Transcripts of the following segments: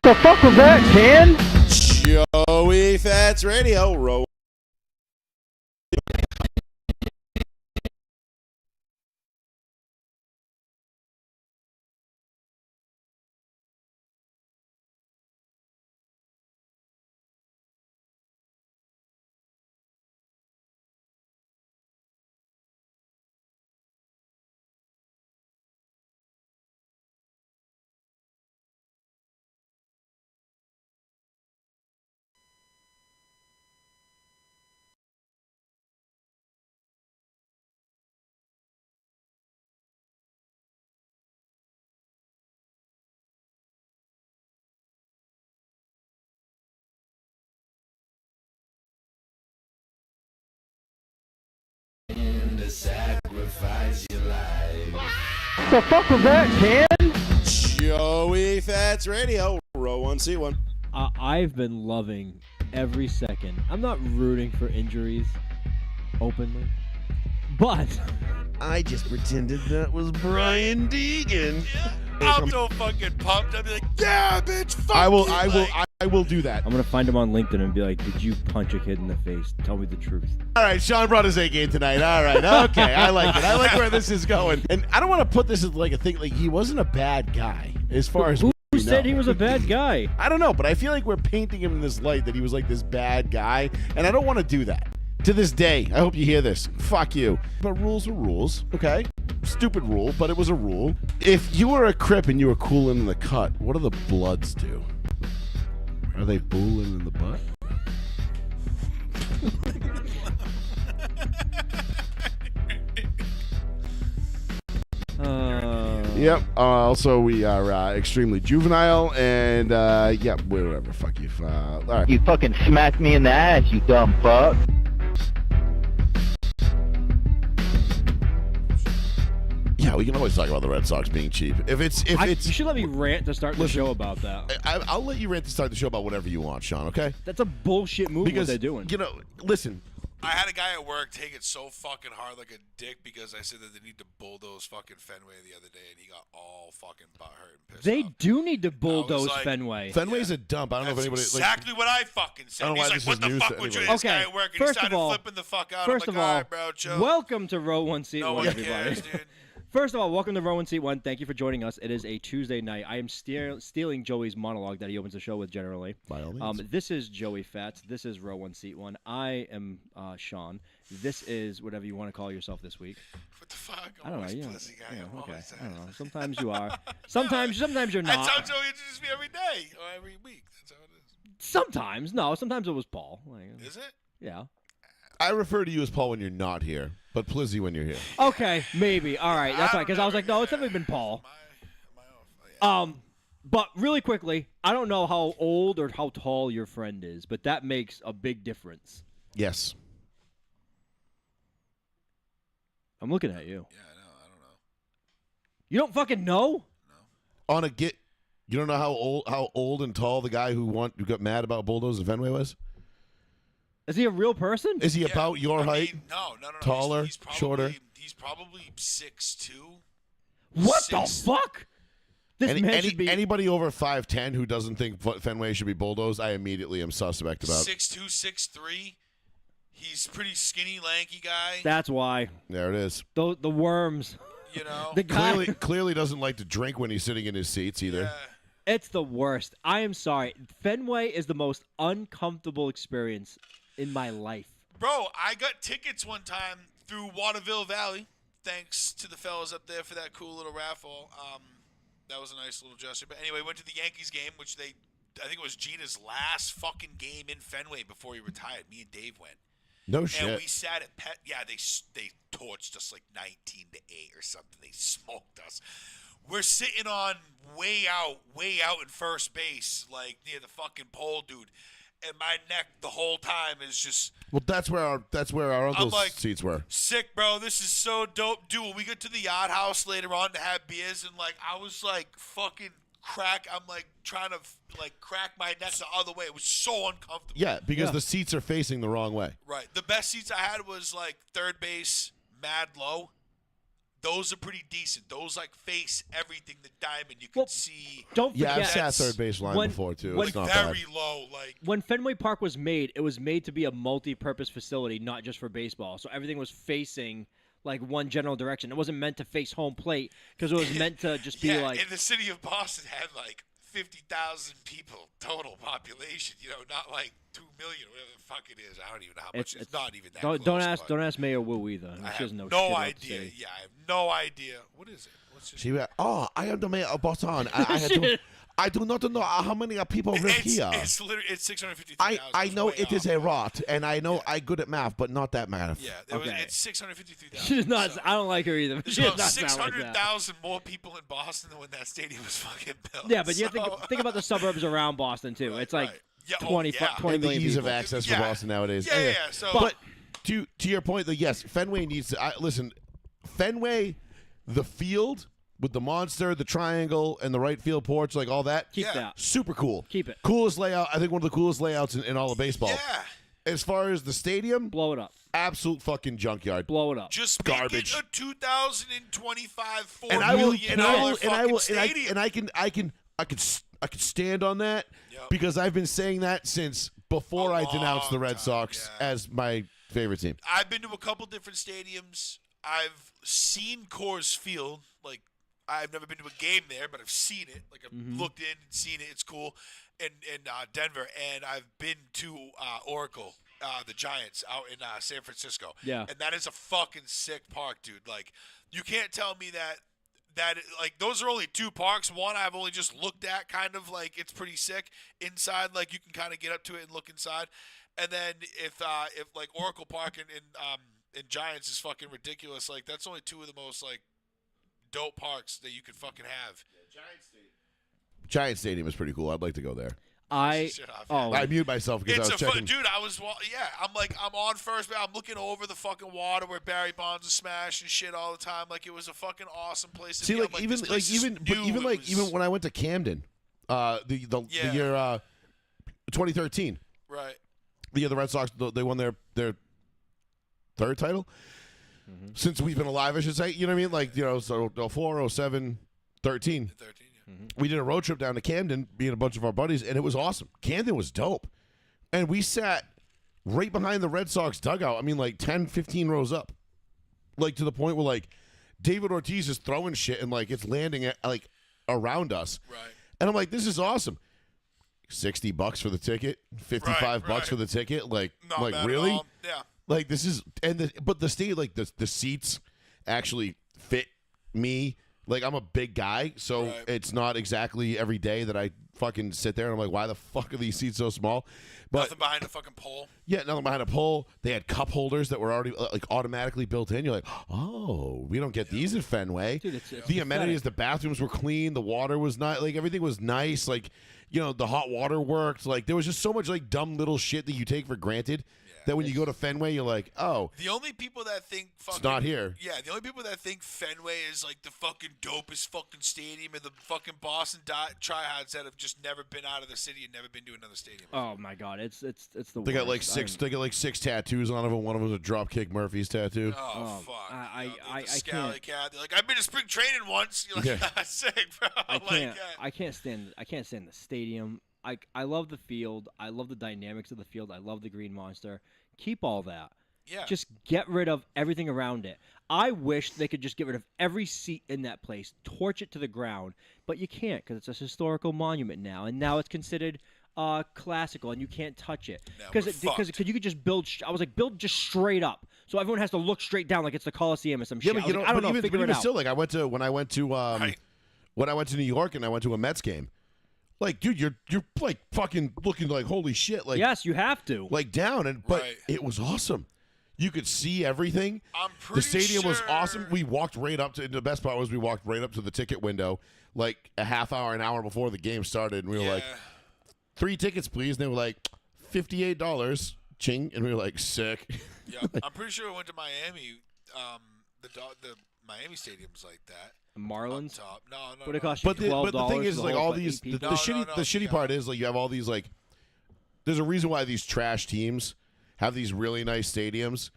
The fuck was that, Ken? Joey Fats Radio. Row. Sacrifice your life. The fuck was that, Ken? Joey Fats Radio. Row 1C1. I've been loving every second. I'm not rooting for injuries openly, but I just pretended that was Brian Deegan. I'm so fucking pumped. I'll be like, yeah, bitch, fuck you. I will do that. I'm gonna find him on LinkedIn and be like, "Did you punch a kid in the face? Tell me the truth." All right, Sean brought his A game tonight. All right, okay, I like it. I like where this is going. And I don't want to put this as like a thing. Like, he wasn't a bad guy as far as Who we said know. he was a bad guy? I don't know, but I feel like we're painting him in this light that he was like this bad guy, and I don't want to do that. To this day, I hope you hear this. Fuck you. But rules are rules, okay? Stupid rule, but it was a rule. If you were a Crip and you were cooling in the cut, what do the Bloods do? Are they booling in the butt? Yep. Also, we are extremely juvenile, and yeah, whatever. Fuck you. All right. You fucking smacked me in the ass, you dumb fuck. Yeah, we can always talk about the Red Sox being cheap. You should let me rant to start the show about that. I'll let you rant to start the show about whatever you want, Sean. Okay? That's a bullshit move. Because what they're doing. You know, listen. I had a guy at work take it so fucking hard like a dick because I said that they need to bulldoze fucking Fenway the other day, and he got all fucking butthurt and pissed They off. do need to bulldoze like, Fenway. Fenway's a dump. I don't know if That's anybody. exactly what I fucking said. I don't know He's why like, this what is the news fuck to would you anybody. this guy Okay, at work? And first he started of all- flipping the fuck out. First I'm of like, all, all right, bro, chill. welcome to Row 1 Seat No 1, one everybody. cares, dude. First of all, welcome to Row 1 Seat 1. Thank you for joining us. It is a Tuesday night. I am stealing Joey's monologue that he opens the show with generally. By all means. This is Joey Fats. This is Row 1 Seat 1. I am Sean. This is whatever you want to call yourself this week. What the fuck? I don't know. Always You know, pussy guy. I'm okay. always I don't know. that. Sometimes you are. Sometimes you're not. That's how Joey introduced me every day or every week. That's how it is. Sometimes. No, sometimes it was Paul. Is it? Yeah. I refer to you as Paul when you're not here, but Plizzy when you're here. Okay, maybe. All right. That's right. Because I was like, no, it's never been Paul. Am I off? Oh, yeah. But really quickly, I don't know how old or how tall your friend is, but that makes a big difference. Yes. I'm looking at you. Yeah, I know. I don't know. You don't fucking know? On a get, you don't know how old and tall the guy who got mad about bulldozing Fenway was? Is he a real person? Is he about your I height? mean, no. Taller, he's probably, shorter? He's probably 6'2". What the fuck? This man should be Anybody over 5'10" who doesn't think Fenway should be bulldozed, I immediately am suspect about. 6'2", 6'3". He's pretty skinny, lanky guy. That's why. There it is. The worms. You know. The guy. Clearly doesn't like to drink when he's sitting in his seats either. Yeah. It's the worst. I am sorry. Fenway is the most uncomfortable experience in my life. Bro, I got tickets one time through Waterville Valley. Thanks to the fellas up there for that cool little raffle. That was a nice little gesture. But anyway, went to the Yankees game, which I think it was Gina's last fucking game in Fenway before he retired. Me and Dave went. No shit. And we sat at Pet. Yeah, they torched us like 19-8 or something. They smoked us. We're sitting on way out in first base, like near the fucking pole, dude. And my neck the whole time is just. Well, that's where our uncle's like, seats were. Sick, bro. This is so dope, dude. When we get to the yacht house later on to have beers, and like I was like fucking crack. I'm like trying to like crack my neck the other way. It was so uncomfortable. Yeah, because the seats are facing the wrong way. Right. The best seats I had was like third base, mad low. those are pretty decent. Those like face everything. The diamond you can Well, see. Don't Yeah, forget, I've sat third base line when- before too. when- It's not bad. Very low. Like when Fenway Park was made, it was made to be a multi-purpose facility, not just for baseball. So everything was facing like one general direction. It wasn't meant to face home plate because it was meant to just be yeah, like. and the city of Boston had like 50,000 people total population. Not like 2 million, whatever the fuck it is. I don't even know how much. It's not even that. Don't ask Mayor Wu either. I She have doesn't know no shit about the idea. city. Yeah, I have no idea. What is it? What's it? She went, oh, I am the mayor of Boston. I do not know how many people live here. It's literally 653,000. I know It's way it is off. a rot, and I know I'm good at math, but not that math. Yeah, Okay. it's 653,000. She's not. so- I don't like her either. There's She does about not sound like that. 600,000 more people in Boston than when that stadium was fucking built. Yeah, but you so- think about the suburbs around Boston too. Right, it's like right. Yeah, 20, yeah. 20 And the million ease people. of access Yeah. for Boston nowadays. Yeah, Anyway. yeah. So, But to your point, though, yes, Fenway needs to listen. Fenway, the field with the monster, the triangle, and the right field porch, like all that. Keep Yeah. that. Super cool. Keep it. Coolest layout. I think one of the coolest layouts in all of baseball. yeah, As far as the stadium, Blow it up. absolute fucking junkyard. Blow it up. just Garbage. make it a 2025 $4 And I will, million and I will, fucking and I will, stadium. I can stand on that Yep. because I've been saying that since before A I denounced the long Red time, Sox yeah. as my favorite team. I've been to a couple different stadiums. I've seen Coors Field. Like, I've never been to a game there, but I've seen it. Like, I've looked in and seen it. It's cool. In Denver, and I've been to Oracle, the Giants, out in San Francisco. Yeah. And that is a fucking sick park, dude. Like, you can't tell me that like those are only two parks. One I've only just looked at, kind of like it's pretty sick inside. Like you can kind of get up to it and look inside. And then if like Oracle Park and Giants is fucking ridiculous, like that's only two of the most like dope parks that you could fucking have. Giant Stadium is pretty cool. I'd like to go there. Shit off, I mute myself because I It's was a checking. dude. I'm on first, but I'm looking over the fucking water where Barry Bonds is smashing shit all the time. Like it was a fucking awesome place to See, be. like I'm even this like place is even but new. even It like was- even when I went to Camden, the Yeah. year 2013, right. the year the Red Sox they won their third title since we've been alive. I should say. You know what I mean? Like so 04, 07, 13. 13. Yeah. We did a road trip down to Camden, being a bunch of our buddies, and it was awesome. Camden was dope. And we sat right behind the Red Sox dugout. I mean, like 10, 15 rows up. Like to the point where, like, David Ortiz is throwing shit and, like, it's landing at, like, around us. Right. And I'm like, this is awesome. $60 for the ticket, $55 right. for the ticket. Like, Not like bad really? At all. Yeah. Like this is but the state like the seats actually fit me. Like I'm a big guy, so Right. it's not exactly every day that I fucking sit there and I'm like, why the fuck are these seats so small? But Nothing behind the fucking pole. yeah, nothing behind a pole. They had cup holders that were already like automatically built in. You're like, oh, we don't get these at Fenway. Dude, it's The amenities, the bathrooms were clean, the water was not like everything was nice. Like, the hot water worked. Like there was just so much like dumb little shit that you take for granted that when you go to Fenway, you're like, oh, The only people that think fucking it's not here. Yeah, the only people that think Fenway is like the fucking dopest fucking stadium are the fucking Boston tryhards that have just never been out of the city and never been to another stadium. Oh my god, it's the They got worst. like six. They got like 6 tattoos on them. One of them is a Dropkick Murphys tattoo. Oh fuck! I the can't. scally cat. They're like, I've been to spring training once. You're like, Yeah. that's sick, bro. I Like, can't. I can't stand the stadium. I love the field. I love the dynamics of the field. I love the Green Monster. Keep all that. yeah. Just get rid of everything around it. I wish they could just get rid of every seat in that place, torch it to the ground, but you can't because it's a historical monument now, and now it's considered classical, and you can't touch it Now because we're fucked. you could just build. I was like, build just straight up, so everyone has to look straight down like it's the Coliseum or some Yeah, shit. but I don't know. even, Figure but it even out. still, like when I went to Right. when I went to New York and I went to a Mets game, like, dude, you're like fucking looking like holy shit, like Yes, you have to. like down, and but Right. it was awesome. You could see everything. I'm The pretty stadium was sure- awesome. We walked right up to. The best part was we walked right up to the ticket window, like a half hour, an hour before the game started, and we were like, Yeah. 3 tickets, please. And they were like, $58, ching, and we were like, sick. Yeah, I'm pretty sure I went to Miami. The Miami stadium's like that. Marlins. Up top. No. Would it cost But you $12? the thing is, for like whole all for these, 8 the, people? the No, shitty, no, the shitty yeah. part is like you have all these like. There's a reason why these trash teams have these really nice stadiums,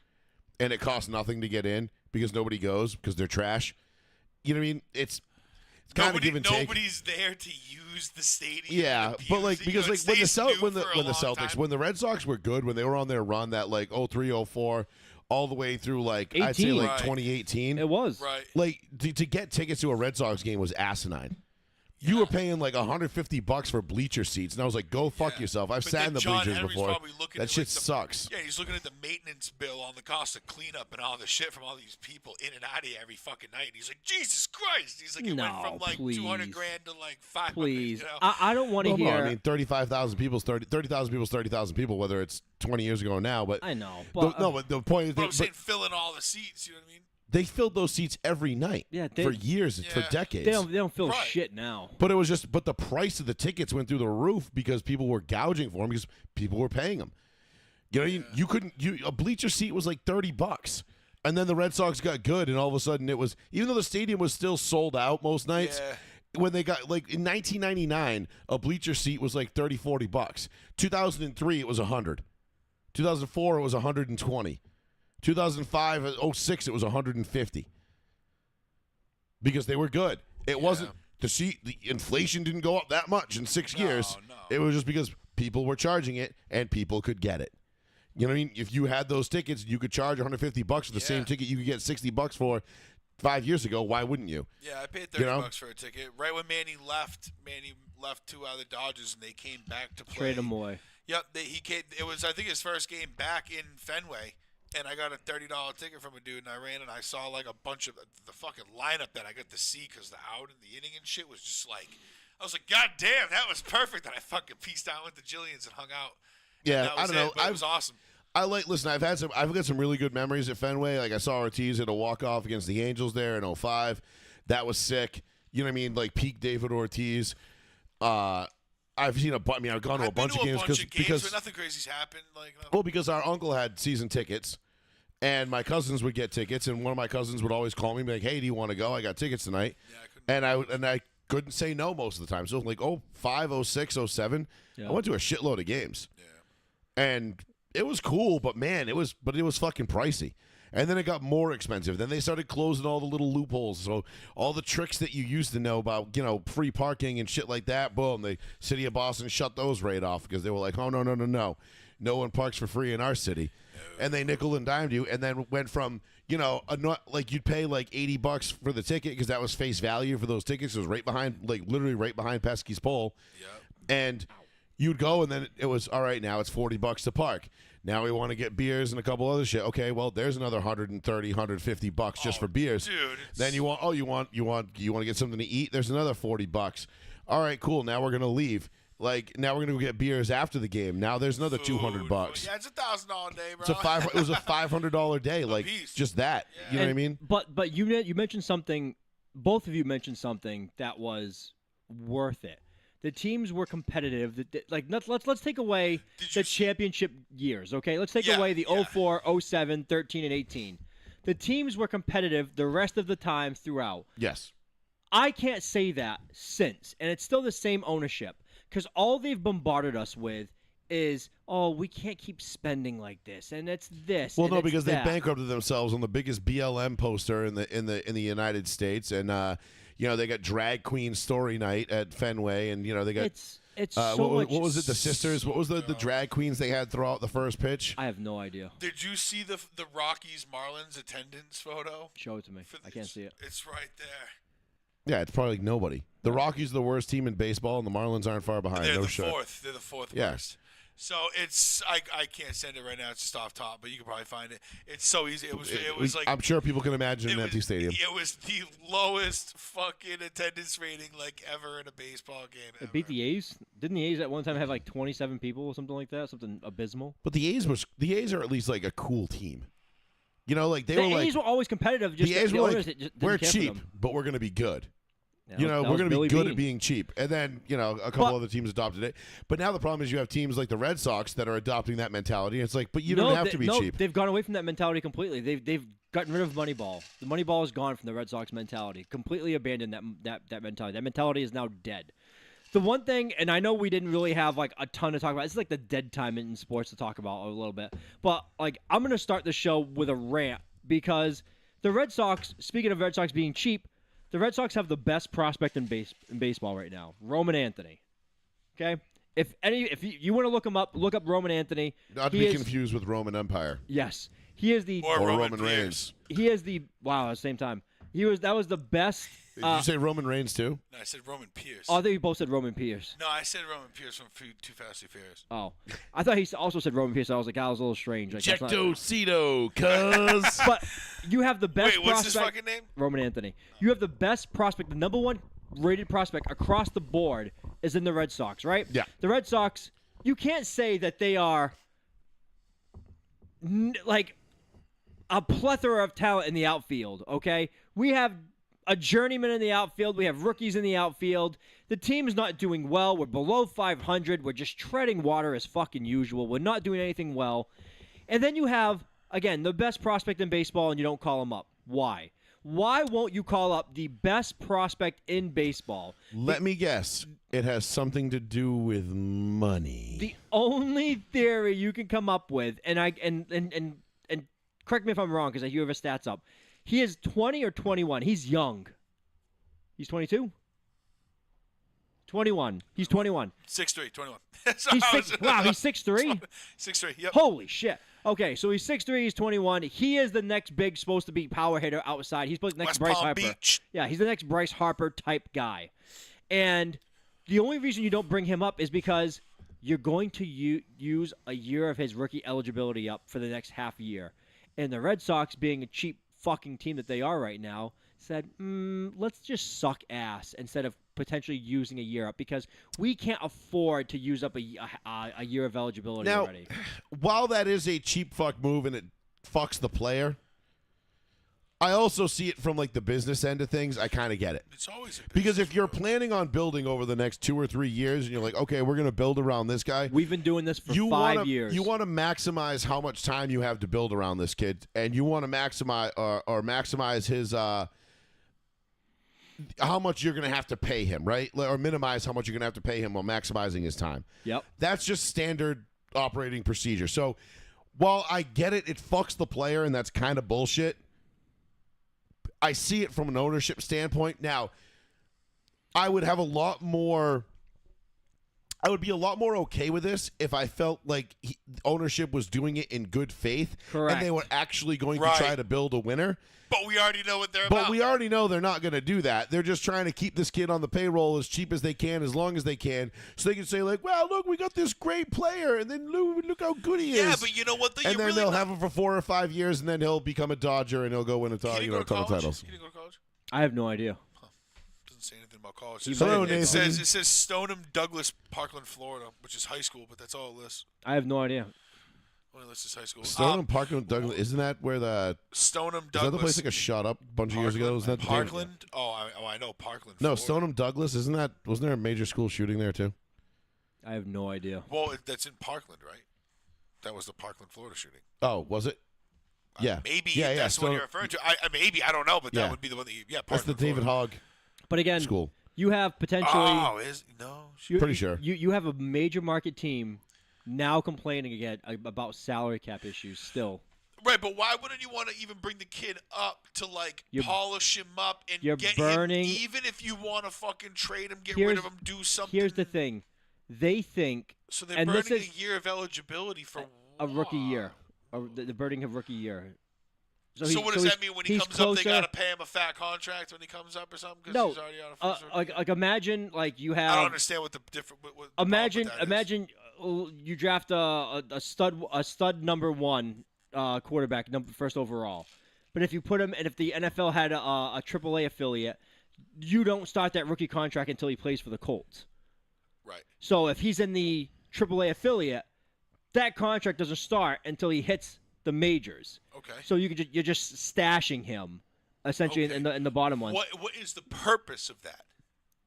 and it costs nothing to get in because nobody goes because they're trash. You know what I mean? It's kind of give and take. Nobody's there to use the stadium. Yeah, but like because like when the Celtics, when the Red Sox were good, when they were on their run that like 03, 04, all the way through like I'd say like 2018. It was right. Like to get tickets to a Red Sox game was asinine. You were paying like $150 for bleacher seats, and I was like, "Go fuck yourself." I've sat in the bleachers before. That shit sucks. Yeah, he's looking at the maintenance bill on the cost of cleanup and all the shit from all these people in and out of here every fucking night. And he's like, "Jesus Christ!" He's like, "It went from like 200 grand to like 500." Please, you know? I don't want to hear. I mean, 35,000 people, 30,000 people, 30,000 people. Whether it's 20 years ago or now, but I know. But, but the point is, but I'm saying filling all the seats. You know what I mean? They filled those seats every night for years, for decades. They don't fill shit now. But it was but the price of the tickets went through the roof because people were gouging for them because people were paying them. You know, you couldn't. A bleacher seat was like $30, and then the Red Sox got good, and all of a sudden it was, even though the stadium was still sold out most nights. Yeah. When they got like in 1999, a bleacher seat was like $30-$40. 2003, it was $100. 2004, it was $120. 2005, 06, it was $150 because they were good. It wasn't the inflation didn't go up that much in 6 years. No. It was just because people were charging it and people could get it. You know what I mean? If you had those tickets, you could charge $150 for the same ticket you could get $60 for 5 years ago. Why wouldn't you? Yeah, I paid $30 for a ticket right when Manny left. Manny left 2 out of the Dodgers, and they came back to play. Trade him away. Yep, he came. It was, I think, his first game back in Fenway. And I got a $30 ticket from a dude, and I ran and I saw like a bunch of the fucking lineup that I got to see because the out and the inning and shit was just like, I was like, God damn, that was perfect. And I fucking pieced out with the Jillians and hung out. Yeah, I don't know. It was awesome. Listen, I've got some really good memories at Fenway. Like I saw Ortiz hit a walk-off against the Angels there in 05. That was sick. You know what I mean? Like peak David Ortiz. I've seen I've gone to a bunch of games because but nothing crazy's happened. Because our uncle had season tickets. And my cousins would get tickets, and one of my cousins would always call me and be like, "Hey, do you want to go? I got tickets tonight." Yeah, I couldn't say no most of the time. So like 05, 06, 07, I went to a shitload of games. Yeah. And it was cool, but man, it was fucking pricey. And then it got more expensive. Then they started closing all the little loopholes. So all the tricks that you used to know about, free parking and shit like that, boom, the city of Boston shut those right off because they were like, "Oh, no. No one parks for free in our city." And they nickel and dimed you, and then went from, like you'd pay like $80 for the ticket because that was face value for those tickets. It was right behind, like literally right behind Pesky's pole. Yep. And you'd go, and then it was, all right, now it's $40 to park. Now we want to get beers and a couple other shit. Okay, well, there's another $130, $150 just for beers. Dude, then you want to get something to eat? There's another $40. All right, cool. Now we're gonna leave. Like now we're gonna go get beers after the game. Now there's another $200. Yeah, it's $1,000 day, bro. It was a $500 day, like just that. Yeah. You know what I mean? But you mentioned something. Both of you mentioned something that was worth it. The teams were competitive. Let's take away the championship years. Okay, let's take away the 04, 07, 13, and 18. The teams were competitive the rest of the time throughout. Yes. I can't say that since, and it's still the same ownership. Because all they've bombarded us with is, we can't keep spending like this, and it's this. Well, and no, it's because that. they bankrupted themselves on the biggest BLM poster in the United States, and they got drag queen story night at Fenway, and they got it's so much. What was it? The sisters. What was the drag queens they had throw out the first pitch? I have no idea. Did you see the Rockies Marlins attendance photo? Show it to me. I can't see it. It's right there. Yeah, it's probably like nobody. The Rockies are the worst team in baseball, and the Marlins aren't far behind. They're no the shit. fourth. They're the fourth Yeah. worst. So it's I can't send it right now. It's just off top, but you can probably find it. It's so easy. It was like I'm sure people can imagine an empty stadium. It was the lowest fucking attendance rating like ever in a baseball game. It beat the A's. Didn't the A's at one time have like 27 people or something like that? Something abysmal. But the A's are at least like a cool team. They were like the A's were always competitive. Just the A's were like, we're cheap, them. but we're going to be good. Yeah, we're going to be good Bean. at being cheap. And then, a couple other teams adopted it. But now the problem is you have teams like the Red Sox that are adopting that mentality. It's like, but you don't have to be cheap. They've gone away from that mentality completely. They've gotten rid of Moneyball. The Moneyball is gone from the Red Sox mentality. Completely abandoned that mentality. That mentality is now dead. The one thing, and I know we didn't really have like a ton to talk about. It's like the dead time in sports to talk about a little bit. But like I'm going to start the show with a rant because The Red Sox, speaking of Red Sox being cheap, the Red Sox have the best prospect in baseball right now, Roman Anthony. Okay? If you want to look him up, look up Roman Anthony. Not to be confused with Roman Empire. Yes. He is the Or Roman Reigns. He is the wow, at the same time. That was the best Did you say Roman Reigns too? No, I said Roman Pierce. Oh, I think you both said Roman Pierce. No, I said Roman Pierce from Too Fast, Too Furious. Oh. I thought he also said Roman Pierce. I was like, that was a little strange. Like, that's not- Cito, cuz. But you have the best Wait, what's prospect. his fucking name? Roman Anthony. You have the best prospect, the number one rated prospect across the board is in the Red Sox, right? Yeah. The Red Sox, you can't say that they are like a plethora of talent in the outfield, okay? We have a journeyman in the outfield. We have rookies in the outfield. The team is not doing well. We're below 500. We're just treading water as fucking usual. We're not doing anything well. And then you have, again, the best prospect in baseball, and you don't call him up. Why? Why won't you call up the best prospect in baseball? Let me guess. It has something to do with money. The only theory you can come up with, and correct me if I'm wrong because I hear his stats up. He is 20 or 21. He's young. He's 22? 21. He's 21. 6'3", 21. Wow, he's 6'3"? 6'3", yep. Holy shit. Okay, so he's 6'3", he's 21. He is the next big, supposed to be power hitter outside. He's the next West Bryce Palm Harper. Beach. Yeah, he's the next Bryce Harper type guy. And the only reason you don't bring him up is because you're going to use a year of his rookie eligibility up for the next half year. And the Red Sox, being a cheap fucking team that they are right now, said, let's just suck ass instead of potentially using a year up because we can't afford to use up a year of eligibility Now, already. while that is a cheap fuck move and it fucks the player, I also see it from like the business end of things. I kind of get it. It's always a Because if business you're move. planning on building over the next 2 or 3 years and you're like, okay, we're going to build around this guy. We've been doing this for you 5 wanna, years. You want to maximize how much time you have to build around this kid, and you want to maximize or maximize his how much you're going to have to pay him, right? Or minimize how much you're going to have to pay him while maximizing his time. Yep. That's just standard operating procedure. So while I get it, it fucks the player, and that's kind of bullshit. I see it from an ownership standpoint. Now, I would have a lot more. I would be a lot more okay with this if I felt like ownership was doing it in good faith, Correct. and they were actually going to Right. try to build a winner. But we already know what they're But about. we already know they're not going to do that. They're just trying to keep this kid on the payroll as cheap as they can, as long as they can, so they can say like, "Well, look, we got this great player, and then look how good he is." Yeah, but you know what? and then they'll have him for 4 or 5 years, and then he'll become a Dodger, and he'll go win a He ton didn't go to of college? titles. He didn't go to college? I have no idea. Doesn't say anything about college. He Hello, might have. Nathan. It says Stoneham Douglas, Parkland, Florida, which is high school, but that's all it lists. I have no idea. Only lists is high school. Stoneham Parkland, Douglas. Isn't that where the? Stoneham Is Douglas. that the place that got shot up a bunch of years ago? Wasn't that the name? Parkland? I know Parkland. No, Florida. Stoneham Douglas. Isn't that? Wasn't there a major school shooting there too? I have no idea. Well, that's in Parkland, right? That was the Parkland, Florida shooting. Oh, was it? Yeah. Maybe Yeah, that's the one you're referring to. Maybe, I don't know, but Yeah. that would be the one that That's the Parkland, David Florida. Hogg But again, school. you have potentially. Oh, no? Pretty sure. You have a major market team now complaining again about salary cap issues still. Right, but why wouldn't you want to even bring the kid up to polish him up and you're get burning- him? Even if you want to fucking trade him, get rid of him, do something. Here's the thing. They think So they're and this burning is a year of eligibility for a rookie what? year. The burning of rookie year. So what does that mean when he he's comes up? They closer- got to pay him a fat contract when he comes up or something because No, he's already on a first rookie? like imagine like you have. I don't understand what the different. What the problem Imagine, with that is. imagine you draft a stud number one quarterback, first overall. But if you put him, and if the NFL had a AAA affiliate, you don't start that rookie contract until he plays for the Colts. Right. So if he's in the AAA affiliate, that contract doesn't start until he hits the majors. Okay. So you're just stashing him, essentially Okay. in the bottom one What is the purpose of that?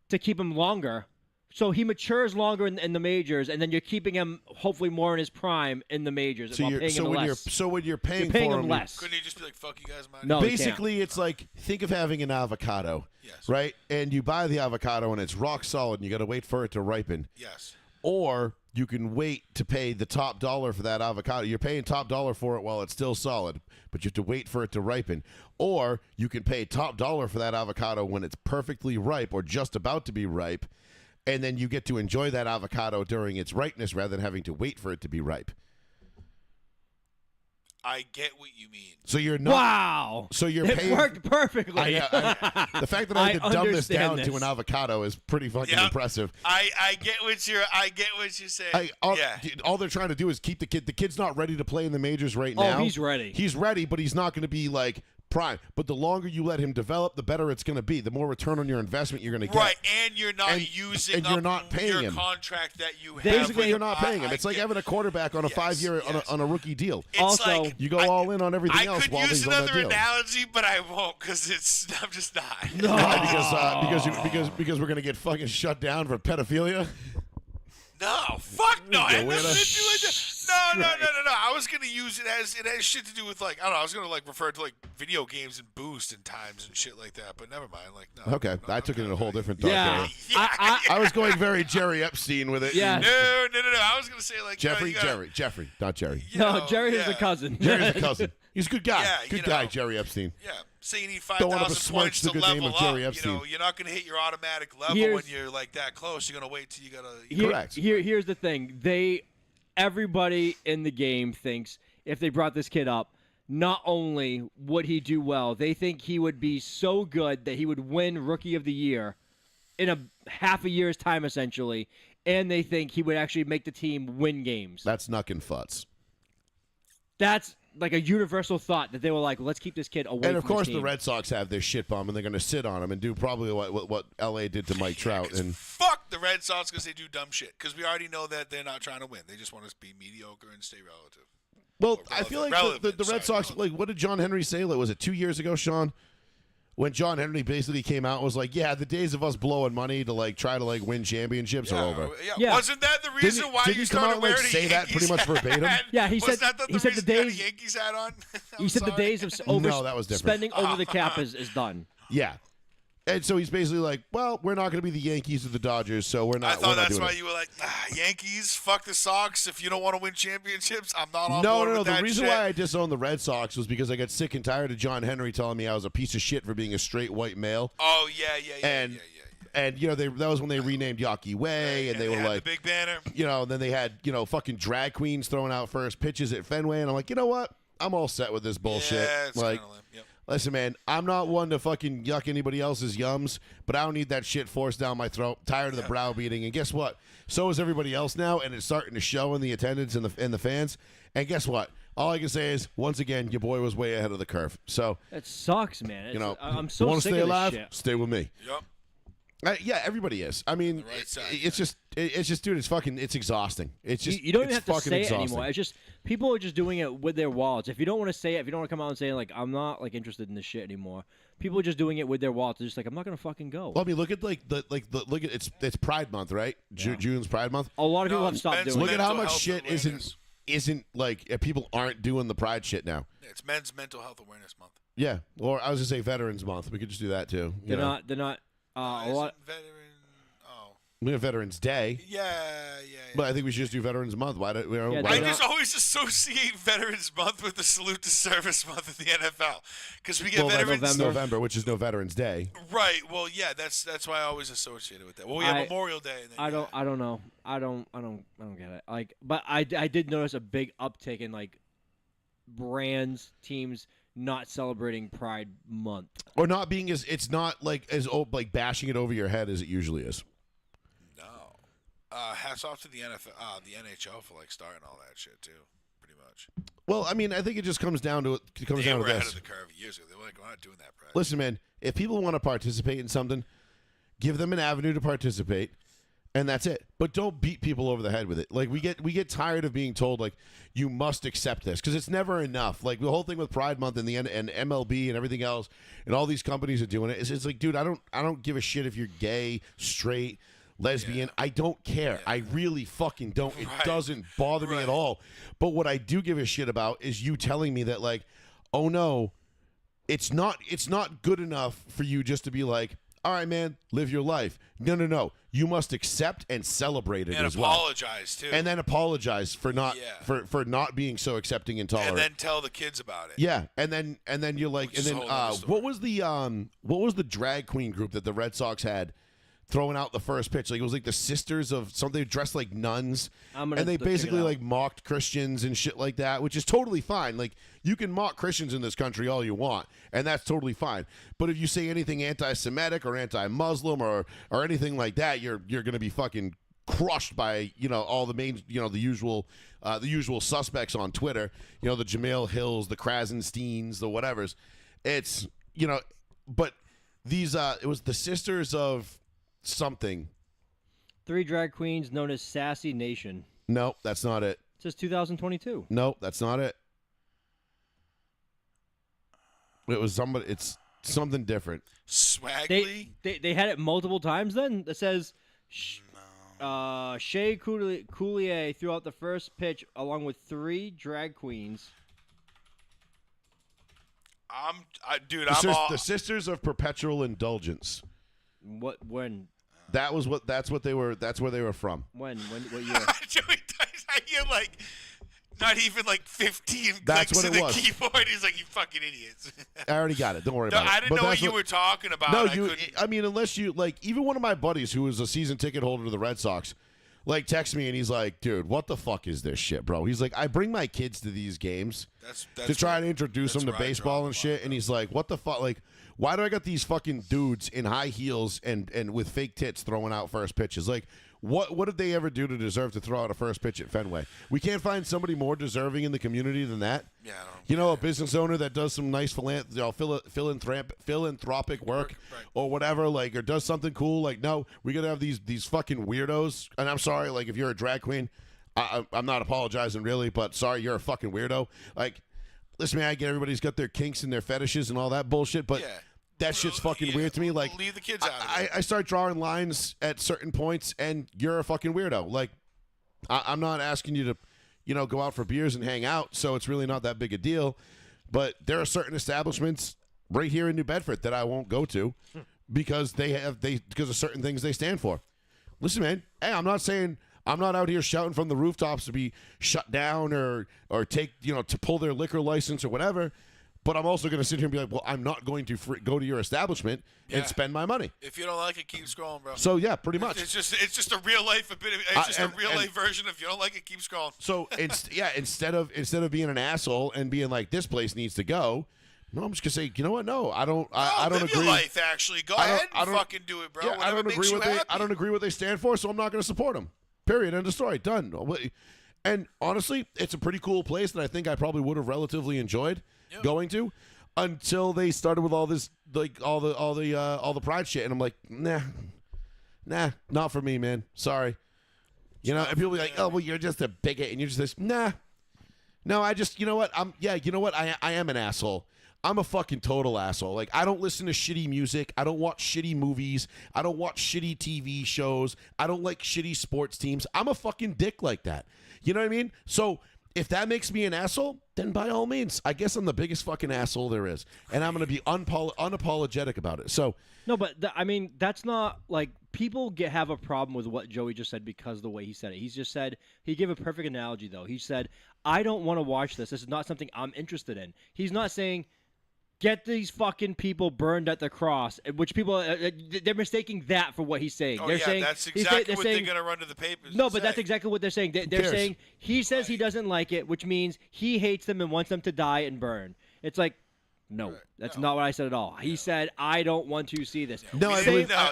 to keep him longer. So he matures longer in the majors, and then you're keeping him hopefully more in his prime in the majors. So while you're paying so him when less. you're You're paying paying for him less. Couldn't he just be like, "Fuck you guys, man"? No. he can't. Basically, it's like think of having an avocado, Yes. right? And you buy the avocado and it's rock solid, and you got to wait for it to ripen. Yes. Or you can wait to pay the top dollar for that avocado. You're paying top dollar for it while it's still solid, but you have to wait for it to ripen. Or you can pay top dollar for that avocado when it's perfectly ripe or just about to be ripe, and then you get to enjoy that avocado during its ripeness rather than having to wait for it to be ripe. I get what you mean. So you're not. Wow. So you're It paying. worked perfectly. The fact that I had to dumb this down to an avocado is pretty fucking impressive. I get what you're saying. All they're trying to do is keep the kid. The kid's not ready to play in the majors right now. Oh, he's ready. He's ready, but he's not going to be like prime. But the longer you let him develop, the better it's going to be. The more return on your investment you're going to get. Right, and you're not using and you're not paying your him. Contract that you have. Basically, you're not paying him. It's like having a quarterback on a 5-year on a rookie deal. It's Also, like, you go all in on everything else while he's on that use another deal. analogy, but I won't because I'm just not. No. Because we're going to get fucking shut down for pedophilia. No, fuck no. I Go never with did us. you like that. No. I was gonna use it as it has shit to do with like I don't know. I was gonna like refer to like video games and boost and times and shit like that. But never mind. Like no. Okay, no, I took it in a whole different Yeah. dark I- I was going very Jerry Epstein with it. Yeah. No. I was gonna say like Jeffrey, you gotta, Jeffrey, not Jerry. you No, know, Jerry is yeah. a cousin. Jerry's a cousin. He's a good guy. Yeah, Good you guy, know. Jerry Epstein. Yeah. Say you need Don't wanna 5,000 besmirch points the to good name level of Jerry up. Epstein. You know, you're not gonna hit your automatic level Here's- when you're like that close. You're gonna wait till you gotta. Correct. Here's the thing. Everybody in the game thinks if they brought this kid up, not only would he do well, they think he would be so good that he would win Rookie of the Year in a half a year's time, essentially, and they think he would actually make the team win games. That's knucking futz. That's like a universal thought that they were like, let's keep this kid away And of from course, this the team. Red Sox have their shit bomb, and they're going to sit on him and do probably what LA did to Mike Trout. And Fuck the Red Sox because they do dumb shit. Because we already know that they're not trying to win. They just want us to be mediocre and stay relative. well, Or I feel like relevant, the Red Sox. relevant. Like, what did John Henry say? Like, was it 2 years ago, Sean? When John Henry basically came out and was like, "Yeah, the days of us blowing money to like try to like win championships are over." Yeah. Wasn't that the reason why didn't you he come started out and, like, wearing a say that Yankees pretty much hat? verbatim? Yeah, he Wasn't said- that the he said the reason you had a days- Yankees hat on. He said the days of No, that was different. spending over the cap is done. Yeah. And so he's basically like, "Well, we're not going to be the Yankees or the Dodgers, so we're not." I we're thought not that's doing why it. you were like, Yankees, fuck the Sox. If you don't want to win championships, I'm not on No, board no, no. with The that reason shit. why I disowned the Red Sox was because I got sick and tired of John Henry telling me I was a piece of shit for being a straight white male. Oh, yeah. And and you know that was when they renamed Yawkey Way, and they were had like, the big banner. you know, then they had fucking drag queens throwing out first pitches at Fenway, and I'm like, you know what? I'm all set with this bullshit. Yeah, it's like, kinda lame. Yep. listen, man, I'm not one to fucking yuck anybody else's yums, but I don't need that shit forced down my throat. Tired of the browbeating, and guess what? So is everybody else now, and it's starting to show in the attendance and the fans. And guess what? All I can say is, once again, your boy was way ahead of the curve. So, That sucks, man. you know, I'm so want to sick stay of this alive? shit. Stay with me. Yep. Yeah, everybody is. I mean, right side, it's just, dude, it's exhausting. It's just, You don't it's even have to fucking say exhausting. it anymore. It's just people are just doing it with their wallets. If you don't want to say it, if you don't want to come out and say like I'm not like interested in this shit anymore, people are just doing it with their wallets. They're just like I'm not gonna fucking go. Well, I mean, look at look at it's Pride Month, right? June's Pride Month. A lot of people No, have stopped men's- doing Look it. at how mental much health shit awareness. isn't like people aren't doing the Pride shit now. It's Men's Mental Health Awareness Month. Yeah, or I was gonna say Veterans Month. We could just do that too. You know? They're not. A Isn't lot. Veteran. Oh. We have Veterans Day, Yeah. but I think we should just do Veterans Month. Why don't Yeah, why they're I don't- not- just always associate Veterans Month with the Salute to Service Month of the NFL because we get well, veterans. that's November, which is no Veterans Day. Right. Well, yeah. That's why I always associate it with that. Well, we have Memorial Day. And then, I don't know. I don't get it. Like, but I did notice a big uptick in like brands, teams not celebrating Pride Month. Or not being as it's not like as like bashing it over your head as it usually is. No. Hats off to the NFL, the NHL for like starting all that shit too. Pretty much. Well, I mean, I think it just comes down to They down were to ahead this. of the curve years ago. They were like, we're not doing that, Brad. Listen, man, if people want to participate in something, give them an avenue to participate, and that's it. But don't beat people over the head with it. Like we get tired of being told like you must accept this because it's never enough. Like the whole thing with Pride Month and the and MLB and everything else, and all these companies are doing it. It's like, dude, I don't give a shit if you're gay, straight, lesbian. I don't care. I really fucking don't. It Right. doesn't bother me at all. But what I do give a shit about is you telling me that like, oh no, it's not good enough for you just to be like, all right, man, live your life. No. You must accept and celebrate it And as well. apologize, too. And then apologize for not Yeah. for not being so accepting and tolerant. And then tell the kids about it. Yeah, and then you're like, Which and is a then whole nother story. what was the drag queen group that the Red Sox had throwing out the first pitch? Like it was like the sisters of something dressed like nuns, I'm gonna and they check it basically out. like mocked Christians and shit like that, which is totally fine. Like you can mock Christians in this country all you want, and that's totally fine. But if you say anything anti-Semitic or anti-Muslim or anything like that, you're gonna be fucking crushed by all the main the usual suspects on Twitter, the Jamil Hills, the Krasensteins, the whatevers. It's but these it was the sisters of something. 3 drag queens known as Sassy Nation. No, that's not it. It says 2022. No, that's not it. It was somebody. It's something different. Swaggly? They had it multiple times. Then it says Shea Coulier threw out the first pitch along with 3 drag queens. The Sisters of Perpetual Indulgence. What when? That's what they were. That's where they were from. What year? Joey Dice, I hear not even 15 That's clicks what in it the was. keyboard. He's like, you fucking idiots. I already got it. Don't worry No, about it. I didn't But know what that's you were talking about. No, I couldn't. I mean, unless you even one of my buddies who was a season ticket holder to the Red Sox, texts me and he's like, "Dude, what the fuck is this shit, bro?" He's like, "I bring my kids to these games to try and introduce them to baseball and shit," and he's like, "What the fuck? Like, why do I got these fucking dudes in high heels and with fake tits throwing out first pitches? Like, what did they ever do to deserve to throw out a first pitch at Fenway? We can't find somebody more deserving in the community than that. Yeah, I don't a business owner that does some nice philanthropic work Right. or whatever, or does something cool. Like, no, we gotta have these fucking weirdos. And I'm sorry, if you're a drag queen, I'm not apologizing really, but sorry, you're a fucking weirdo. Listen, man, I get everybody's got their kinks and their fetishes and all that bullshit, but. Yeah. That shit's fucking weird to me. Leave the kids out of it. I start drawing lines at certain points, and you're a fucking weirdo. I'm not asking you to, go out for beers and hang out, so it's really not that big a deal. But there are certain establishments right here in New Bedford that I won't go to because because of certain things they stand for. Listen, man, hey, I'm not saying I'm not out here shouting from the rooftops to be shut down or take to pull their liquor license or whatever. But I'm also going to sit here and be like, well, I'm not going to go to your establishment and spend my money. If you don't like it, keep scrolling, bro. So yeah, pretty much. It's just a real life life version. If you don't like it, keep scrolling. So instead of being an asshole and being like, this place needs to go, no, I'm just gonna say, you know what? No, I don't. I don't live agree. Your life, actually. Go ahead and fucking do it, bro. Yeah, I don't agree with happy. I don't agree what they stand for, so I'm not going to support them. Period. End of story. Done. And honestly, it's a pretty cool place that I think I probably would have relatively enjoyed going to. Until they started with all this, all the pride shit, and I'm like, nah, not for me, man. Sorry, and people be like, oh, well, you're just a bigot, and you're just this, nah, no, I just, you know what, I am an asshole. I'm a fucking total asshole. I don't listen to shitty music. I don't watch shitty movies. I don't watch shitty TV shows. I don't like shitty sports teams. I'm a fucking dick like that. You know what I mean? So. If that makes me an asshole, then by all means, I guess I'm the biggest fucking asshole there is, and I'm going to be unapologetic about it. So no, but that's not people have a problem with what Joey just said because of the way he said it. He's just said he gave a perfect analogy though. He said, "I don't want to watch this. This is not something I'm interested in." He's not saying get these fucking people burned at the cross, which people they're mistaking that for what he's saying. Oh, they're yeah, saying that's exactly what saying, they're going to run to the papers. No, and but say. that's exactly what they're saying. They're saying he says he doesn't like it, which means he hates them and wants them to die and burn. It's like, no, that's not what I said at all. He said, I don't want to see this. No, I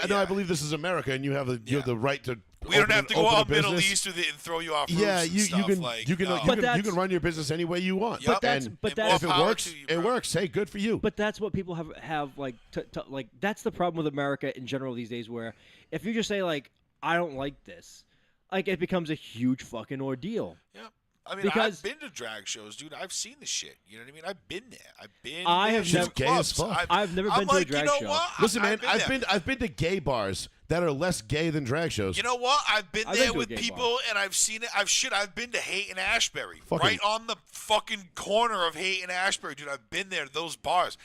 I believe this is America, and you have the right to. We don't have to go out business. Middle East with it and throw you off roofs Yeah, and you stuff. can you can run your business any way you want. Yep. But if it power works, to you, it bro. works. Hey, good for you. But that's what people have that's the problem with America in general these days, where if you just say I don't like this, it becomes a huge fucking ordeal. Yep. I mean, Because- I've been to drag shows, dude. I've seen the shit. You know what I mean? I've been there. I have to never- Gay as clubs. fuck. I've never I'm been to a like, drag you know show. What? Listen, man, there. I've been to gay bars that are less gay than drag shows. You know what? I've been I've there been to a with gay people, and I've seen it. I've been to Haight and Ashbury, Fucking- right on the fucking corner of Haight and Ashbury, dude. I've been there to those bars.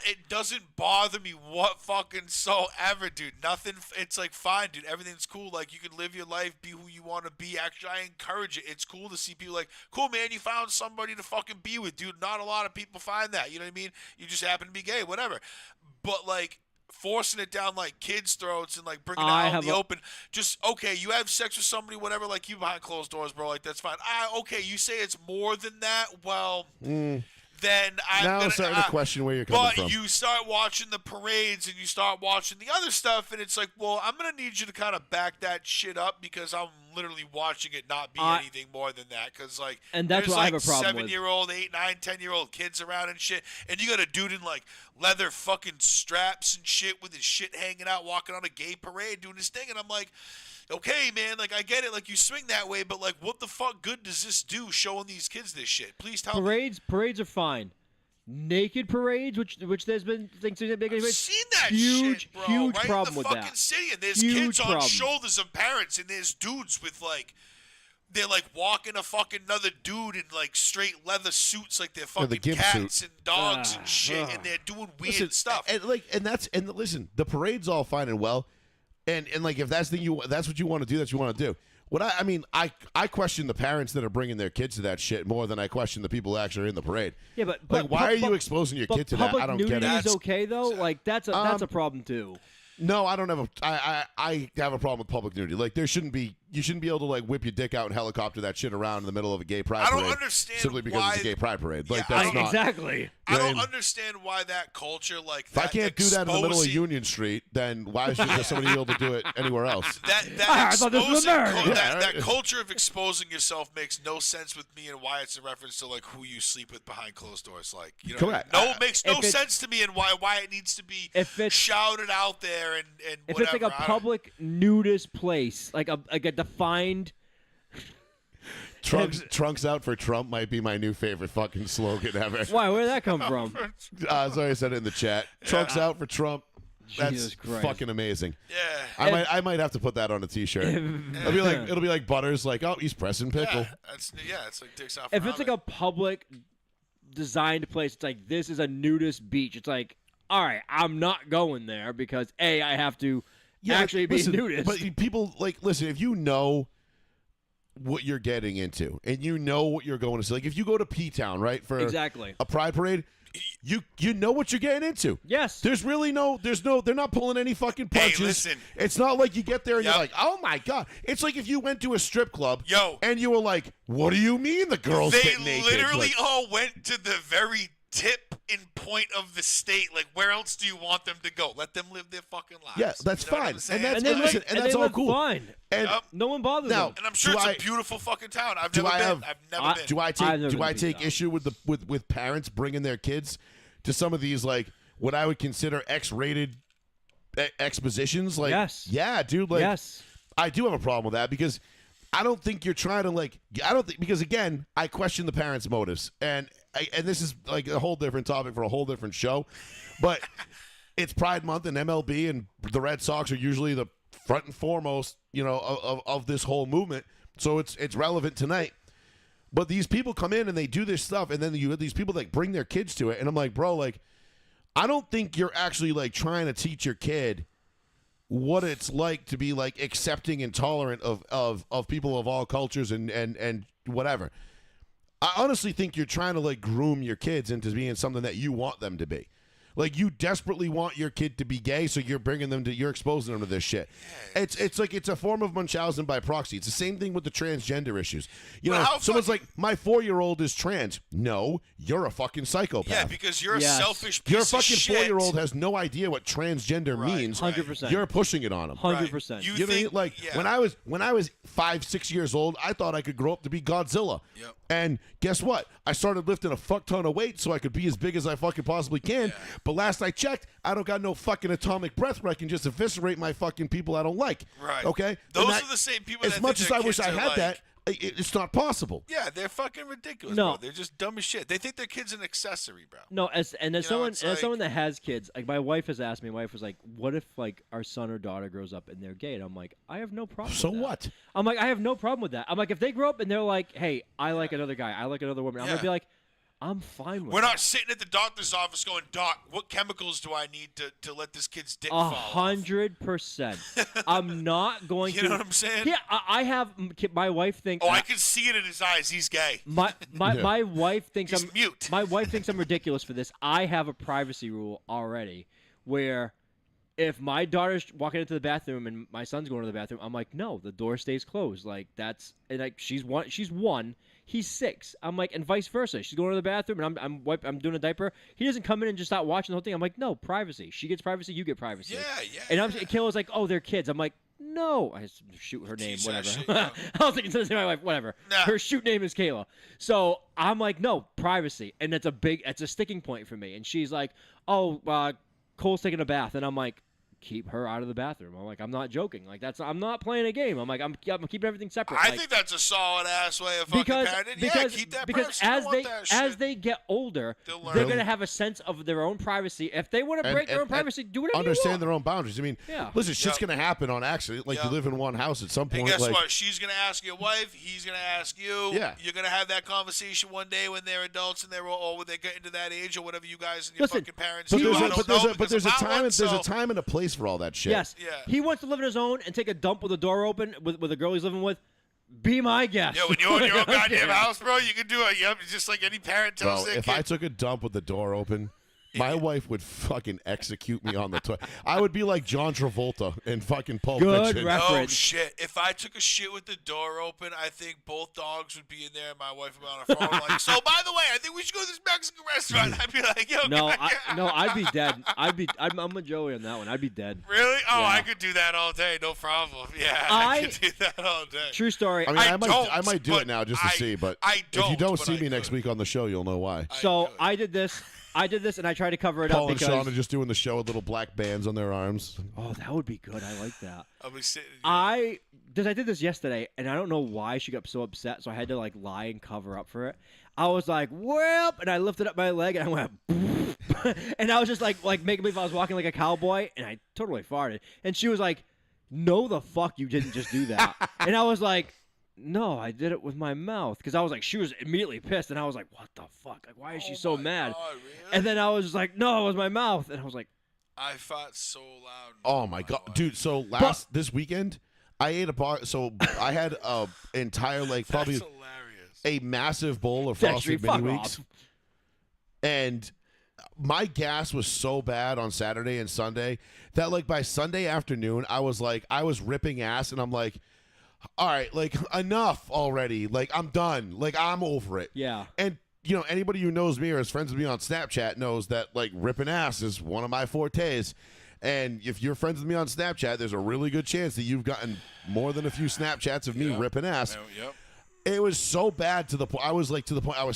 It doesn't bother me whatsoever, dude. Nothing. It's like fine, dude. Everything's cool. Like you can live your life, be who you want to be. Actually, I encourage it. It's cool to see people like, cool, man. You found somebody to fucking be with, dude. Not a lot of people find that. You know what I mean? You just happen to be gay, whatever. But like forcing it down like kids' throats and like bringing it out in the open. Just okay, you have sex with somebody, whatever. Like you behind closed doors, bro. Like that's fine. Okay, you say it's more than that. Well. Then I'm starting to question where you're coming from. But you start watching the parades and you start watching the other stuff, and it's like, well, I'm gonna need you to kind of back that shit up because I'm literally watching it not be anything more than that. Because like, and that's there's what like I have a problem with. 7-year-old, 8, 9, 10-year-old kids around and shit, and you got a dude in like leather fucking straps and shit with his shit hanging out, walking on a gay parade, doing his thing, and I'm like. Okay, man, like, I get it, like, you swing that way, but, like, what the fuck good does this do showing these kids this shit? Please tell me. Parades are fine. Naked parades, which there's been things that I've seen that huge, shit, bro. Huge right problem in the with fucking that. city, and there's Huge kids on problem. shoulders of parents, and there's dudes with, like, they're, like, walking a fucking another dude in, like, straight leather suits, like they're fucking gimp cats suit. and dogs and shit, and they're doing weird stuff. And listen, the parade's all fine and well. And like if that's what you want to do, that's what you want to do. I question the parents that are bringing their kids to that shit more than I question the people who actually are in the parade. Yeah, but like, why are you exposing your kid to that? I don't get it. Public nudity is okay though. Like that's a problem too. No, I don't have I have a problem with public nudity. Like you shouldn't be able to like whip your dick out and helicopter that shit around in the middle of a gay pride parade. I don't understand simply because why, it's a gay pride parade. Like yeah, that's not exactly. I don't understand why that culture like that. If I can't do that in the middle of Union Street, then why should somebody be able to do it anywhere else? That culture of exposing yourself makes no sense with me, and why it's a reference to like who you sleep with behind closed doors. Like, you know, correct. It makes no sense to me, and why it needs to be shouted out there and if whatever. it's like a public nudist place, like a defined. Trunks out for Trump might be my new favorite fucking slogan ever. Why? Where did that come from? Sorry, I said it in the chat. Yeah. Trunks out for Trump. That's Jesus Christ. fucking amazing. Yeah, I might have to put that on a T-shirt. It'll be like Butters. Like, oh, he's pressing pickle. Yeah, it's like dicks out. If it's like a public designed place, it's like this is a nudist beach. It's like, all right, I'm not going there because I have to actually be nudist. But people listen. If you know what you're getting into and you know what you're going to see, like if you go to P-Town, right, for a pride parade, you know what you're getting into. Yes. They're not pulling any fucking punches. Hey, listen. It's not like you get there and you're like, oh my God. It's like if you went to a strip club and you were like, what do you mean the girls get naked? They literally all went to the very tip in point of the state. Like, where else do you want them to go? Let them live their fucking lives. Yeah, that's fine. And that's all cool. Fine. And no one bothers them. And I'm sure it's a beautiful fucking town. I've never been. Do I take issue with parents bringing their kids to some of these like what I would consider X-rated expositions? Like, yes. Yeah, dude. Like, yes. I do have a problem with that because I don't think you're trying to because again, I question the parents' motives, and this is like a whole different topic for a whole different show, but it's Pride Month and MLB and the Red Sox are usually the front and foremost, of this whole movement, so it's relevant tonight. But these people come in and they do this stuff, and then you have these people that bring their kids to it, and I'm like, bro, like, I don't think you're actually like trying to teach your kid what it's like to be like accepting and tolerant of people of all cultures and whatever. I honestly think you're trying to like groom your kids into being something that you want them to be. Like you desperately want your kid to be gay, so you're exposing them to this shit. It's like it's a form of Munchausen by proxy. It's the same thing with the transgender issues. Someone's like, my 4-year-old is trans. No, you're a fucking psychopath. Yeah, because you're a selfish piece your of fucking shit. 4-year-old has no idea what transgender means. 100%. You're pushing it on him. 100%. You know what I mean? Like when I was 5-6 years old, I thought I could grow up to be Godzilla. Yep. And guess what? I started lifting a fuck ton of weight so I could be as big as I fucking possibly can. Yeah. But last I checked, I don't got no fucking atomic breath where I can just eviscerate my fucking people I don't like. Right. Okay? Those are the same people as that much think as their I wish kids I are had like, that, it's not possible. Yeah, they're fucking ridiculous, No. bro. They're just dumb as shit. They think their kid's an accessory, bro. No, as someone that has kids, like my wife has asked me. My wife was like, "What if like our son or daughter grows up and they're gay?" And I'm like, "I have no problem." So with that. what? I'm like, I have no problem with that. I'm like, if they grow up and they're like, "Hey, I like another guy, I like another woman," I'm gonna be like, I'm fine with We're that. not sitting at the doctor's office going, Doc, what chemicals do I need to let this kid's dick fall off? 100%. I'm not going to. You know what I'm saying? Yeah, I have my wife thinks. Oh, I can see it in his eyes. He's gay. My wife thinks He's I'm mute. My wife thinks I'm ridiculous for this. I have a privacy rule already where if my daughter's walking into the bathroom and my son's going to the bathroom, I'm like, no, the door stays closed. Like that's and like she's one, he's 6. I'm like, and vice versa. She's going to the bathroom and I'm doing a diaper. He doesn't come in and just start watching the whole thing. I'm like, no, privacy. She gets privacy, you get privacy. Yeah. And Kayla's like, oh, they're kids. I'm like, no, I just shoot her name, whatever. Shit, yeah. I was thinking to say my wife, whatever. Nah. Her shoot name is Kayla. So I'm like, no, privacy, and it's a sticking point for me. And she's like, oh, Cole's taking a bath, and I'm like, keep her out of the bathroom. I'm like, I'm not joking. Like I'm not playing a game. I'm like, I'm keeping everything separate. I like, think that's a solid ass way of fucking parenting. Yeah, keep that because privacy. as they get older, they're gonna have a sense of their own privacy. If they want to break their own privacy, do whatever you understand want. their own boundaries. I mean, Yeah. listen, shit's gonna happen on accident. Like you live in one house at some point. And guess like, what? She's gonna ask your wife. He's gonna ask you. Yeah. You're gonna have that conversation one day when they're adults and when they get into that age or whatever you guys and your Listen, fucking parents But do. there's I a, don't but there's know a, but because there's a I'm not time one, there's so- a time and a place for all that shit. Yes. Yeah. He wants to live on his own and take a dump with the door open with a girl he's living with. Be my guest. Yeah, when you're in your own I don't goddamn care. house, bro, you can do it. Yep, it's just like any parent tells Bro, their if kid. I took a dump with the door open, my wife would fucking execute me on the toilet. I would be like John Travolta in fucking Pulp Good Fiction. ref- Oh reference. shit! If I took a shit with the door open, I think both dogs would be in there, and my wife would be on her phone like, "So, by the way, I think we should go to this Mexican restaurant." I'd be like, "Yo, No, can I- I'd be dead. I'm a Joey on that one. I'd be dead. really? Oh, Yeah. I could do that all day, no problem. Yeah, I- I could do that all day." True story. I mean, I might do but it now just to see, but I if you don't but see I me next could. week on the show, you'll know why. So could. I did this, and I tried to cover it Paul up and because. Sean are just doing the show with little black bands on their arms. Oh, that would be good. I like that. I'll be sitting. I did this yesterday, and I don't know why she got so upset. So I had to like lie and cover up for it. I was like, "Whoop!" and I lifted up my leg, and I went, and I was just like making believe I was walking like a cowboy, and I totally farted. And she was like, "No, the fuck, you didn't just do that." And I was like, "No, I did it with my mouth," because I was like, she was immediately pissed, and I was like, "What the fuck? Like, why is she so my mad?" God, really? And then I was just like, "No, it was my mouth," and I was like, I fought so loud. Oh my god, dude! So this weekend, I ate a bar. So I had a entire like probably That's hilarious. a massive bowl of Dexter, frosted fuck mini weeks, off. and my gas was so bad on Saturday and Sunday that like by Sunday afternoon I was ripping ass, and I'm like, all right, like enough already. Like I'm done. Like I'm over it. "Yeah." And you know, anybody who knows me or is friends with me on Snapchat knows that like ripping ass is one of my fortes. And if you're friends with me on Snapchat, there's a really good chance that you've gotten more than a few Snapchats of me ripping ass. Yep. It was so bad to the point I was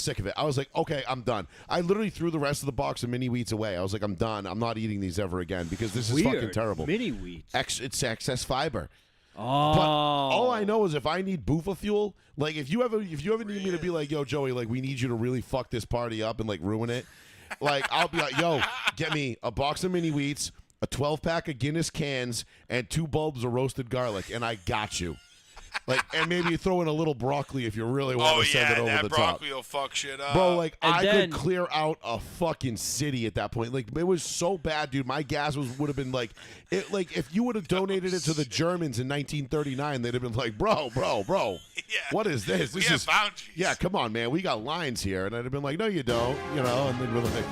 sick of it. I was like, okay, I'm done. I literally threw the rest of the box of mini wheats away. I was like, I'm done. I'm not eating these ever again because this is Weird. fucking terrible. Mini wheats. It's excess fiber. Oh. But all I know is if I need boofa fuel, like if you ever need me to be like, yo, Joey, like we need you to really fuck this party up and like ruin it, like I'll be like, yo, get me a box of mini wheats, a 12-pack of Guinness cans, and 2 bulbs of roasted garlic, and I got you. Like, and maybe throw in a little broccoli if you really want Oh to send yeah, it over that the top. broccoli will fuck shit up. Bro, like And I then- could clear out a fucking city at that point. Like it was so bad, dude. My gas would have been like, it. Like if you would have donated it to the Germans in 1939, they'd have been like, bro, Yeah. what is this? We This have is boundaries. yeah. Come on, man. We got lines here, and I'd have been like, no, you don't. You know, and then we're like,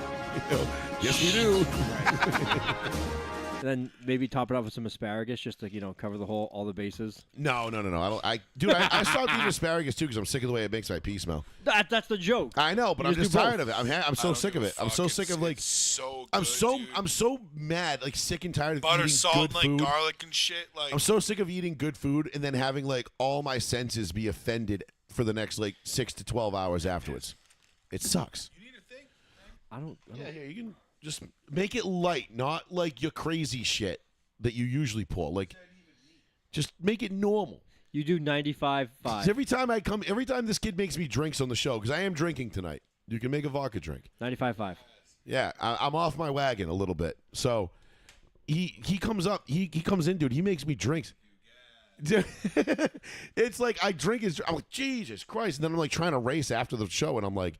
yes, we do. And then maybe top it off with some asparagus just to, cover all the bases. No. I don't. I stopped eating asparagus too because I'm sick of the way it makes my pee smell. That's the joke. I know, but You I'm just just do both. tired of it. I'm so sick of it. I'm so sick of like. It's so I'm good, so dude. I'm so mad, like sick and tired of butter, eating salt, good and like food. garlic and shit. Like I'm so sick of eating good food and then having like all my senses be offended for the next like 6 to 12 hours afterwards. It sucks. you need a thing. I don't. Yeah, here you can just make it light, not like your crazy shit that you usually pull. Like, just make it normal. You do 95.5. 'Cause every time this kid makes me drinks on the show, because I am drinking tonight. You can make a vodka drink. 95.5. Yeah, I'm off my wagon a little bit. So he comes up, he comes in, dude. He makes me drinks. It's like I drink his. I'm like, Jesus Christ, and then I'm like trying to race after the show, and I'm like,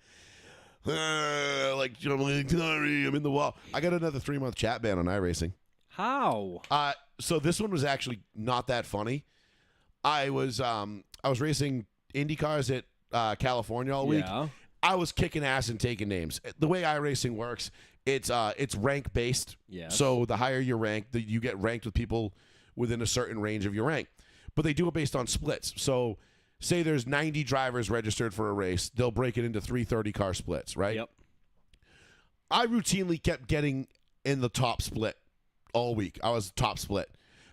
like, sorry, I'm in the wall. I got another 3-month chat ban on iRacing. How? So this one was actually not that funny. I was racing Indy cars at California all week. Yeah. I was kicking ass and taking names. The way iRacing works, it's rank based. Yes. So the higher your rank, you get ranked with people within a certain range of your rank. But they do it based on splits. So say there's 90 drivers registered for a race, they'll break it into 330 car splits, right? Yep. I routinely kept getting in the top split all week. I was top split.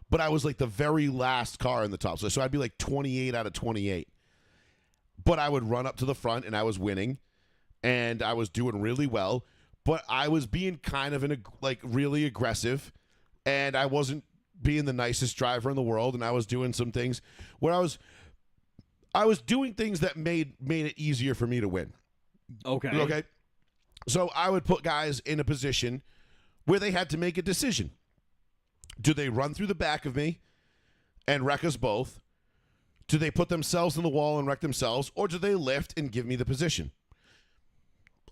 But I was like the very last car in the top split. So I'd be like 28 out of 28. But I would run up to the front and I was winning and I was doing really well. But I was being kind of really aggressive and I wasn't being the nicest driver in the world. And I was doing some things where I was doing things that made it easier for me to win. Okay. So I would put guys in a position where they had to make a decision. Do they run through the back of me and wreck us both? Do they put themselves in the wall and wreck themselves? Or do they lift and give me the position?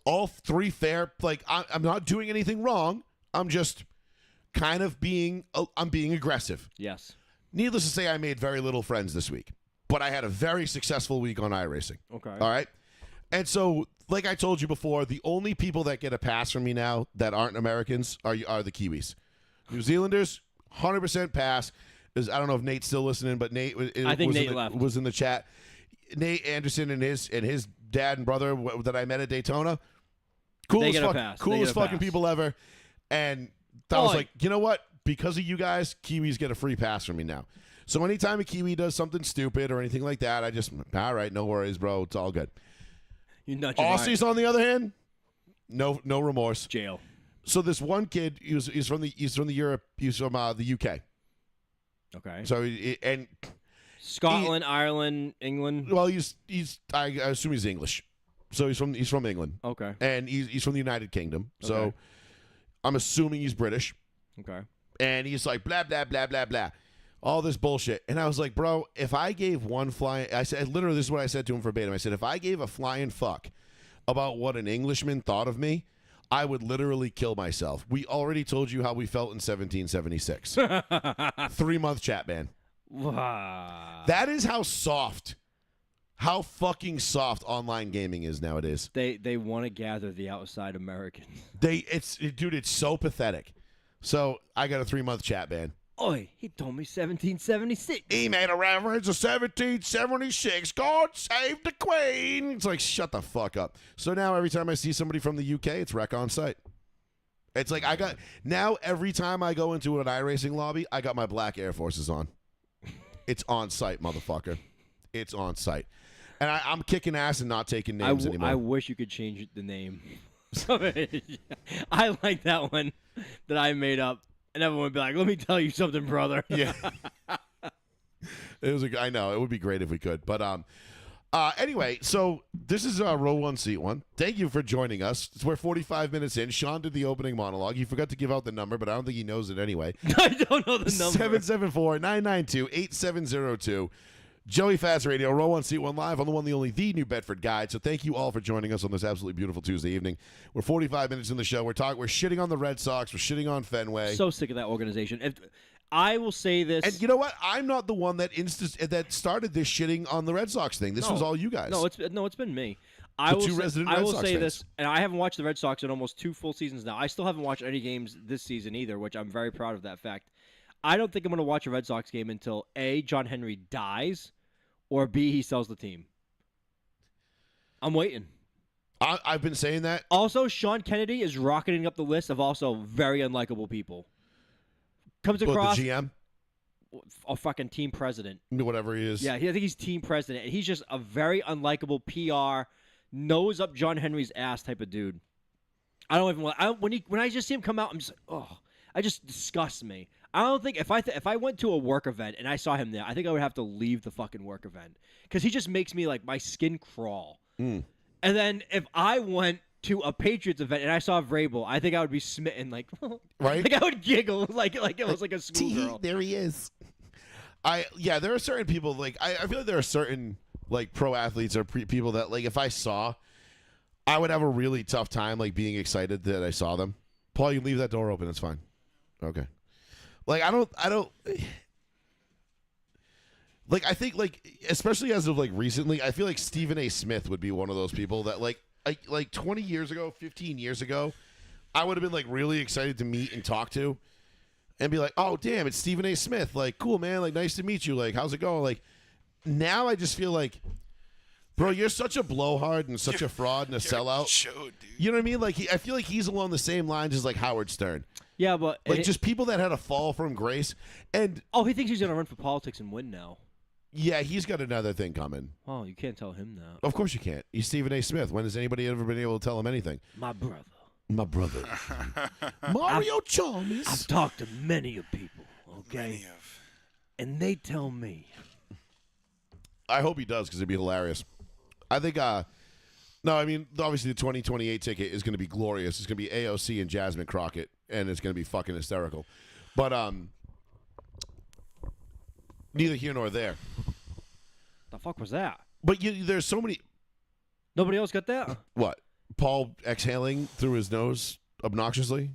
All three fair. Like, I'm not doing anything wrong. I'm just kind of being aggressive. Yes. Needless to say, I made very little friends this week. But I had a very successful week on iRacing. Okay. All right? And so, like I told you before, the only people that get a pass from me now that aren't Americans are the Kiwis. New Zealanders, 100% pass. I don't know if Nate's still listening, but Nate was in the chat. Nate Anderson and his dad and brother that I met at Daytona, coolest fucking people ever. And I was like, you know what? Because of you guys, Kiwis get a free pass from me now. So anytime a Kiwi does something stupid or anything like that, I just, all right, no worries, bro. It's all good. You nut Aussies, on the other hand, no remorse. Jail. So this one kid, he's from the UK. Okay. So Scotland, Ireland, England. Well, I assume he's English. So he's from England. Okay. And he's from the United Kingdom. So Okay. I'm assuming he's British. Okay. And he's like blah blah blah blah blah. All this bullshit. And I was like, bro, if I gave one flying, I said, literally, this is what I said to him verbatim. I said, if I gave a flying fuck about what an Englishman thought of me, I would literally kill myself. We already told you how we felt in 1776. 3-month chat ban. Wow. That is how fucking soft online gaming is nowadays. They want to gather the outside Americans. Dude, it's so pathetic. So I got a 3-month chat ban. Oi, he told me 1776. He made a reference to 1776. God save the Queen. It's like, shut the fuck up. So now every time I see somebody from the UK, it's wreck on site. It's like now every time I go into an iRacing lobby, I got my black Air Forces on. It's on site, motherfucker. It's on site. And I'm kicking ass and not taking names anymore. I wish you could change the name. I like that one that I made up. And everyone would be like, let me tell you something, brother. Yeah. I know. It would be great if we could. But anyway, so this is row one, seat one. Thank you for joining us. We're 45 minutes in. Sean did the opening monologue. He forgot to give out the number, but I don't think he knows it anyway. I don't know the number. 774-992-8702. Joey Fast Radio, row one, seat one, live on the one, the only, the New Bedford Guide. So thank you all for joining us on this absolutely beautiful Tuesday evening. We're 45 minutes in the show. We're shitting on the Red Sox. We're shitting on Fenway. So sick of that organization. I will say this. And you know what? I'm not the one that started this shitting on the Red Sox thing. This was all you guys. No, it's been me. I will say this, and I haven't watched the Red Sox in almost 2 full seasons now. I still haven't watched any games this season either, which I'm very proud of that fact. I don't think I'm going to watch a Red Sox game until A, John Henry dies, or B, he sells the team. I'm waiting. I've been saying that. Also, Sean Kennedy is rocketing up the list of also very unlikable people. Comes across the GM, a fucking team president, whatever he is. Yeah, I think he's team president. He's just a very unlikable PR, nose up John Henry's ass type of dude. I don't even when I just see him come out, I'm just it just disgusts me. I don't think if I went to a work event and I saw him there, I think I would have to leave the fucking work event because he just makes me like my skin crawl. And then if I went to a Patriots event and I saw Vrabel, I think I would be smitten, like right, like I would giggle like it was like a schoolgirl. There he is. There are certain people like I feel like there are certain like pro athletes or people that like if I saw, I would have a really tough time like being excited that I saw them. Paul, you leave that door open. It's fine. Okay. Like I don't. Like I think like especially as of like recently, I feel like Stephen A. Smith would be one of those people that like 20 years ago, 15 years ago, I would have been like really excited to meet and talk to, and be like, oh damn, it's Stephen A. Smith. Like cool man. Like nice to meet you. Like how's it going? Like now I just feel like. Bro, you're such a blowhard and such a fraud and a sellout. You know what I mean? Like, I feel like he's along the same lines as like Howard Stern. Yeah, but like just people that had a fall from grace. And he thinks he's gonna run for politics and win now. Yeah, he's got another thing coming. Oh, you can't tell him that. Of course you can't. He's Stephen A. Smith. When has anybody ever been able to tell him anything? My brother. Mario Chalmers. I've talked to many of people. Okay, and they tell me. I hope he does because it'd be hilarious. I think, no, I mean, obviously the 2028 ticket is going to be glorious. It's going to be AOC and Jasmine Crockett, and it's going to be fucking hysterical. But, neither here nor there. The fuck was that? But there's so many. Nobody else got that? What? Paul exhaling through his nose obnoxiously?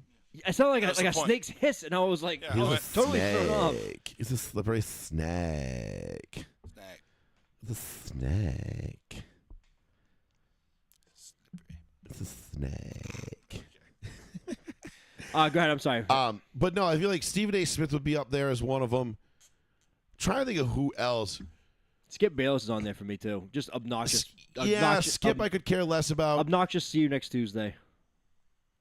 It sounded like a snake's hiss, and I was like, He's a totally thrown off. He's a slippery snake. It's a snake. It's a snake. Go ahead. I'm sorry. But no, I feel like Stephen A. Smith would be up there as one of them. Trying to think of who else. Skip Bayless is on there for me too. Just obnoxious. Skip I could care less about. Obnoxious. See you next Tuesday.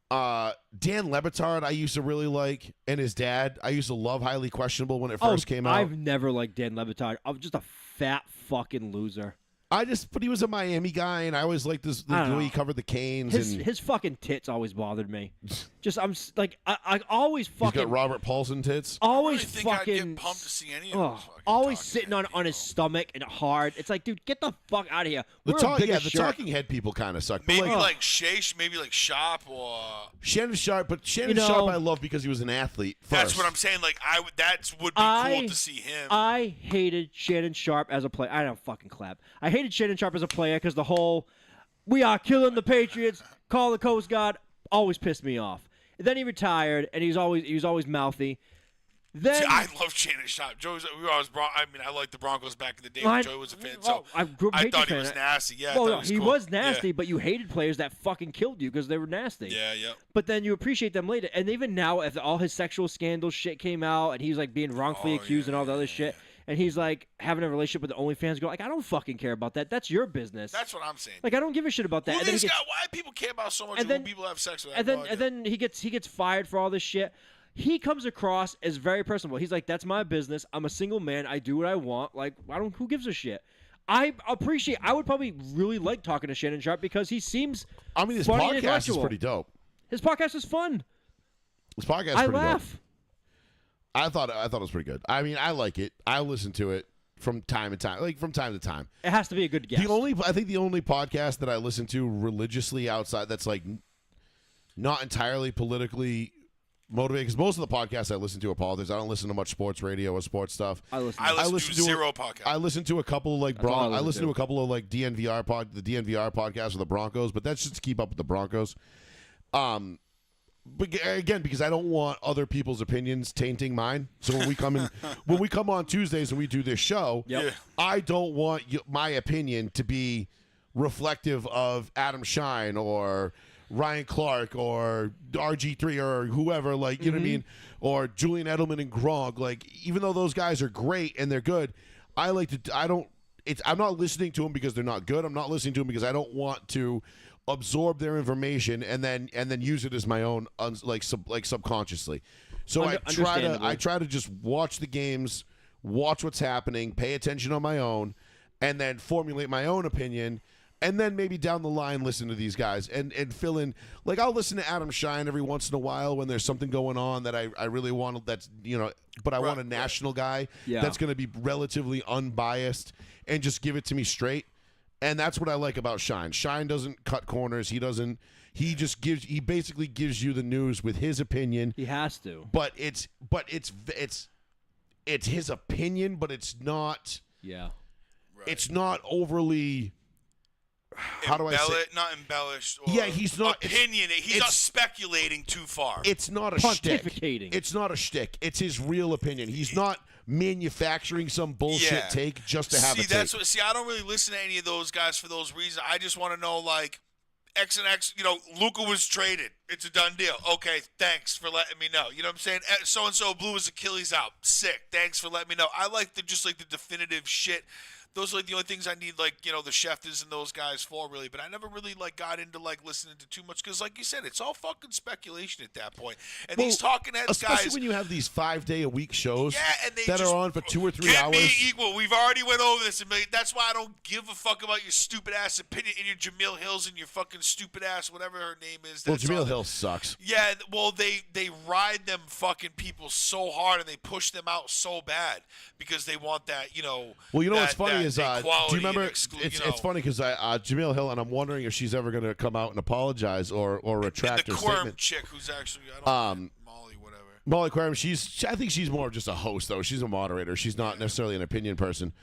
Dan Lebitard I used to really like, and his dad I used to love. Highly questionable when it first came out. I've never liked Dan Lebitard. I'm just a fat fucking loser. But he was a Miami guy, and I always liked the way he covered the Canes. His fucking tits always bothered me. I always fucking. He's got Robert Paulson tits. Always I think fucking. I'd get pumped to see any of those fucking always talking sitting head on his people. stomach and hard. It's like, dude, get the fuck out of here. The We're a bigger the shirt. talking head people kind of suck. But Maybe like Shaish, maybe like Shop or. Shannon Sharp, but Shannon Sharp I love because he was an athlete first. That's what I'm saying. Like that would be cool to see him. I hated Shannon Sharp as a player. I don't fucking clap. I hated Shannon Sharp as a player because the whole "we are killing the Patriots," call the Coast Guard always pissed me off. And then he retired, and he was always mouthy. Then See, I love Shannon Sharp. I liked the Broncos back in the day Well, when Joey was a fan. So I grew up a I Patriots thought he fan. was nasty. Yeah, I Well, thought no, was he cool. was nasty, Yeah. but you hated players that fucking killed you because they were nasty. Yeah, yeah. But then you appreciate them later. And even now, if all his sexual scandal shit came out and he's like being wrongfully accused and all the other shit, and he's like having a relationship with the OnlyFans girl, like, I don't fucking care about that. That's your business. That's what I'm saying. Like, I don't give a shit about that. Who And then these he gets, guys, why do people care about so much and who then- people have sex with? and then he gets fired for all this shit. He comes across as very personable. He's like, that's my business. I'm a single man. I do what I want. Like, who gives a shit? I would probably really like talking to Shannon Sharp because he seems his funny and podcast is intellectual. pretty dope. His podcast is fun. His podcast is I pretty laugh. dope. I thought it was pretty good. I mean, I like it. I listen to it from time to time. It has to be a good guest. I think the only podcast that I listen to religiously outside that's like not entirely politically motivated, because most of the podcasts I listen to are politics. I don't listen to much sports radio or sports stuff. I listen to zero podcasts. I listen to a couple of like That's all I I listen listen to. to a couple of like the DNVR podcast with the Broncos, but that's just to keep up with the Broncos. But again, because I don't want other people's opinions tainting mine. So when we come on Tuesdays and we do this show, Yep. Yeah. I don't want my opinion to be reflective of Adam Shine or Ryan Clark or RG3 or whoever, like, you know what I mean? Or Julian Edelman and Gronk. Like, even though those guys are great and they're good, I'm not listening to them because they're not good. I'm not listening to them because I don't want to absorb their information and then use it as my own, subconsciously. So I try to just watch the games, watch what's happening, pay attention on my own, and then formulate my own opinion. And then maybe down the line, listen to these guys and fill in. Like, I'll listen to Adam Shine every once in a while when there's something going on that I really want. That's, but I want a national guy that's going to be relatively unbiased and just give it to me straight. And that's what I like about Shine. Shine doesn't cut corners. He basically gives you the news with his opinion. He has to. But it's his opinion, but it's not. Yeah. It's not overly how do I say? Not embellished. Or Yeah, he's not opinionated. He's not speculating too far. It's not a shtick. Pontificating. It's not a shtick. It's his real opinion. He's not manufacturing some bullshit take just to have a take. I don't really listen to any of those guys for those reasons. I just want to know, like, X and X, Luka was traded. It's a done deal. Okay, thanks for letting me know. You know what I'm saying? So-and-so blew his Achilles out. Sick. Thanks for letting me know. I like the definitive shit. Those are like the only things I need, like, the Schefters and those guys for, really. But I never really, like, got into, like, listening to too much because, like you said, it's all fucking speculation at that point. And these talking heads especially guys, when you have these 5-day-a-week shows and they that just are on for 2 or 3 can't hours. be equal. We've already went over this. That's why I don't give a fuck about your stupid ass opinion and your Jameel Hills and your fucking stupid ass whatever her name is. Well, Jameel Hill sucks. Yeah, well, they ride them fucking people so hard and they push them out so bad because they want that, Well, you know what's funny is, do you remember? It's funny because Jameel Hill, and I'm wondering if she's ever going to come out and apologize or retract her the statement. Quirm chick who's actually Molly whatever. Molly Quirm, I think she's more of just a host though. She's a moderator. She's not necessarily an opinion person.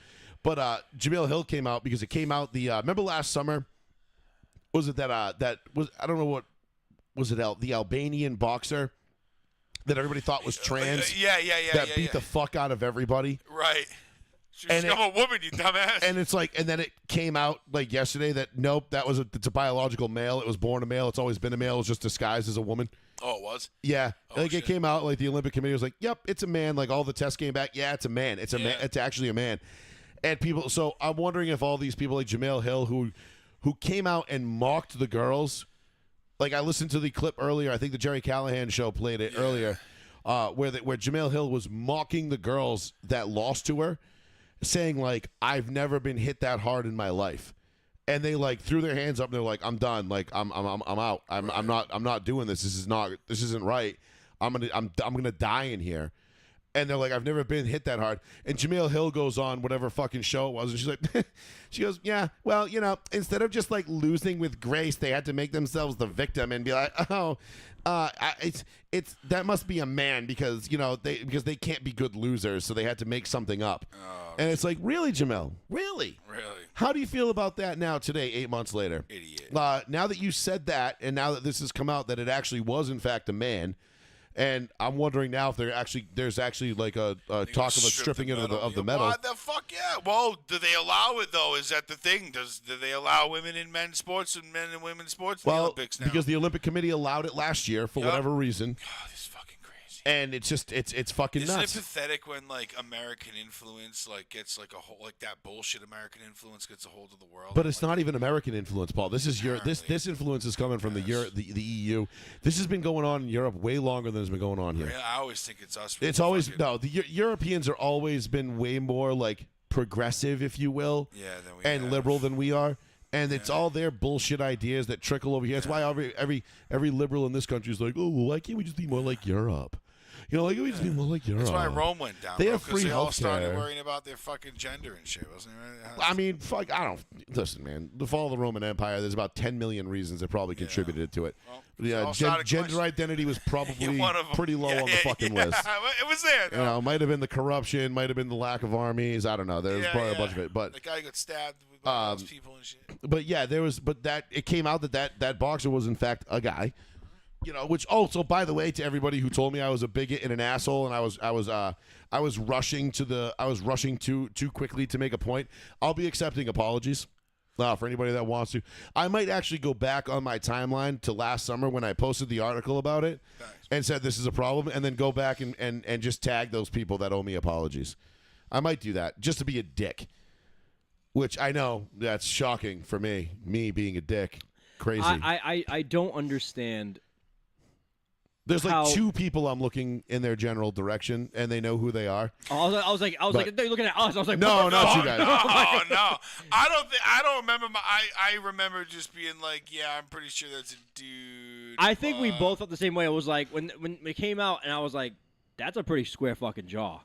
But Jameel Hill came out because it came out remember last summer? Was it that was I don't know what was it the Albanian boxer that everybody thought was trans? That beat the fuck out of everybody. Right. She's a woman, you dumbass. And it's like, and then it came out like yesterday that nope, it's a biological male. It was born a male. It's always been a male. It was just disguised as a woman. Oh, it was? Yeah. It came out like the Olympic Committee was like, yep, it's a man. Like all the tests came back. Yeah, it's a man. It's a man. It's actually a man. And people. So I'm wondering if all these people like Jameel Hill who came out and mocked the girls. Like I listened to the clip earlier. I think the Jerry Callahan show played it earlier, where Jameel Hill was mocking the girls that lost to her. Saying like I've never been hit that hard in my life, and they like threw their hands up and they're like I'm done, like I'm out, I'm not doing this. This isn't right. I'm gonna die in here, and they're like I've never been hit that hard. And Jameel Hill goes on whatever fucking show it was, and she's like, she goes, yeah, well, instead of just like losing with grace, they had to make themselves the victim and be like, oh. It's that must be a man because they can't be good losers, so they had to make something up. And it's like, really, Jamel? Really? How do you feel about that now today, 8 months later? Idiot. Now that you said that, and now that this has come out that it actually was in fact a man, and I'm wondering now if there's actually like a talk of a stripping it of the medal. What the fuck? Yeah. Well, do they allow it though? Is that the thing? Do they allow women in men's sports and men and women's sports in the Olympics now? Because the Olympic Committee allowed it last year for whatever reason. God, this is fucking crazy. And it's just it's fucking Isn't nuts. it pathetic when like American influence like gets like a whole like that bullshit American influence gets a hold of the world? But it's not even American influence, Paul. This is this influence is coming from the EU. This has been going on in Europe way longer than it's been going on here. Yeah, I always think it's us. It's always the Europeans are always been way more like progressive, if you will, and liberal than we are. And it's all their bullshit ideas that trickle over here. That's why every liberal in this country is like, oh, well, why can't we just be more like Europe? Like we just be more like Europe. That's why Rome went down. They have free they all healthcare. started worrying about their fucking gender and shit, wasn't it? I mean, fuck. I don't listen, man. The fall of the Roman Empire. There's about 10 million reasons that probably contributed to it. Well, gender identity was probably pretty low on the fucking list. It was there. Might have been the corruption, might have been the lack of armies. I don't know. There's probably a bunch of it. But the guy got stabbed with all those people and shit. But yeah, it came out that boxer was in fact a guy. Which so by the way, to everybody who told me I was a bigot and an asshole and I was rushing too quickly to make a point, I'll be accepting apologies. For anybody that wants to. I might actually go back on my timeline to last summer when I posted the article about it and said this is a problem, and then go back and just tag those people that owe me apologies. I might do that just to be a dick, which I know that's shocking for me being a dick. Crazy. I don't understand. There's like two people I'm looking in their general direction, and they know who they are. Oh, I was like, they're looking at us. I was like, no, not you guys. No. I don't remember. I remember just being like, yeah, I'm pretty sure that's a dude. I think we both felt the same way. It was like when it came out, and I was like, that's a pretty square fucking jaw.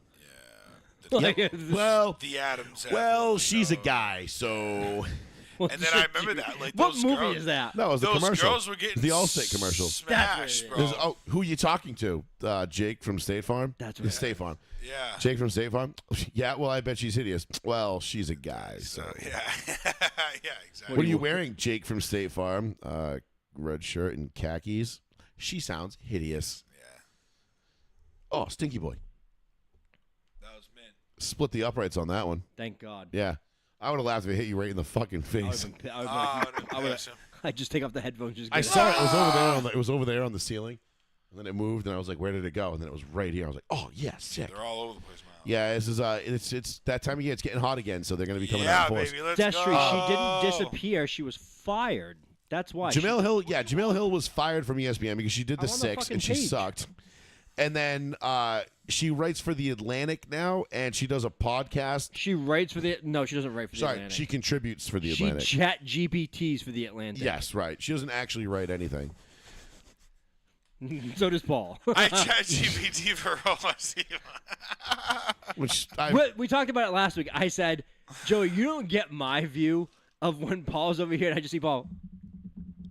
Yeah. Well, the Adams. Well, she's a guy, so. Well, And then I remember that. Like what those movie girls, is that? No, it was the those commercial. girls were getting the Allstate commercial. Smashed, That's bro. There's, oh, who you talking to? Jake from State Farm? That's The right. State Farm. Yeah. Jake from State Farm? Yeah, well, I bet she's hideous. Well, she's a guy, so. Yeah. Yeah, exactly. What are you wearing, Jake from State Farm? Red shirt and khakis. She sounds hideous. Yeah. Oh, Stinky Boy. That was mint. Split the uprights on that one. Thank God. Yeah. I would have laughed if it hit you right in the fucking face. I just take off the headphones. Just I get saw it. It was over there. It was over there on the ceiling, and then it moved, and I was like, "Where did it go?" And then it was right here. I was like, "Oh yes, sick." They're all over the place, man. Yeah, this is it's that time of year. It's getting hot again, so they're going to be coming Yeah, out in force. baby. Let's Destry, go. she didn't disappear. She was fired. That's why. Jamel Hill, yeah, Jamel Hill was fired from ESPN because she did the I'm on the 6 fucking and she page. sucked. And then she writes for the Atlantic now, and she does a podcast. She writes for the. No, she doesn't write for the Sorry, Atlantic. she contributes for the She Atlantic. chat GPTs for the Atlantic. Yes, right. She doesn't actually write anything. So does Paul. I chat GPT for OSC. Which We talked about it last week. I said, Joey, you don't get my view of when Paul's over here, and I just see Paul.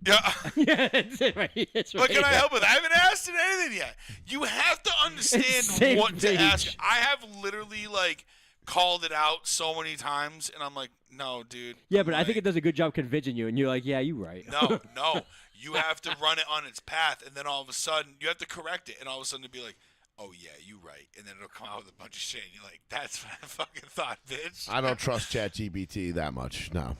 Yeah. Yeah, it's it right. It's right What can I there. help with? I haven't asked it anything yet. You have to understand Same what to page. ask. I have literally like called it out so many times, and I'm like, no, dude. Yeah, I'm but I think right. it does a good job convincing you, and you're like, yeah, you're right. No. You have to run it on its path, and then all of a sudden you have to correct it, and all of a sudden it'll be like, oh yeah, you right, and then it'll come out with a bunch of shit, and you're like, that's what I fucking thought, bitch. I don't trust ChatGPT that much. No,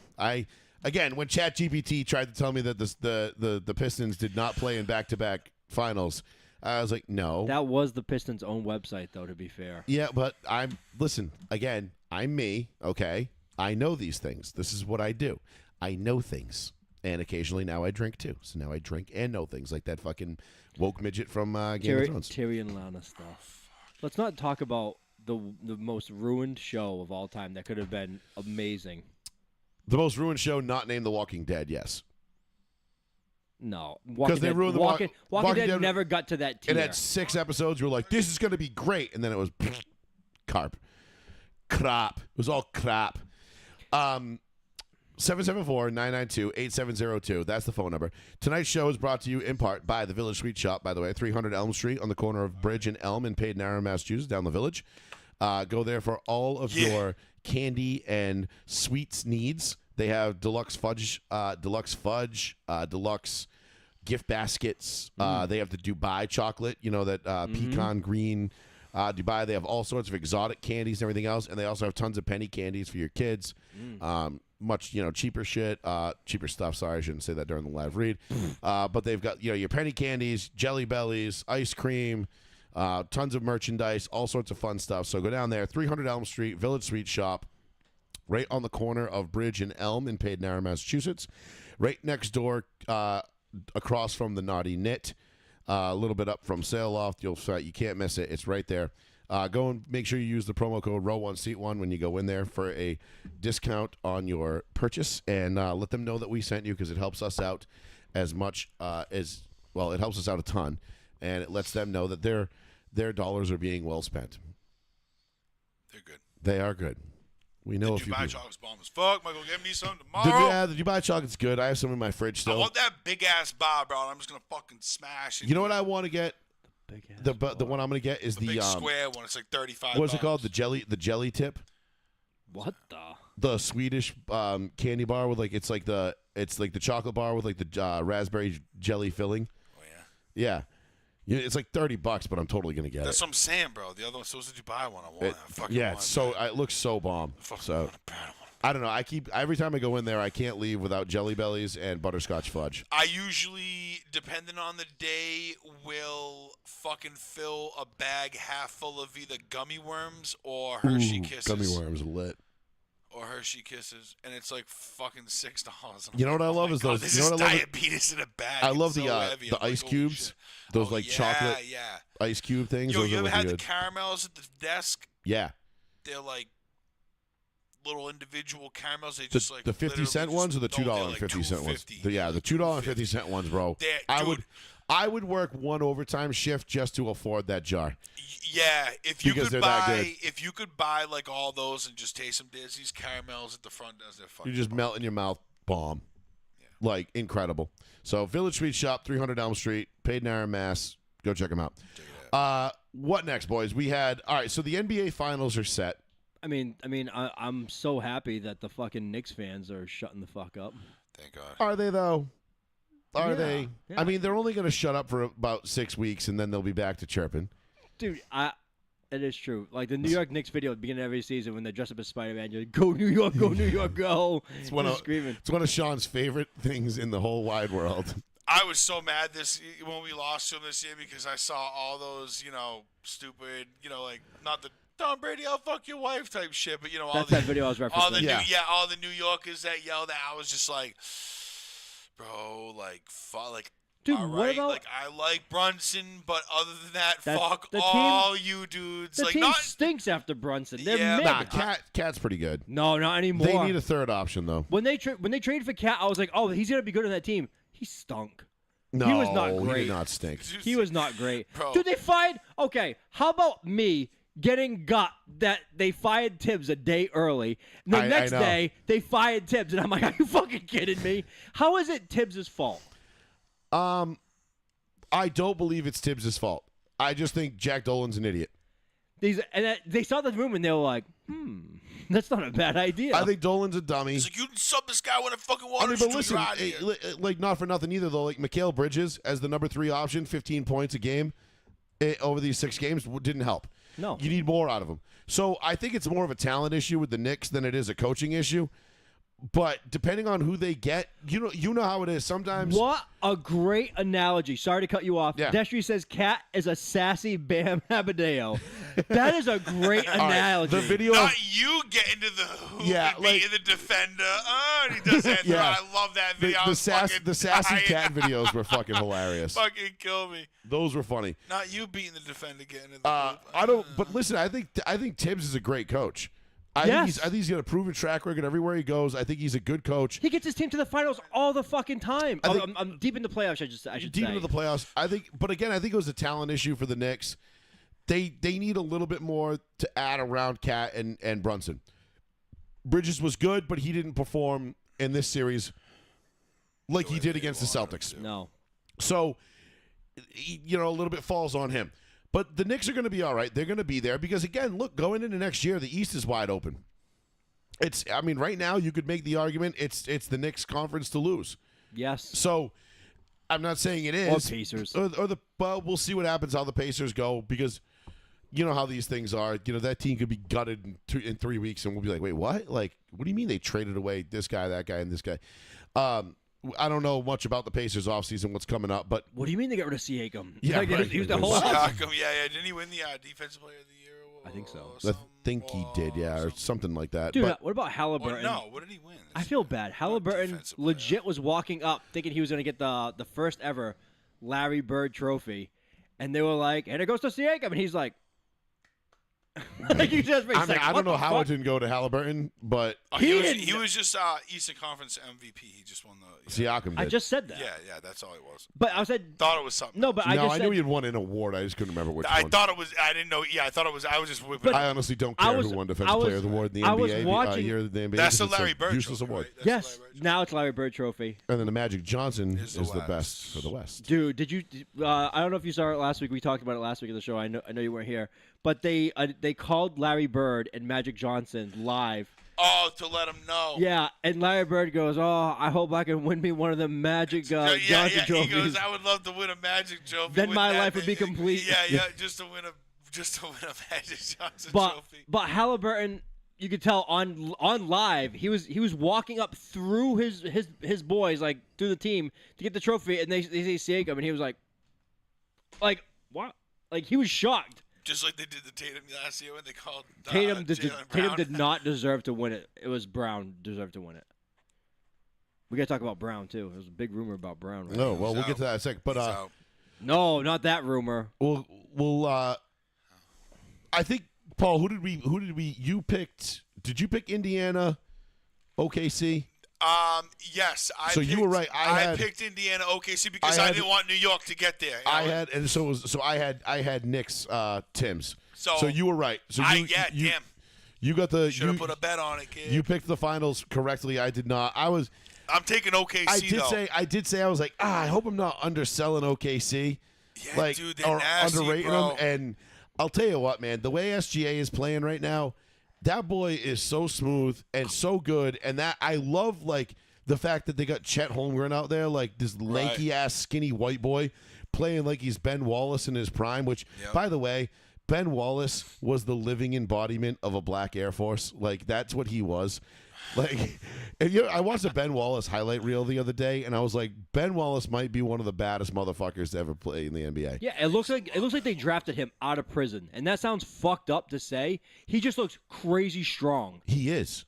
again when ChatGPT tried to tell me that the Pistons did not play in back-to-back finals, I was like, no. That was the Pistons' own website, though, to be fair. Yeah, but listen, again, I'm me, okay? I know these things. This is what I do. I know things. And occasionally now I drink too. So now I drink and know things like that fucking woke midget from Game of Thrones. Tyrion Lana stuff. Let's not talk about the most ruined show of all time that could have been amazing. The most ruined show not named The Walking Dead, yes. No. Because they ruined the Walking Dead Dead never got to that tier. It had 6 episodes. You were like, this is going to be great. And then it was carp. Crap. It was all crap. 774-992-8702. That's the phone number. Tonight's show is brought to you in part by the Village Sweet Shop, by the way, 300 Elm Street on the corner of Bridge and Elm in Padenara, Massachusetts, down the village. Go there for all of your candy and sweets needs. They have deluxe fudge, deluxe gift baskets. They have the Dubai chocolate, that pecan green Dubai. They have all sorts of exotic candies and everything else, and they also have tons of penny candies for your kids. Much cheaper shit, cheaper stuff. Sorry, I shouldn't say that during the live read. But they've got your penny candies, Jelly Bellies, ice cream, tons of merchandise, all sorts of fun stuff. So go down there, 300 Elm Street, Village Sweet Shop, right on the corner of Bridge and Elm in Padenara, Massachusetts. Right next door, across from the Naughty Knit, a little bit up from Sail Loft. You can't miss it. It's right there. Go and make sure you use the promo code Row1Seat1 when you go in there for a discount on your purchase, and let them know that we sent you because it helps us out as much as well. It helps us out a ton, and it lets them know that their dollars are being well spent. They're good. They are good. We know a The few Dubai people. chocolate's bomb as fuck. Michael, get me some tomorrow. The Dubai chocolate's good. I have some in my fridge I still. want that big ass bar, bro. I'm just gonna fucking smash it. You know what I want to get? Big ass The one I'm going to get is The the big square one. It's like 35. what's it called? bucks. The jelly tip. What the? The Swedish candy bar with it's like the chocolate bar with like the raspberry jelly filling. Oh yeah. Yeah. It's like $30, but I'm totally gonna get That's it. what I'm saying, bro. The other one, so was the Dubai one. I want. I fucking Yeah, want it's so that. it looks so bomb. I fucking So want a bad one. I don't know. I keep every time I go in there, I can't leave without Jelly Bellies and butterscotch fudge. I usually, depending on the day, will fucking fill a bag half full of either gummy worms or Hershey Ooh, Kisses. Gummy worms are lit. Or Hershey Kisses, and it's like fucking $6. You know what I love is those. This You know is what I love? diabetes in a bag. I It's love so heavy. the I'm like, ice holy cubes. shit. Those Oh, like yeah, chocolate Yeah. ice cube things. Yo, Those you are ever really had the good. caramels at the desk? Yeah. They're like little individual caramels. They just like The 50-cent ones or the $2.50 ones? Yeah, the $2.50 ones, bro. I would work one overtime shift just to afford that jar. Yeah, if you Because could they're that buy, good. if you could buy like all those and just taste some. There's these caramels at the front desk. They're fucking. You just bomb. melt in your mouth. bomb. Like, incredible. So, Village Sweet Shop, 300 Elm Street, Paid in Aaron, Mass. Go check them out. What next, boys? We had, all right, so the NBA Finals are set. I'm so happy that the fucking Knicks fans are shutting the fuck up. Thank God. Are they, though? Are they? Yeah. I mean, they're only going to shut up for about 6 weeks, and then they'll be back to chirping. Dude, it is true. Like the New York Knicks video at the beginning of every season when they dress up as Spider-Man, you're like, go New York, go New York, go. It's one screaming. It's one of Sean's favorite things in the whole wide world. I was so mad when we lost to him this year because I saw all those, stupid, like not the Tom Brady, I'll fuck your wife type shit, but all That's that video I was referencing. all the all the New Yorkers that yelled. I was just like, bro, dude, all what right, about I like Brunson, but other than that, That's fuck the team- all you dudes. the Like team not stinks after Brunson. They're Yeah, mid. Nah, Cat's pretty good. No, not anymore. They need a third option, though. when they traded for Cat, I was like, oh, he's gonna be good on that team. He stunk. No, He was not he great. did not stink. He was not great. Bro. Dude, they fired. Okay, how about me getting got that they fired Tibbs a day early? And the I next know. day, they fired Tibbs. And I'm like, are you fucking kidding me? How is it Tibbs' fault? I don't believe it's Tibbs' fault. I just think Jack Dolan's an idiot. They saw the room and they were like, that's not a bad idea. I think Dolan's a dummy. It's like you can sub this guy when a fucking water I mean, but street listen, out here. like not for nothing either, though. Like Mikal Bridges as the number 3 option, 15 points a game over these 6 games didn't help. No. You need more out of him. So I think it's more of a talent issue with the Knicks than it is a coaching issue. But depending on who they get, you know how it is. Sometimes What a great analogy. Sorry to cut you off. Yeah. Destry says Cat is a sassy Bam Abadeo. That is a great All right, analogy. the video. Not you get into the hoop Yeah, and like- being the defender. And he does that. Yeah. I love that video. I The, was sassy fucking dying. cat videos were fucking hilarious. Fucking kill me. Those were funny. Not you beating the defender getting into the hoop. I don't. But listen, I think Tibbs is a great coach. I Yes. think he's got a proven track record everywhere he goes. I think he's a good coach. He gets his team to the finals all the fucking time. I think- I'm deep in the playoffs. I should Deep say. into the playoffs. I think, but again, I think it was a talent issue for the Knicks. They need a little bit more to add around Cat and Brunson. Bridges was good, but he didn't perform in this series like he did against the Celtics. No. So, a little bit falls on him. But the Knicks are going to be all right. They're going to be there because, again, look, going into next year, the East is wide open. Right now you could make the argument it's the Knicks conference to lose. Yes. So I'm not saying it Or is. Pacers. But we'll see what happens, how the Pacers go, because you know how these things are. That team could be gutted in 3 weeks, and we'll be like, wait, what? Like, what do you mean they traded away this guy, that guy, and this guy? I don't know much about the Pacers offseason, what's coming up, but What do you mean they got rid of Siakam? Yeah, Like, right. He was the Like, whole. what? Siakam, yeah. Didn't he win the Defensive Player of the Year? I think so. I think he did, yeah, or something like that. Dude, but what about Or Halliburton? no, what did he win? I feel bad. Halliburton defensive player. legit was walking up thinking he was going to get the first ever Larry Bird trophy. And they were like, and it goes to Siakam. And he's like, like you just I don't know how it didn't go to Halliburton, but Oh, He he didn't- was just Eastern Conference MVP. He just won the. Siakam did. I just said that. Yeah, that's all it was. But I said, Thought it was something. no, but I no, just I said, knew he had won an award. I just couldn't remember which I one. thought it was. I didn't know. Yeah, I thought it was. I was just whipping. I honestly don't I care was- who won I Defensive was- Player of the Award in the I NBA. was watching- Year of the NBA. That's the because it's a Larry Bird useless trophy, award. right? That's yes, the Larry Bird now it's Larry Bird trophy. And then the Magic Johnson Is is the the best West. for the West. Dude, did you? I don't know if you saw it last week. We talked about it last week of the show. I know you weren't here, but they called Larry Bird and Magic Johnson live. Oh, to let him know. Yeah, and Larry Bird goes, "Oh, I hope I can win me one of the Magic Johnson He trophies." goes, I would love to win a Magic trophy. Then with my that life would be thing." complete. Yeah, just to win a Magic Johnson but trophy. but Halliburton, you could tell on live, he was walking up through his boys, like through the team to get the trophy, and they say Siakam, and he was like what? Like he was shocked. Just like they did the Tatum last year when they called Tatum Jaylen Tatum Brown. did not deserve to win it. It was Brown deserved to win it. We gotta talk about Brown too. There's a big rumor about Brown. Right No, now. well, we'll get to that in a second. But So, No, not that rumor. we'll I think Paul, who did we you picked? Did you pick Indiana, OKC? yes, So you were right. I picked Indiana OKC because I I had- didn't want New York to get there. I had, and so I had Knicks, Tim's. So you were right. So you damn. you got the Should have put a bet on it, kid. you picked the finals correctly. I did not. I was I'm taking OKC. I did say I was like, I hope I'm not underselling OKC. Yeah, like, dude, they're or nasty, underrating bro. them. And I'll tell you what, man, the way SGA is playing right now, that boy is so smooth and so good. And that I love, like, the fact that they got Chet Holmgren out there, like this lanky ass skinny white boy playing like he's Ben Wallace in his prime, which, by the way, Ben Wallace was the living embodiment of a black Air Force. Like, that's what he was. Like, and I watched a Ben Wallace highlight reel the other day, and I was like, Ben Wallace might be one of the baddest motherfuckers to ever play in the NBA. Yeah, it looks like they drafted him out of prison, and that sounds fucked up to say. He just looks crazy strong. He is.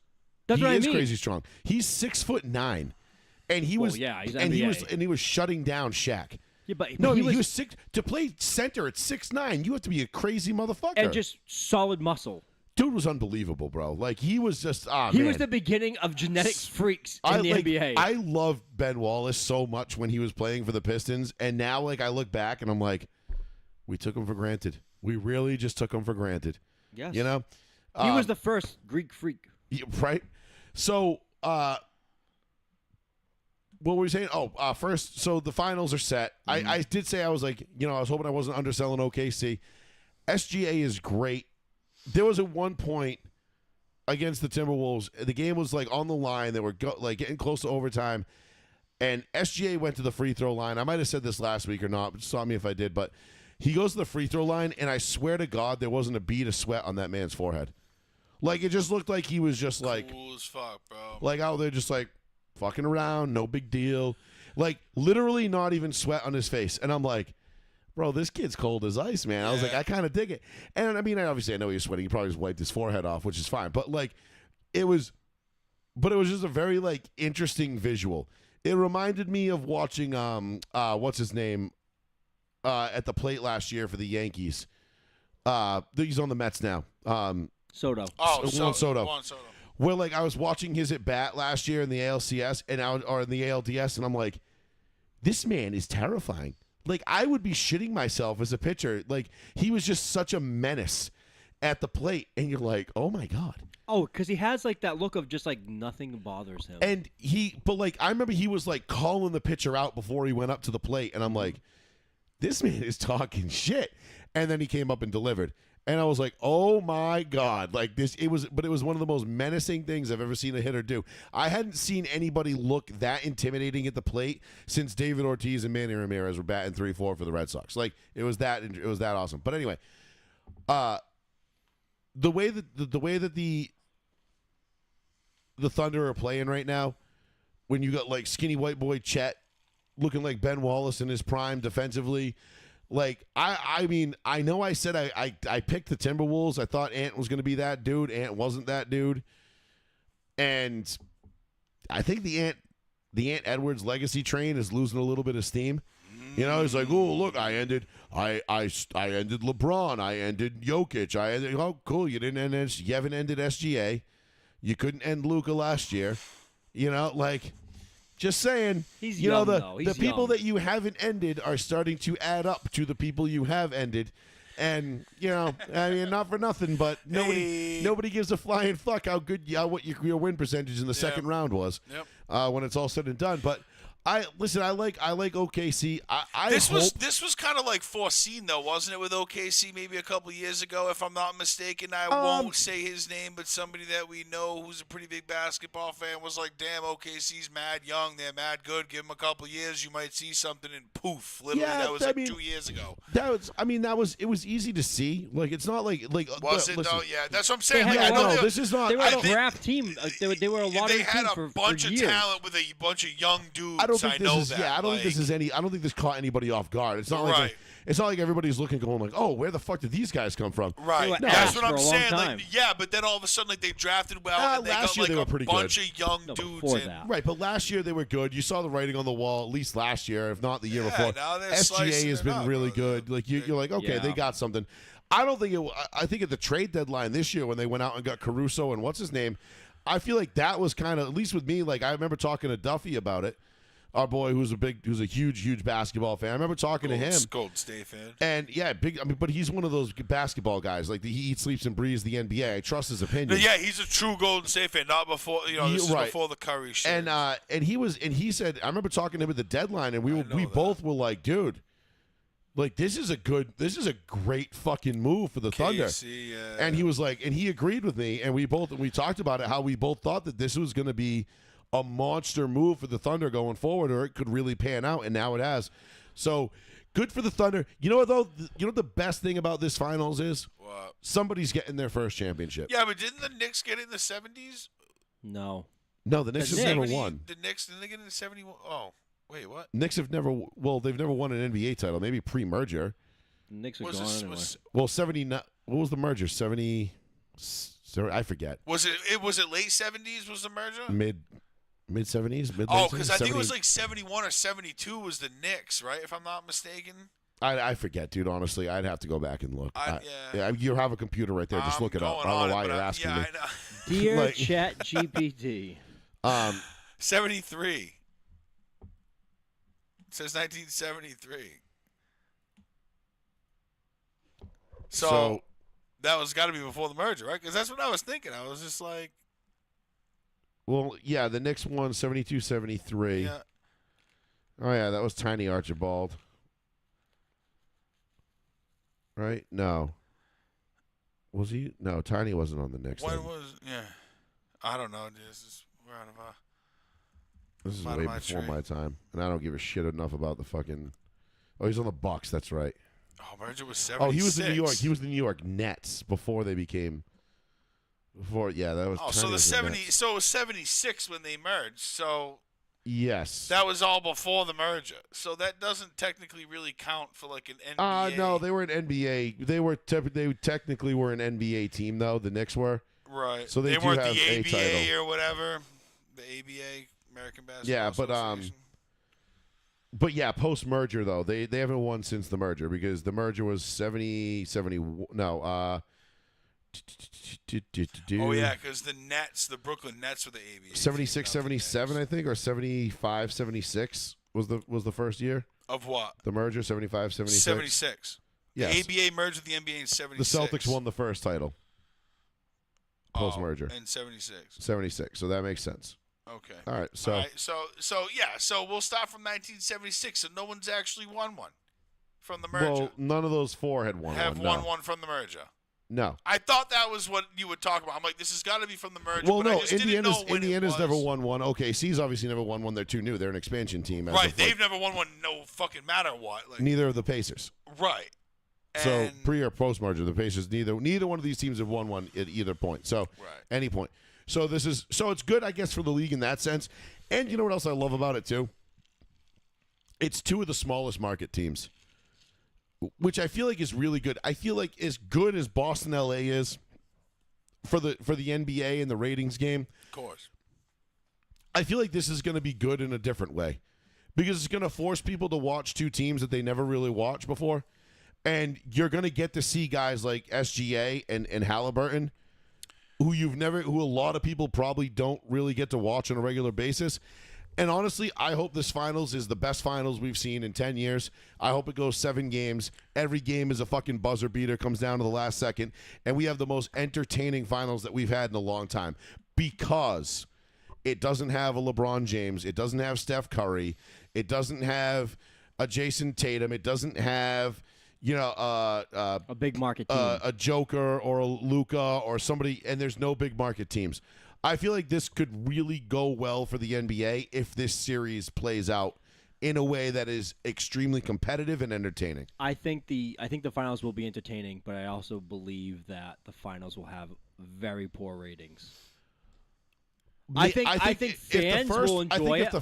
That's what I mean. He is crazy strong. He's 6'9", and he was he's and NBA. he was shutting down Shaq. Yeah, but No, he he was six to play center at 6'9". You have to be a crazy motherfucker. and just solid muscle. Dude was unbelievable, bro. Like, he was just He was the beginning of genetic freaks in the NBA. I loved Ben Wallace so much when he was playing for the Pistons, and now, like, I look back and I'm like, we took him for granted. We really just took him for granted. Yes. You know? He was the first Greek freak. Yeah, right? So, what were we saying? First, so the finals are set. I did say I was like, I was hoping I wasn't underselling OKC. SGA is great. There was at one point against the Timberwolves, the game was like on the line. They were getting close to overtime, and SGA went to the free throw line. I might have said this last week or not, but stop me if I did. But he goes to the free throw line, and I swear to God, there wasn't a bead of sweat on that man's forehead. Like, it just looked like he was just like, cool as fuck, bro. Like out there just like fucking around, no big deal. Like, literally not even sweat on his face. And I'm like, bro, this kid's cold as ice, man. I was like, I kind of dig it. And I mean, obviously I know he was sweating. He probably just wiped his forehead off, which is fine. But like, it was just a very like interesting visual. It reminded me of watching what's his name at the plate last year for the Yankees. He's on the Mets now. Soto. Juan Soto. Juan Soto. Where like I was watching his at bat last year in the ALCS or in the ALDS, and I'm like, this man is terrifying. Like, I would be shitting myself as a pitcher. Like, he was just such a menace at the plate, and you're like, oh my God. Oh, because he has like that look of just like nothing bothers him. And but like, I remember he was like calling the pitcher out before he went up to the plate, and I'm like, this man is talking shit. And then he came up and delivered. And I was like, oh my God. Like, it was one of the most menacing things I've ever seen a hitter do. I hadn't seen anybody look that intimidating at the plate since David Ortiz and Manny Ramirez were batting 3-4 for the Red Sox. Like, it was that awesome. But anyway, the way that the Thunder are playing right now, when you got like skinny white boy Chet looking like Ben Wallace in his prime defensively. Like, I mean, I know I said I picked the Timberwolves. I thought Ant was going to be that dude. Ant wasn't that dude. And I think the Ant Edwards legacy train is losing a little bit of steam. You know, he's like, oh, look, I ended LeBron. I ended Jokic. Oh, cool. You haven't ended SGA. You couldn't end Luka last year. You know, like, just saying, He's you young, know, though. the He's people young. that you haven't ended are starting to add up to the people you have ended. And, you know, I mean, not for nothing, but nobody gives a flying fuck what your win percentage in the second round was when it's all said and done. But I like OKC. This was kind of like foreseen though, wasn't it, with OKC maybe a couple years ago, if I'm not mistaken. I won't say his name, but somebody that we know who's a pretty big basketball fan was like, damn, OKC's mad young, they're mad good, give them a couple years, you might see something, and poof, literally that was 2 years ago. It was easy to see. Like, it's not like Was it though? Yeah, that's what I'm saying. They Like, had I know this is not. They were I a draft team. They were a lottery they team had a for bunch of years. talent with a bunch of young dudes. I don't think know this is. that. Yeah, I don't think this is any. I don't think this caught anybody off guard. It's not like Right. it's not like everybody's looking, going like, "Oh, where the fuck did these guys come from?" Right. were That's ass what I'm for a long saying. time. Like, yeah, but then all of a sudden, like, they drafted well, and they last got year like they were a pretty bunch good. of young No, dudes before in. that. Right, but last year they were good. You saw the writing on the wall, at least last year, if not the year before. now they're SGA slicing has it been up, really bro. good. Like you're like, okay, Yeah. they got something. I don't think it. I think at the trade deadline this year when they went out and got Caruso and what's his name, I feel like that was kind of, at least with me. Like, I remember talking to Duffy about it. our boy who's a huge basketball fan. I remember talking to him. Golden State fan. And yeah, big. I mean, but he's one of those basketball guys. Like he eats, sleeps, and breathes the NBA. I trust his opinion. No, yeah, he's a true Golden State fan. Not before this is before the Curry shit. And he said, I remember talking to him at the deadline, and we both were like, dude, like this is a great fucking move for the Thunder. Yeah. And he was like, and he agreed with me, and we talked about it, how we both thought that this was going to be a monster move for the Thunder going forward, or it could really pan out, and now it has. So good for the Thunder. You know what though? You know what the best thing about this finals is? What? Somebody's getting their first championship. Yeah, but didn't the Knicks get it in the 70s? No. No, the Knicks have never won. The Knicks, didn't they get it in the 71? Oh, wait, what? Knicks have never. Well, they've never won an NBA title. Maybe pre-merger. The Knicks are Was gone this, anyway. Well, 79. What was the merger? 70. I forget. was it late 70s was the merger? Mid 70s. Oh, because I think it was like 71 or 72 was the Knicks, right? If I'm not mistaken. I forget, dude. Honestly, I'd have to go back and look. Yeah. You have a computer right there. Just look it up. I don't know why you're asking me. I know. Dear Like- Chat GPT. 73. It says 1973. So that was got to be before the merger, right? Because that's what I was thinking. I was just like, well, yeah, the Knicks won 72, 73. yeah. Oh yeah, that was Tiny Archibald. Right? No. Was he? No, Tiny wasn't on the Knicks. When then. was? Yeah. I don't know. We're out of This is out way of my before tree. my time, and I don't give a shit enough about the fucking. Oh, he's on the Bucks. That's right. Oh, merger was 76. Oh, he was in New York. He was the New York Nets before they became. Before, yeah, that was. Oh, Tiny so the was 70. Nets. So it was 76 when they merged. So Yes. that was all before the merger. So that doesn't technically really count for like an NBA. No, they were an NBA. They technically were an NBA team though. The Knicks were. Right. So they do weren't have the a ABA title. or whatever. The ABA, American Basketball Yeah, but, Association. But yeah, post merger though, they haven't won since the merger because the merger was 70 no. Oh yeah, because the Nets, the Brooklyn Nets, were the ABA. 76, team, not the 77, I Knicks. think, or 75, 76 was the first year. Of what? The merger 75, 76. 76. Yes. The ABA merged with the NBA in 76. The Celtics won the first title post merger. In 76. 76. So that makes sense. Okay. All right. So All right, so yeah, so we'll start from 1976. So no one's actually won one from the merger. well, none of those four had won Have one. won No. one from the merger. No. I thought that was what you would talk about. I'm like, this has got to be from the merger. Well, but I no, just didn't know when Indiana's it was. never won one. OKC's obviously never won one. They're too new. They're an expansion team. as Right, of, they've never won one. No fucking matter what. Like, neither of the Pacers. right. So And- pre or post merger, the Pacers neither one of these teams have won one at either point. So Right. any point. So it's good, I guess, for the league in that sense. And you know what else I love about it too? It's two of the smallest market teams, which I feel like is really good. I feel like as good as Boston, LA is for the NBA and the ratings game. Of course. I feel like this is going to be good in a different way because it's going to force people to watch two teams that they never really watched before. And you're going to get to see guys like SGA and Halliburton who a lot of people probably don't really get to watch on a regular basis. And honestly, I hope this finals is the best finals we've seen in 10 years. I hope it goes 7 games. Every game is a fucking buzzer beater, comes down to the last second. And we have the most entertaining finals that we've had in a long time because it doesn't have a LeBron James. It doesn't have Steph Curry. It doesn't have a Jason Tatum. It doesn't have, A big market team. a Joker or a Luka or somebody, and there's no big market teams. I feel like this could really go well for the NBA if this series plays out in a way that is extremely competitive and entertaining. I think the finals will be entertaining, but I also believe that the finals will have very poor ratings. I think if the fans first- will enjoy it.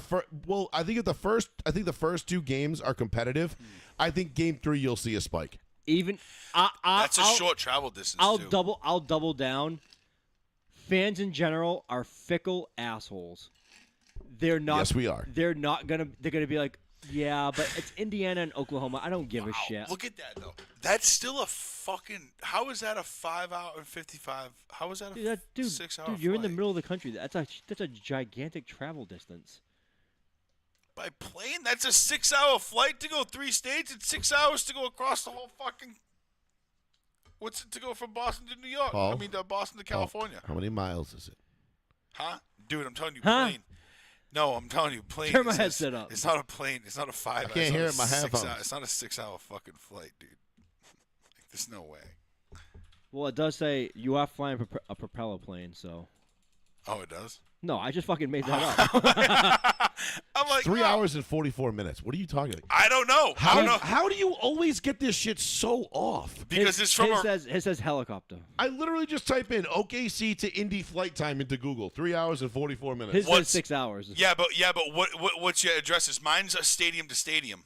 I think the first 2 games are competitive. I think game 3 you'll see a spike. Even That's a I'll- short travel distance, I'll too. double down. Fans in general are fickle assholes. They're not. Yes, we are. They're gonna be like, yeah, but it's Indiana and Oklahoma. I don't give a Wow, shit. look at that, though. That's still a fucking... How is that a 5 hour and 55... How is that a Dude, 6 hour dude, you're in the flight? middle of the country. That's a gigantic travel distance. By plane? That's a 6-hour flight to go 3 states. It's 6 hours to go across the whole fucking. What's it to go from Boston to New York? Paul? I mean, Boston to California. How many miles is it? Huh? Dude, I'm telling you, Huh? plane. No, I'm telling you, plane. Turn my It's headset up. It's not a plane. It's not a 5. I can't hear it in my headphones. It's not a 6-hour fucking flight, dude. Like, there's no way. Well, it does say you are flying a propeller plane, so. Oh, it does? No, I just fucking made that up. I'm like, 3 no. hours and 44 minutes. What are you talking about? I don't know. I don't know. How do you always get this shit so off? Because it's from It says helicopter. I literally just type in OKC to Indy flight time into Google. 3 hours and 44 minutes. His says What's- 6 hours. Yeah, but what's your addresses? Mine's a stadium to stadium.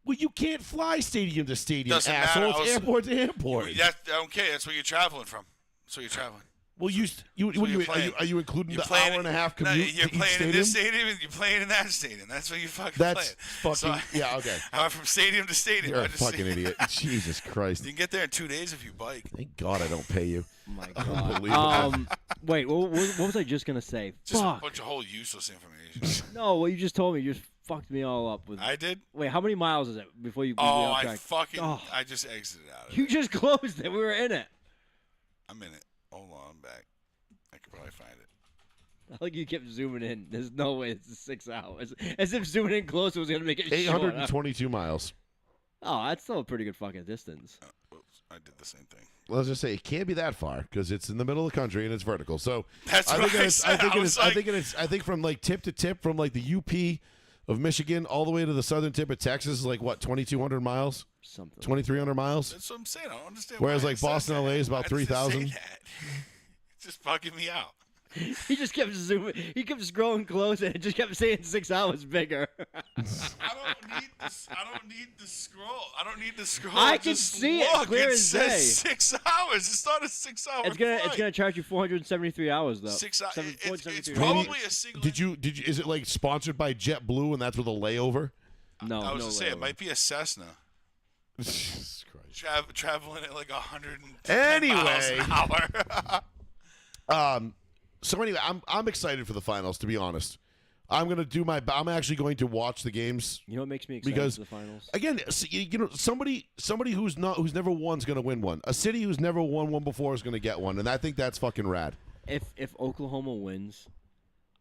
Well, you can't fly stadium to stadium, Doesn't asshole. matter. It's I was- airport to airport. I don't care. That's where you're traveling from. That's where you're traveling. Well, what you're are you, playing. are you including You're the playing hour and a half No, commute you're to each playing stadium? in this stadium and you're playing in that stadium. That's where you fucking That's play. fucking yeah. Okay, I went from stadium to stadium. you're I a just- fucking idiot. Jesus Christ! You can get there in 2 days if you bike. Thank God I don't pay you. Oh my Unbelievable. God. Wait, what was I just gonna say? Just Fuck. a bunch of whole useless information. No, what you just told me, you just fucked me all up with. I did? Wait, how many miles is it before you? Oh, off I track? fucking. Oh. I just exited out of You it. just closed it. We were in it. I'm in it. Hold on, I'm back. I could probably find it. Like you kept zooming in. There's no way it's 6 hours. As if zooming in closer was gonna make it shorter. 822 miles. Oh, that's still a pretty good fucking distance. Oops, I did the same thing. Well, let's just say it can't be that far because it's in the middle of the country and it's vertical. So That's what I said. I think from like tip to tip, from like the UP of Michigan all the way to the southern tip of Texas is like what 2,200 miles, Something. 2,300 miles. That's what I'm saying. I don't understand. Whereas why like I said Boston, that. LA is about Why does it say 3,000. that? It's just bugging me out. He just kept zooming. He kept scrolling closer and it just kept saying 6 hours bigger. I don't need this. I don't need the scroll. I don't need the scroll. I can Just see it look. clear It as says day. 6 hours. It's not a 6-hour. It's gonna charge you 473 hours though. 6 hours. It's 473 probably a single. Did you? Is it like sponsored by JetBlue and that's with a layover? No, I was no gonna say it layover. might be a Cessna. Jesus Christ. Traveling at like 110 Anyway. miles an hour. So anyway, I'm excited for the finals. To be honest, I'm actually going to watch the games. You know what makes me excited Because- for the finals? Again, you know, somebody who's never won is going to win one. A city who's never won one before is going to get one, and I think that's fucking rad. If Oklahoma wins,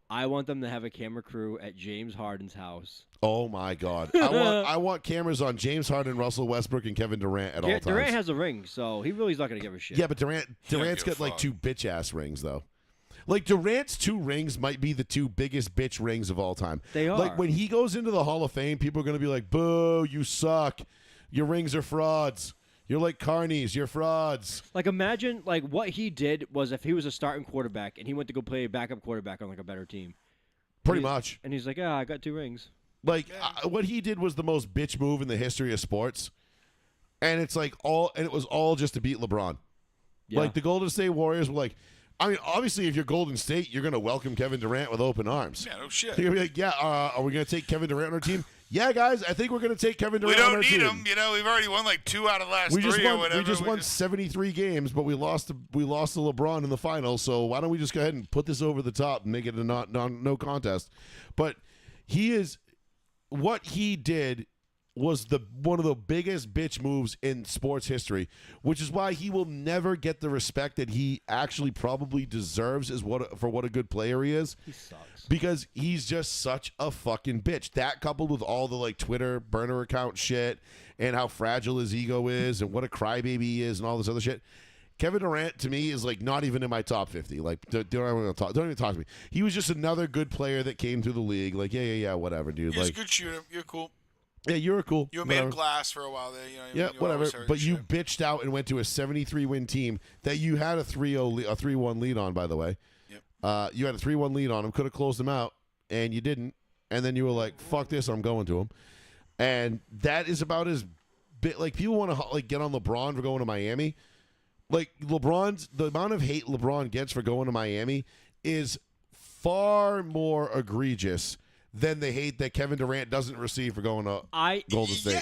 I want them to have a camera crew at James Harden's house. Oh my God, I want cameras on James Harden, Russell Westbrook, and Kevin Durant at all times. Durant has a ring, so he really's not gonna give a shit. Yeah, but Durant's give got a like fuck. 2 bitch ass rings though. Like Durant's 2 rings might be the 2 biggest bitch rings of all time. They are. Like when he goes into the Hall of Fame, people are going to be like, "Boo, you suck. Your rings are frauds. You're like carnies. You're frauds." Like imagine like what he did was if he was a starting quarterback and he went to go play a backup quarterback on like a better team. Pretty He's- much. And he's like, "Ah, I got 2 rings." Like what he did was the most bitch move in the history of sports, and it's like it was all just to beat LeBron. Yeah. Like the Golden State Warriors were like, I mean, obviously, if you're Golden State, you're going to welcome Kevin Durant with open arms. Yeah, no shit. You're going to be like, yeah, are we going to take Kevin Durant on our team? Yeah, guys, I think we're going to take Kevin We Durant on don't our need team. him. You know, we've already won like 2 out of the last We 3 just or won. whatever. We just won 73 games, but we lost to LeBron in the finals. So why don't we just go ahead and put this over the top and make it a no contest? But what he did was one of the biggest bitch moves in sports history, which is why he will never get the respect that he actually probably deserves for what a good player he is. He sucks. Because he's just such a fucking bitch. That coupled with all the like Twitter burner account shit and how fragile his ego is and what a crybaby he is and all this other shit. Kevin Durant to me is like not even in my top 50. Like don't even talk to me. He was just another good player that came through the league. Like yeah, whatever, dude. He's Like a good shooter. You're cool. yeah, you were cool. You were made of whatever. glass for a while there. You know, Yeah, you whatever. always heard But you shit. bitched out and went to a 73-win team that you had a 3-1 lead on, by the way. Yep. You had a 3-1 lead on him, could have closed him out, and you didn't. And then you were like, fuck this, I'm going to him. And that is about as bit like people want to like get on LeBron for going to Miami. Like the amount of hate LeBron gets for going to Miami is far more egregious than the hate that Kevin Durant doesn't receive for going to Golden State. Yeah,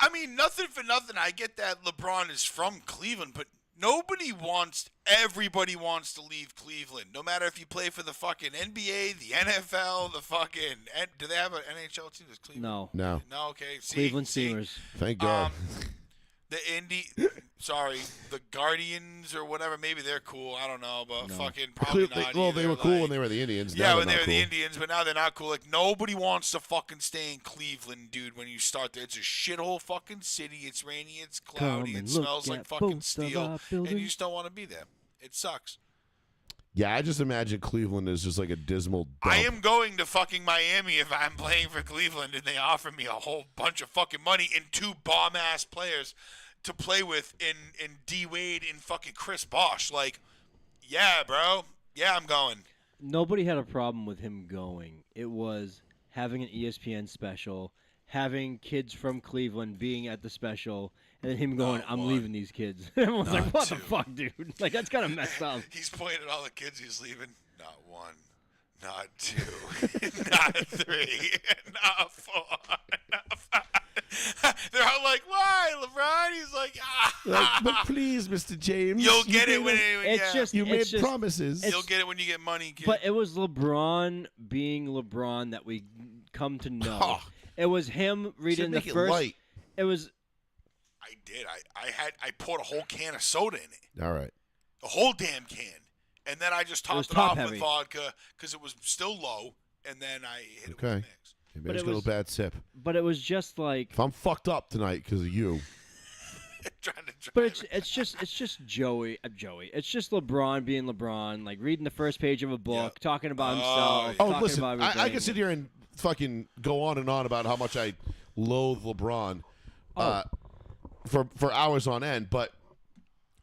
I mean, nothing for nothing. I get that LeBron is from Cleveland, but Everybody wants to leave Cleveland. No matter if you play for the fucking NBA, the NFL, the fucking. Do they have an NHL team? Does Cleveland? No. No. Okay. Cleveland Steamers. Thank God. The Guardians or whatever. Maybe they're cool. I don't know, but No. fucking probably not. Well, either. they were cool when they were the Indians. Yeah, Now when they're they not were the cool. Indians, but now they're not cool. Like, nobody wants to fucking stay in Cleveland, dude, when you start there. It's a shithole fucking city. It's rainy, it's cloudy, Come and it look smells like at fucking both of steel, our and buildings. you just don't want to be there. It sucks. Yeah, I just imagine Cleveland is just like a dismal dump. I am going to fucking Miami if I'm playing for Cleveland and they offer me a whole bunch of fucking money and 2 bomb-ass players to play with in D. Wade and fucking Chris Bosh. Like, yeah, bro. Yeah, I'm going. Nobody had a problem with him going. It was having an ESPN special, having kids from Cleveland being at the special, and then him going, Not I'm one. leaving these kids. Everyone's like, Not what two. the fuck, dude? Like, that's kind of messed up. He's pointing at all the kids he's leaving. Not 1, not 2, not 3, not 4, not 5. They're all like, why, LeBron? He's like, Like, but please, Mr. James. You'll you get it made when a- It's just, You made it's just, promises. you'll get it when you get money, kid. But it was LeBron being LeBron that we come to know. Oh. It was him reading Should the make it first. light. It was I did. I poured a whole can of soda in it. All right. A whole damn can. And then I just was topped it top off heavy. with vodka because it was still low. And then I hit it with Okay. a mix. Maybe But I just it got a was- bad sip. but it was just like. If I'm fucked up tonight because of you, Trying to drive But it. it's just Joey. It's just LeBron being LeBron, like reading the first page of a book, Yeah. talking about Oh, himself. yeah. oh, talking listen, about I everything. can sit here and fucking go on and on about how much I loathe LeBron for hours on end. But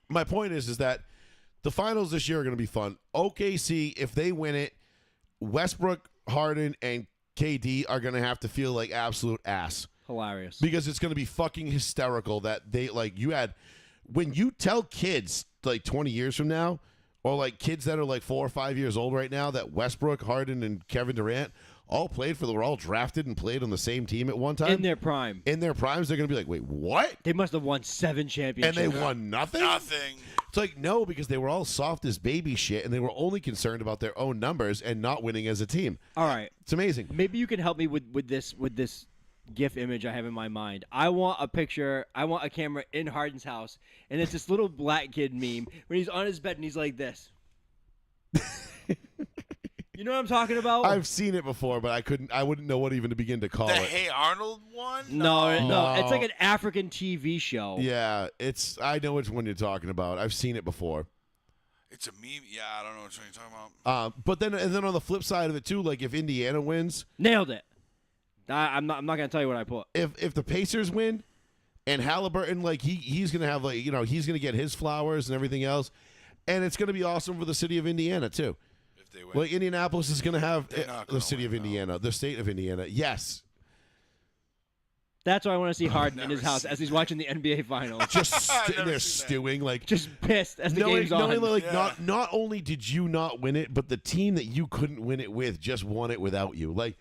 my point is that the finals this year are going to be fun. OKC, if they win it, Westbrook, Harden, and KD are going to have to feel like absolute ass. Hilarious. Because it's going to be fucking hysterical that they, like, you had, when you tell kids, like, 20 years from now, or, like, kids that are, like, 4 or 5 years old right now, that Westbrook, Harden, and Kevin Durant all were all drafted and played on the same team at one time. In their prime. In their primes, they're going to be like, wait, what? They must have won 7 And championships. they won nothing? Nothing. It's like, no, because they were all soft as baby shit, and they were only concerned about their own numbers and not winning as a team. All right. It's amazing. Maybe you can help me with this GIF image I have in my mind. I want a picture. I want a camera in Harden's house, and it's this little black kid meme when he's on his bed and he's like this. You know what I'm talking about? I've seen it before, but I wouldn't know what even to begin to call The it. Hey Arnold one? no, No. it's like an African TV show. Yeah, I know which one you're talking about. I've seen it before. It's a meme. Yeah, I don't know what you're talking about. But then on the flip side of it too, like if Indiana wins, Nailed it. I'm not gonna tell you what I put. if the Pacers win, and Halliburton, like he's gonna have, like, he's gonna get his flowers and everything else, and it's gonna be awesome for the city of Indiana too. If they win. Like Indianapolis is gonna have They're not the gonna city of win, though. Indiana, the state of Indiana. Yes, That's why I want to see Harden in his never house seen as he's watching the NBA Finals. just I've sitting never there seen that. stewing, like Just pissed as the knowing, game's on. like Yeah. not only did you not win it, but the team that you couldn't win it with just won it without you. Like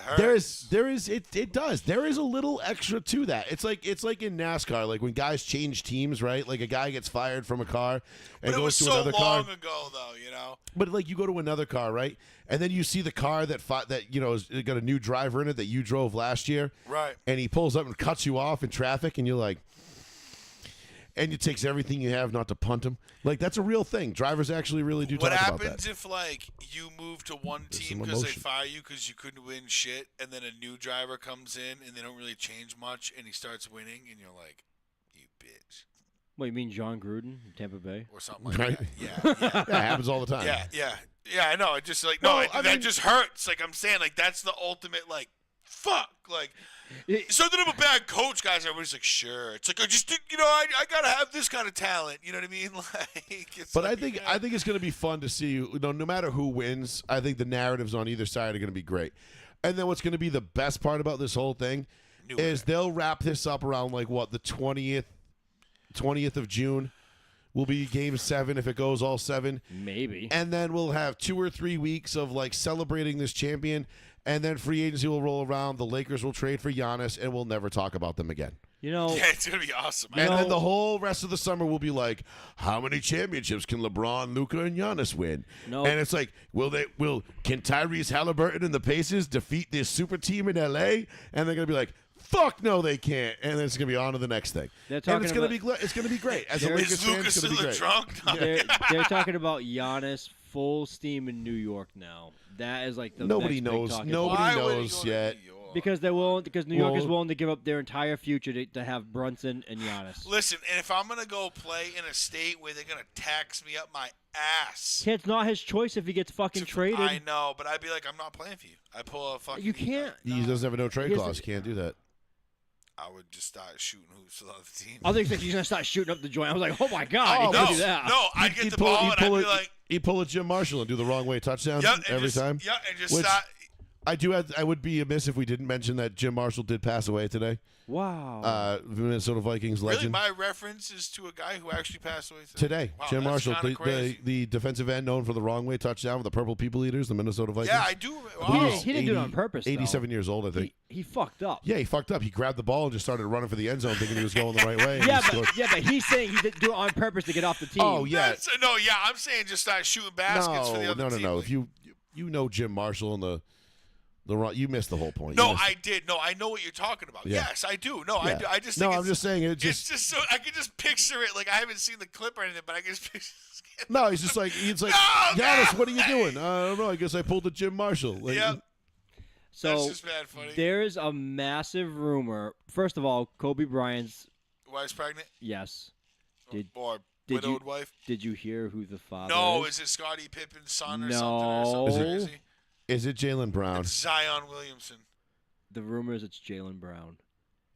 That there hurts. is it does. There is a little extra to that. It's like in NASCAR, like when guys change teams, right? Like a guy gets fired from a car and But it goes was to so another long car. ago, though, you know? But like you go to another car, right? And then you see the car that has got a new driver in it that you drove last year. Right. And he pulls up and cuts you off in traffic, and you're like, and it takes everything you have not to punt him. Like that's a real thing. Drivers actually really do What talk about happens that. if, like, you move to one There's team some because they emotion. fire you because you couldn't win shit, and then a new driver comes in and they don't really change much, and he starts winning, and you're like, you bitch. What, you mean John Gruden in Tampa Bay? Or something like Right. that. Yeah, yeah. Yeah, it happens all the time. Yeah, I know. It just, like, Well, no, I that mean- just hurts. Like, I'm saying, like, that's the ultimate, like, fuck. Like, it's not that I'm a bad coach, guys. Everybody's like, sure. It's like, I just, I got to have this kind of talent. You know what I mean? Like, it's But like, I think it's going to be fun to see. No matter who wins, I think the narratives on either side are going to be great. And then what's going to be the best part about this whole thing New is they'll wrap this up around like what, the 20th of June will be Game 7 if it goes all 7. Maybe. And then we'll have 2 or 3 weeks of like celebrating this champion, and then free agency will roll around. The Lakers will trade for Giannis, and we'll never talk about them again. You know, Yeah, it's gonna be awesome. And No. then the whole rest of the summer will be like, how many championships can LeBron, Luka, and Giannis win? No. And it's like, can Tyrese Halliburton and the Pacers defeat this super team in LA? And they're gonna be like, fuck no, they can't. And then it's gonna be on to the next thing. They're And talking it's gonna about- be it's gonna be great. As a There- Lakers Is fan, Lucas it's gonna still be a great. drunk? No. they're talking about Giannis full steam in New York now. That is like the Nobody next big knows. talking Nobody point. Why would he knows go to yet. New York? Because New York is Well- willing to give up their entire future to have Brunson and Giannis. Listen, and if I'm gonna go play in a state where they're gonna tax me up my ass, It's not his choice if he gets fucking traded. I know, but I'd be like, I'm not playing for you. I pull a fucking. You can't. He doesn't have a no trade Here's clause. the- Can't do that. I would just start shooting hoops with other teams. I think he's gonna start shooting up the joint. I was like, oh my god, Oh, he no, can do that. no, I'd get He'd the pull ball and I'd be like, he'd pull a Jim Marshall and do the wrong way touchdown yep, and every just, time. Yeah, and just Which- start. I would be amiss if we didn't mention that Jim Marshall did pass away today. Wow. Minnesota Vikings Really, legend. my reference is to a guy who actually passed away Today, Wow, Jim that's Marshall, kinda crazy. the defensive end known for the wrong way touchdown with the Purple People Eaters, the Minnesota Vikings. Yeah, I do. he, Wow. didn't, he didn't do it on purpose. Though. 87 years old, I think. He fucked up. Yeah, he fucked up. He grabbed the ball and just started running for the end zone, thinking he was going the right way. and Yeah, he scored. but he's saying he didn't do it on purpose to get off the team. Oh yeah, No, yeah, I'm saying just start shooting baskets for the other team. no. Like, If you know Jim Marshall and the you missed the whole point. no, You missed- I did. No, I know what you're talking about. Yeah. Yes, I do. No, Yeah. I just No, think I'm it's, just saying it it's just. just so I can just picture it. Like I haven't seen the clip or anything, but I can just picture. No, he's just like No, Giannis, what are you man! doing? I don't know. I guess I pulled a Jim Marshall. Like, Yeah, that's So just bad funny. there's a massive rumor. First of all, Kobe Bryant's Wife's pregnant. yes. Did- or did widowed you- wife. Did you hear who the father No, is? is it Scottie Pippen's son or No. something? Or something Is it- crazy? Is it Jalen Brown? It's Zion Williamson. The rumor is it's Jalen Brown.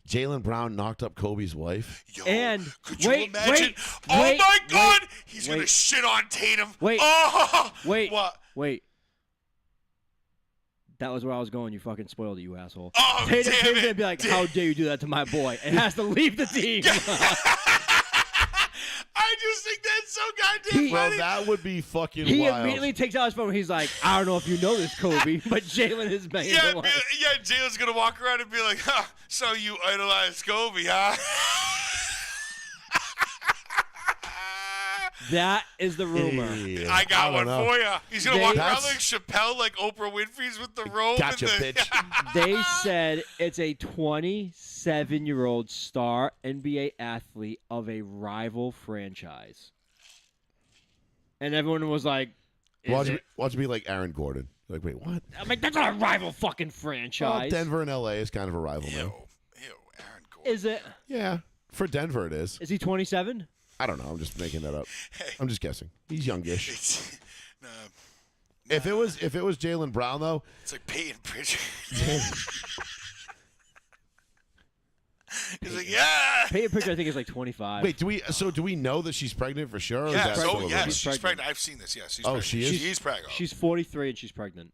Jalen Brown knocked up Kobe's wife. Yo, And could you wait, imagine? wait, Oh wait, my God, wait, he's gonna wait. shit on Tatum. Wait, Oh, wait, what? wait. That was where I was going. You fucking spoiled it, you asshole. Oh, Tatum's damn gonna it. be like, "How dare you do that to my boy?" And has to leave the team. I just think that's so goddamn He- Well, funny. that would be fucking He wild. immediately takes out his phone. He's like, "I don't know if you know this, Kobe, but Jalen is banging Yeah, the be, line." yeah. Jalen's gonna walk around and be like, huh, "So you idolize Kobe, huh?" That is the rumor. Yeah, I got don't one know. for you. He's gonna They- walk around That's- like Chappelle, like Oprah Winfrey's with the robe. Gotcha, and the, bitch. They said it's a 27-year-old star NBA athlete of a rival franchise. And everyone was like, Watch is me be like Aaron Gordon. Like, wait, what? I'm like, that's not a rival fucking Well, franchise. Denver and LA is kind of a rival Ew, now. Aaron Gordon. Is it? Yeah, for Denver it is. Is he 27? I don't know. I'm just making that up. Hey. I'm just guessing. He's youngish. It's, nah, If it was Jalen Brown though, it's like Peyton Pritchard. He's like, yeah. Peyton Pritchard, I think, is like 25. wait, do we know that she's pregnant for sure? Or is Yes, that still a oh rumor? yes, She's she's pregnant. pregnant. I've seen this. Yes, she's Oh, pregnant. she is? She's pregnant. She's 43 and she's pregnant.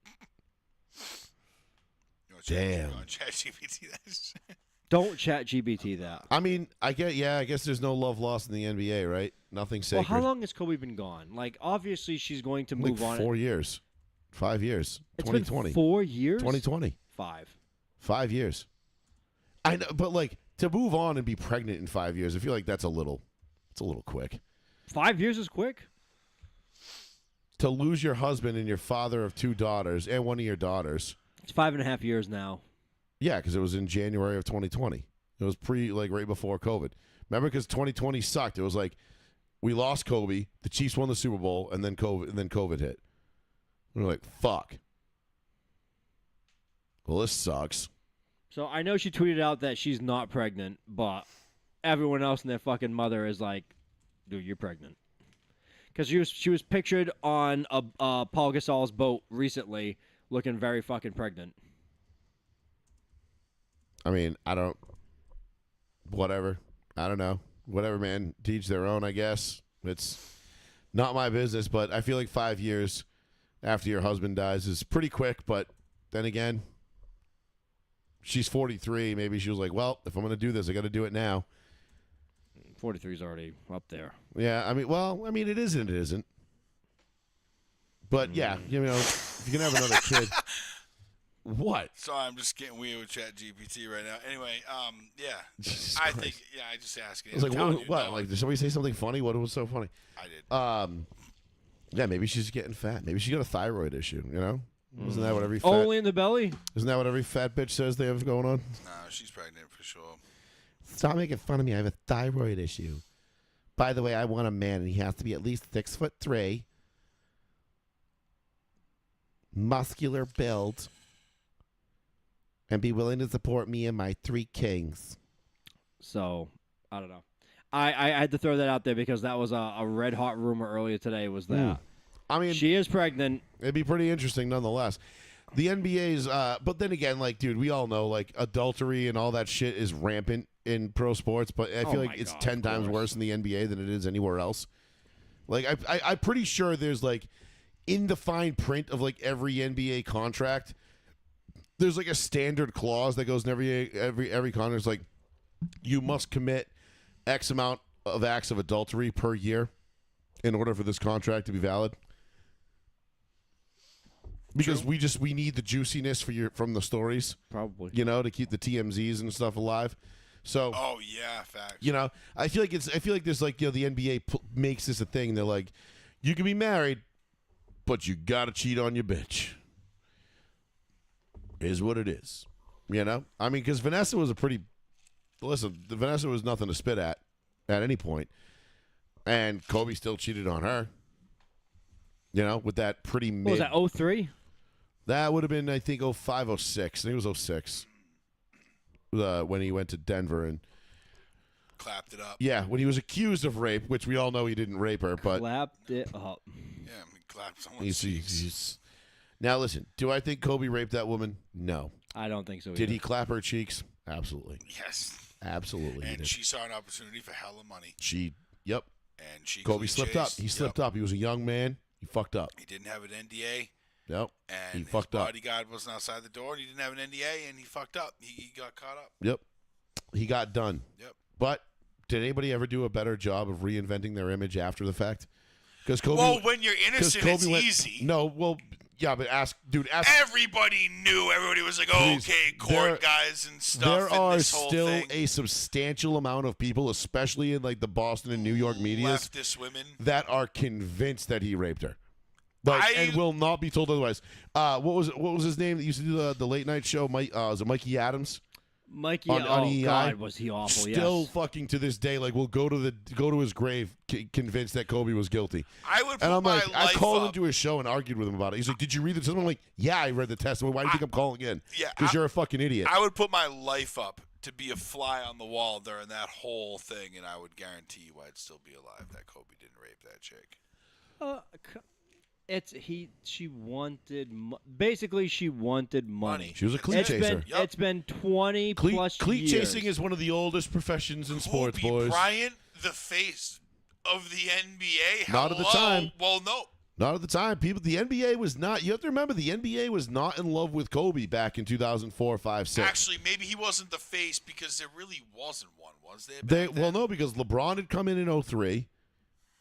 You know, Damn. ChatGPT that. Don't chat GBT that. I mean, I guess there's no love lost in the NBA, right? Nothing Well, sacred. how long has Kobe been gone? Like, obviously, she's going to move like on. 4 years, 5 years, It's 2020, been 4 years? 2020, 5. 5 years. I know, but like to move on and be pregnant in 5 years, I feel like it's a little quick. 5 years is quick? To lose your husband and your father of 2 daughters and one of your daughters. It's 5.5 years now. Yeah, because it was in January of 2020. It was right before COVID. Remember, because 2020 sucked. It was like we lost Kobe, the Chiefs won the Super Bowl, and then COVID hit. We were like, fuck. Well, this sucks. So I know she tweeted out that she's not pregnant, but everyone else and their fucking mother is like, dude, you're pregnant. Because she was pictured on a Paul Gasol's boat recently looking very fucking pregnant. I mean, whatever. I don't know. Whatever, man. Teach their own, I guess. It's not my business, but I feel like 5 years after your husband dies is pretty quick, but then again, she's 43. Maybe she was like, well, if I'm going to do this, I got to do it now. 43 is already up there. Yeah, I mean, it is and it isn't. But yeah, if you can have another kid. What? Sorry, I'm just getting weird with Chat GPT right now. Anyway, yeah. Jesus I Christ. think, I just asking. I was like, telling what? you, What? no, Like, did somebody say something funny? What was so funny? I did. Yeah, maybe she's getting fat. Maybe she got a thyroid issue. You know, isn't that what every fat? Only in the belly. Isn't that what every fat bitch says they have going on? No, she's pregnant for sure. Stop making fun of me. I have a thyroid issue. By the way, I want a man, and he has to be at least 6'3", muscular build, and be willing to support me and my 3 kings. So I don't know. I had to throw that out there because that was a red hot rumor earlier today. Was that I mean, she is pregnant? it'd be pretty interesting nonetheless. The NBA's, but then again, like, dude, we all know, like, adultery and all that shit is rampant in pro sports, but I feel like my it's God, 10 of times course. worse in the NBA than it is anywhere else. Like, I'm pretty sure there's, like, in the fine print of, like, every NBA contract, there's, like, a standard clause that goes in every contract. It's like, you must commit X amount of acts of adultery per year in order for this contract to be valid. Because we need the juiciness from the stories, Probably. you know, to keep the TMZs and stuff alive. So, Oh yeah, facts. you know, I feel like there's like, you know, the NBA makes this a thing. They're like, you can be married, but you gotta cheat on your bitch. Is what it is, you know. I mean, because Vanessa was Vanessa was nothing to spit at any point, and Kobe still cheated on her. You know, with that pretty mid. What was that? 03? That would have been, I think, 05, 06. I think it was 06 when he went to Denver. And Clapped it up. yeah, when he was accused of rape, which we all know he didn't rape her. But Clapped it up. Yeah, he clapped someone's cheeks. he's, now, listen, do I think Kobe raped that woman? No. I don't think so. Did either. he clap her cheeks? Absolutely. Yes. Absolutely. he And did. she saw an opportunity for hella money. Yep. And she Kobe clean slipped up. chased. He slipped up. He was a young man. He fucked up. He didn't have an NDA. Yep. And He his fucked up. bodyguard wasn't outside the door, and he didn't have an NDA, and he fucked up. He got caught up. Yep. He got done. Yep. But did anybody ever do a better job of reinventing their image after the fact? Because Kobe. Well, when you're 'cause innocent, Kobe it's went- easy. No, well, yeah, but ask. Everybody knew. Everybody was like, Please, okay, court guys and stuff. There and are this whole still thing. a substantial amount of people, especially in like the Boston and New York medias, leftist women. that are convinced that he raped her, like, and will not be told otherwise. What was his name that used to do the late night show? Was it Mikey Adams? Mikey, on oh EI? God, was he awful? Still yes. fucking to this day, like, will go to his grave convinced that Kobe was guilty. I would put And I'm my like, I life called up. into his show and argued with him about it. He's like, "Did you read the testimony?" I'm like, "Yeah, I read the testimony. Why do you think I'm calling in? Yeah, Because you're a fucking idiot." I would put my life up to be a fly on the wall during that whole thing, and I would guarantee you I'd still be alive that Kobe didn't rape that chick. She wanted basically she wanted money. She was a cleat chaser. Yep. It's been 20 plus Cleat years. chasing is one of the oldest professions in sports, Kobe boys. Bryant, the face of the NBA. Not at the Hello? time. Well, no. Not at the time. The NBA was not. You have to remember, the NBA was not in love with Kobe back in 2004, 5, 6. Actually, maybe he wasn't the face because there really wasn't one, was there? back Well, then? no, because LeBron had come in 03,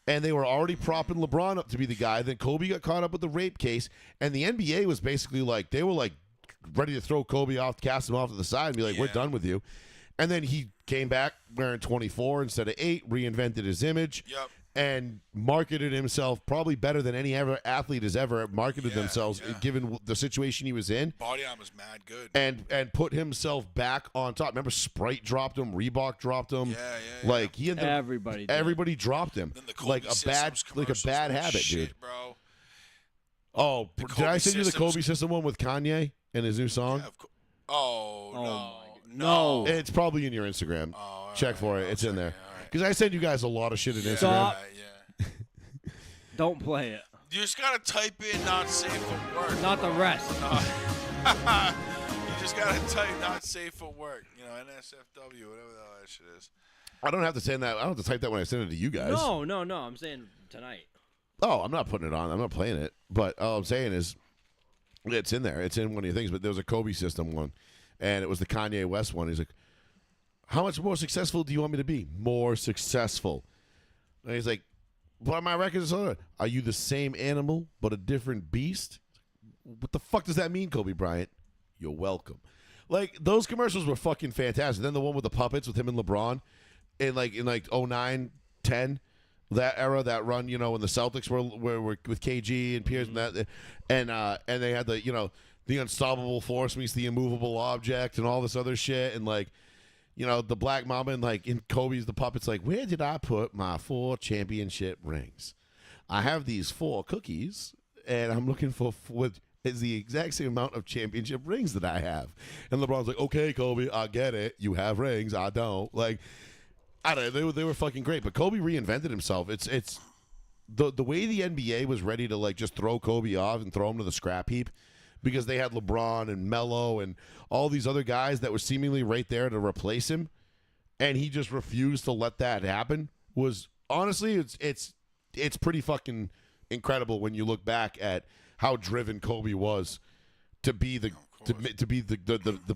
and they were already propping LeBron up to be the guy. Then Kobe got caught up with the rape case, and the NBA was basically like, they were like ready to throw Kobe off, cast him off to the side, and be like, "We're Yeah. done with you." And then he came back wearing 24 instead of 8, reinvented his image. Yep. And marketed himself probably better than any ever athlete has ever marketed Yeah, themselves, yeah. given the situation he was in, Body armor's mad good. and put himself back on top. Remember, Sprite dropped him, Reebok dropped him. Yeah. Like he ended up, Everybody did. everybody dropped him. Then the Kobe Like a bad, Systems like a commercials bad were habit, shit, dude. bro. Oh, did Kobe I send you the Systems- Kobe System one with Kanye and his new song? Yeah, oh, Oh no. my- no. It's probably in your Instagram. Oh, all Check right, for it. I'll It's in check there. it, all right. Because I send you guys a lot of shit in Instagram. Stop. Yeah. Don't play it. You just gotta type in "not safe for work." Not the rest. You just gotta type "not safe for work." You know, NSFW, whatever the hell that shit is. I don't have to send that. I don't have to type that when I send it to you guys. No. I'm saying tonight. Oh, I'm not putting it on. I'm not playing it. But all I'm saying is, it's in there. It's in one of your things. But there was a Kobe System one, and it was the Kanye West one. He's like, "How much more successful do you want me to be? More successful." And he's like, "But my record is on. Are you the same animal but a different beast?" What the fuck does that mean, Kobe Bryant? You're welcome. Like, those commercials were fucking fantastic. Then the one with the puppets with him and LeBron in like 09, 10, that era, that run, you know, when the Celtics were with KG and Pierce and that, and they had the unstoppable force meets the immovable object and all this other shit, and like, you know, the Black Mamba and like in Kobe's the puppets, like, where did I put my 4 championship rings? I have these 4 cookies, and I'm looking for what is the exact same amount of championship rings that I have. And LeBron's like, okay, Kobe, I get it. You have rings, I don't. Like, I don't know. They were fucking great, but Kobe reinvented himself. It's the way the NBA was ready to like just throw Kobe off and throw him to the scrap heap, because they had LeBron and Melo and all these other guys that were seemingly right there to replace him, and he just refused to let that happen. Was honestly, it's pretty fucking incredible when you look back at how driven Kobe was to be the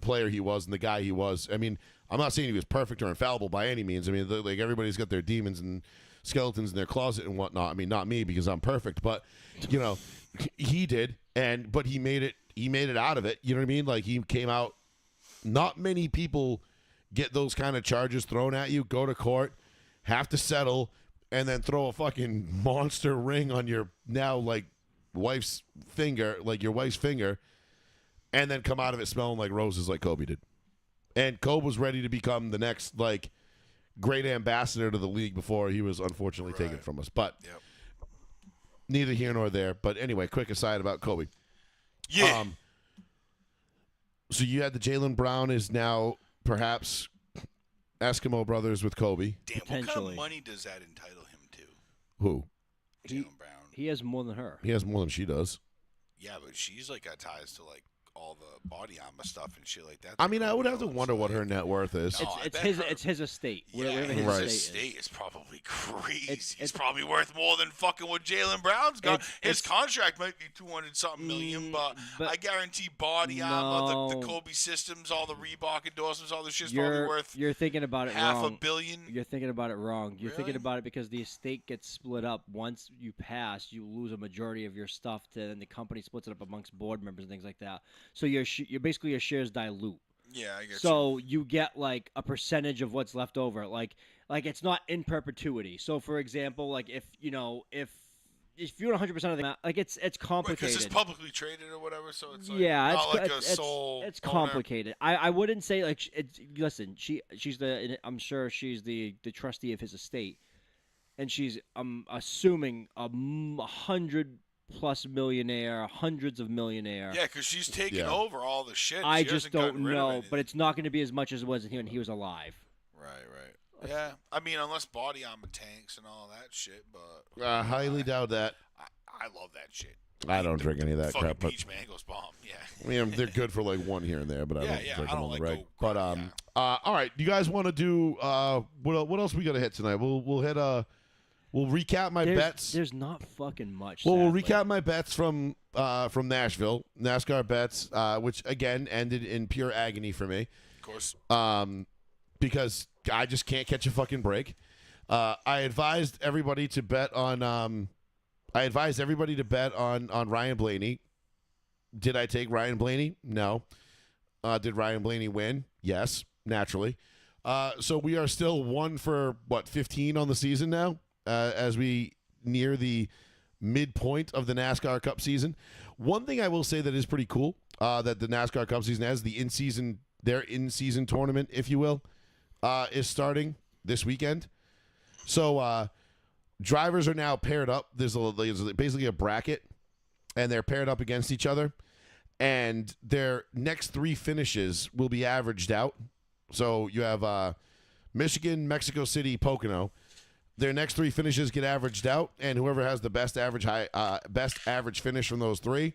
player he was and the guy he was. I mean, I'm not saying he was perfect or infallible by any means. I mean, like, everybody's got their demons and skeletons in their closet and whatnot. I mean, not me, because I'm perfect, but you know, he did, but he made it out of it. You know what I mean? Like, he came out. Not many people get those kind of charges thrown at you, go to court, have to settle, and then throw a fucking monster ring on your now like wife's finger, like your wife's finger, and then come out of it smelling like roses like Kobe did. And Kobe was ready to become the next like great ambassador to the league before he was unfortunately taken from us. But neither here nor there. But anyway, quick aside about Kobe. Yeah. So you had the Jaylen Brown is now perhaps Eskimo brothers with Kobe. Damn, what kind of money does that entitle him to? Who? Jaylen Brown. He has more than her. He has more than she does. Yeah, but she's like got ties to like all the body armor stuff and shit like that. I mean, I would have to wonder what her net worth is. No, It's his estate. Yeah, Whatever his estate is probably crazy. It's probably worth more than fucking what Jaylen Brown's got. His contract might be 200-something million, but I guarantee body armor, the Kobe systems, all the Reebok endorsements, all this shit's probably worth. You're thinking about it half wrong. $500 million. You're thinking about it wrong. You're thinking Really? about it because the estate gets split up. Once you pass, you lose a majority of your stuff, and the company splits it up amongst board members and things like that. So you're basically your shares dilute. Yeah, I guess. So you get like a percentage of what's left over. Like it's not in perpetuity. So for example, like if you own 100% of the amount, like it's complicated. Because it's publicly traded or whatever, so it's like yeah, not like a sole. It's owner. complicated. I wouldn't say like listen. She's I'm sure she's the trustee of his estate, and she's assuming 100+ millionaire, hundreds of millionaire. Yeah, because she's taking over all the shit. I She just hasn't gotten don't rid of know, anything. but it's not going to be as much as it was when he was alive. Right. Yeah, I mean, unless body armor tanks and all that shit, but I highly doubt that. I love that shit. I don't drink any of that Fucking crap. But peach mango's bomb. Yeah. I mean, they're good for like one here and there, but I don't drink I them don't on like the reg. go- But all right, you guys want to do what else we got to hit tonight? We'll hit we'll recap my bets. There's not fucking much. Well, we'll sadly. recap my bets from Nashville, NASCAR bets, which again ended in pure agony for me. Of course. Because I just can't catch a fucking break. I advised everybody to bet on. I advised everybody to bet on Ryan Blaney. Did I take Ryan Blaney? No. Did Ryan Blaney win? Yes, naturally. So we are still 1 for 15 on the season now, as we near the midpoint of the NASCAR Cup season. One thing I will say that is pretty cool that the NASCAR Cup season has, their in-season tournament, if you will, is starting this weekend. So drivers are now paired up. There's basically a bracket, and they're paired up against each other. And their next 3 finishes will be averaged out. So you have Michigan, Mexico City, Pocono. Their next 3 finishes get averaged out, and whoever has the best average finish from those 3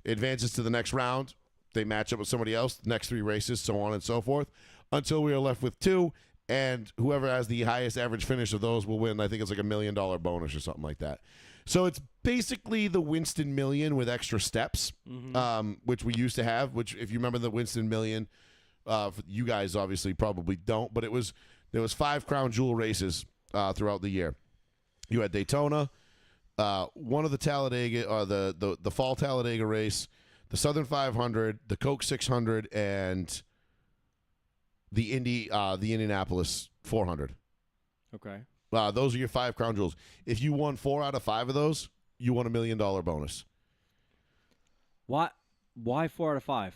advances to the next round. They match up with somebody else, the next 3 races, so on and so forth, until we are left with 2. And whoever has the highest average finish of those will win. I think it's like $1 million bonus or something like that. So it's basically the Winston Million with extra steps, which we used to have. Which, if you remember the Winston Million, you guys obviously probably don't, but there was 5 crown jewel races throughout the year. You had Daytona, one of the Talladega, or the fall Talladega race, the Southern 500, the Coke 600, and the Indianapolis 400. Okay. Those are your 5 crown jewels. If you won 4 out of 5 of those, you won $1 million bonus. Why 4 out of 5?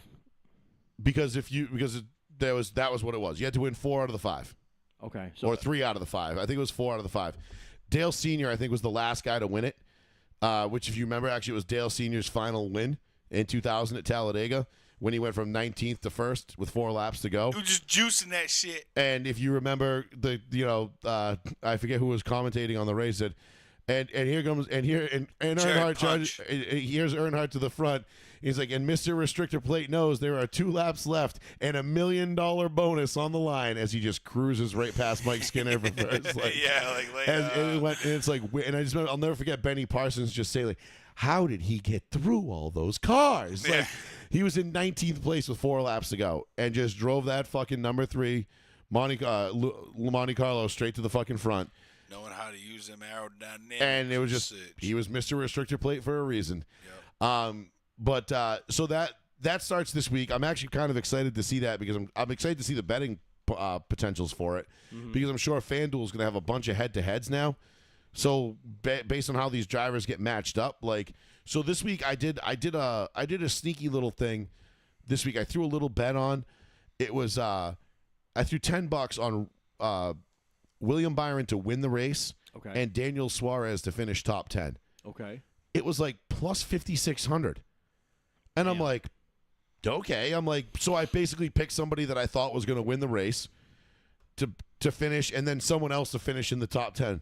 Because that was what it was. You had to win 4 out of the 5. Okay. So Or 3 out of the 5. I think it was 4 out of the 5. Dale Sr., I think, was the last guy to win it, which, if you remember, actually it was Dale Sr.'s final win in 2000 at Talladega when he went from 19th to 1st with 4 laps to go. You were just juicing that shit. And if you remember, I forget who was commentating on the race, said, and here comes, and Earnhardt here's Earnhardt to the front. He's like, and Mr. Restrictor Plate knows there are 2 laps left and $1 million bonus on the line as he just cruises right past Mike Skinner for first. Like, and I just remember, I'll never forget Benny Parsons just saying, like, how did he get through all those cars? Yeah. Like, he was in 19th place with 4 laps to go and just drove that fucking number 3 Monte Carlo straight to the fucking front. Knowing how to use them aerodynamics. And it was just, he was Mr. Restrictor Plate for a reason. Yep. So that starts this week. I'm actually kind of excited to see that because I'm excited to see the betting potentials for it because I'm sure FanDuel is going to have a bunch of head-to-heads now. So based on how these drivers get matched up, like, so this week I did a sneaky little thing. This week I threw a little bet on. It was I threw $10 on William Byron to win the race, and Daniel Suarez to finish top 10. Okay. It was like plus 5,600. And I'm like, okay. I'm like, so I basically picked somebody that I thought was going to win the race to finish, and then someone else to finish in the top 10.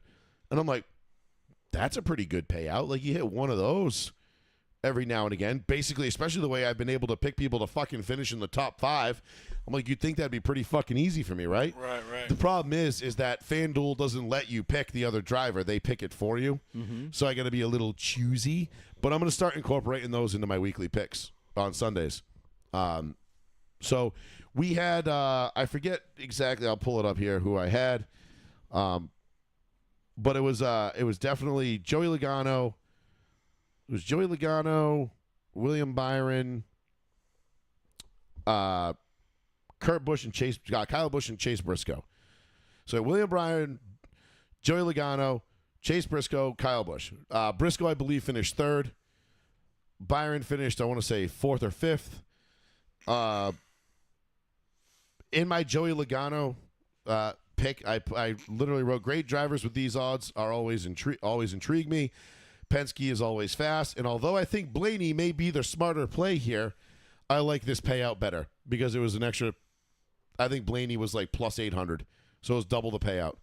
And I'm like, that's a pretty good payout. Like, you hit one of those every now and again. Basically, especially the way I've been able to pick people to fucking finish in the top 5. I'm like, you'd think that'd be pretty fucking easy for me, right? Right. The problem is that FanDuel doesn't let you pick the other driver. They pick it for you. So I got to be a little choosy. But I'm going to start incorporating those into my weekly picks on Sundays. So we had, I forget exactly, I'll pull it up here, who I had. But it was definitely Joey Logano. It was Joey Logano, William Byron, Kurt Busch and Kyle Busch and Chase Briscoe. So William Byron, Joey Logano, Chase Briscoe, Kyle Busch. Briscoe, I believe, finished 3rd. Byron finished, I want to say, 4th or 5th. In my Joey Logano pick, I literally wrote, great drivers with these odds are always intrigue me. Penske is always fast, and although I think Blaney may be the smarter play here, I like this payout better because it was an extra. I think Blaney was like plus 800, so it was double the payout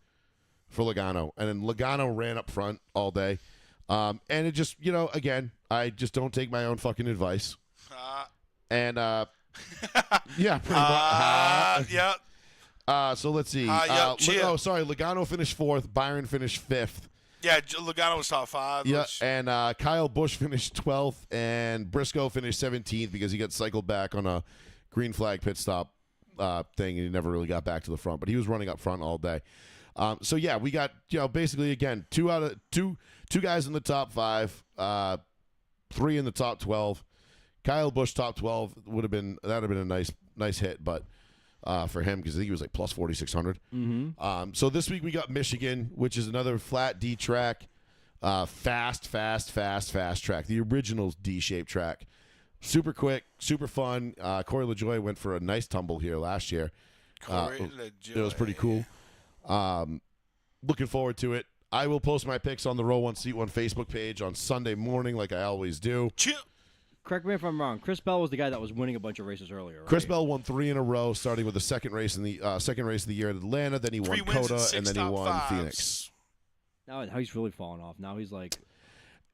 for Logano, and then Logano ran up front all day, and it just, again, I just don't take my own fucking advice, and yeah, pretty much. Yeah. So let's see. Logano finished 4th. Byron finished 5th. Yeah, Logano was top 5. Yeah, and Kyle Busch finished 12th, and Briscoe finished 17th because he got cycled back on a green flag pit stop thing, and he never really got back to the front. But he was running up front all day. So yeah, we got basically again two guys in the top 5, 3 in the top 12. Kyle Busch top 12 would have been a nice hit, but. For him, because I think he was like plus 4,600. So this week we got Michigan, which is another flat D track, fast track. The original D-shaped track, super quick, super fun. Corey LaJoie went for a nice tumble here last year. It was pretty cool. Looking forward to it. I will post my picks on the Row 1 Seat 1 Facebook page on Sunday morning, like I always do. Correct me if I'm wrong. Chris Bell was the guy that was winning a bunch of races earlier, right? Chris Bell won 3 in a row, starting with the second race of the year at Atlanta. Then he won COTA, and then he won Phoenix. Now he's really fallen off. Now he's like,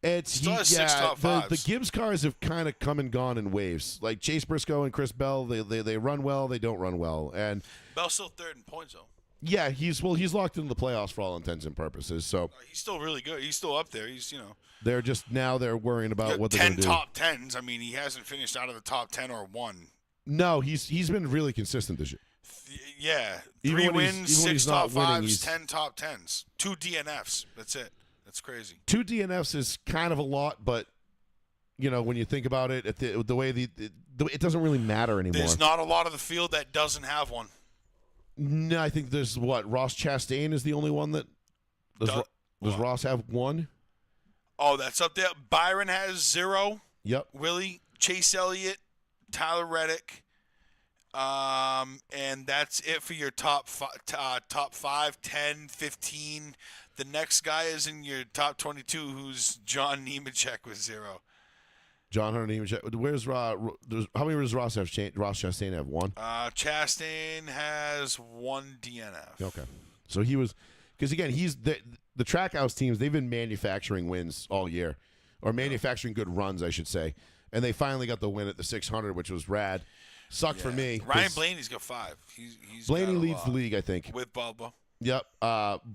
the Gibbs cars have kind of come and gone in waves. Like Chase Briscoe and Chris Bell, they run well, they don't run well, and Bell's still 3rd in points though. Yeah, he's locked into the playoffs for all intents and purposes. So he's still really good. He's still up there. They're just now they're worrying about what they're going to do. 10 top 10s. I mean, he hasn't finished out of the top 10 or 1. No, he's been really consistent this year. Yeah, Even 3 when wins, 6 top winning, 5s, 10 top 10s, 2 DNFs. That's it. That's crazy. 2 DNFs is kind of a lot, but when you think about it, the way it doesn't really matter anymore. There's not a lot of the field that doesn't have one. No, I think there's Ross Chastain is the only one that does Ross have one? Oh, that's up there. Byron has 0. Yep. Willie, Chase Elliott, Tyler Reddick, and that's it for your top 5, 10, 15. The next guy is in your top 22, who's John Nemechek with 0. John Hunter Nemechek. Where's how many does Ross have? Ross Chastain have one? Chastain has 1 DNF. Okay. So he was, because again, he's the Trackhouse teams. They've been manufacturing wins all year, or manufacturing good runs, I should say. And they finally got the win at the 600, which was rad. Sucked for me. Ryan Blaney's got 5. He's Blaney got leads the league, I think. With Bubba. Yep.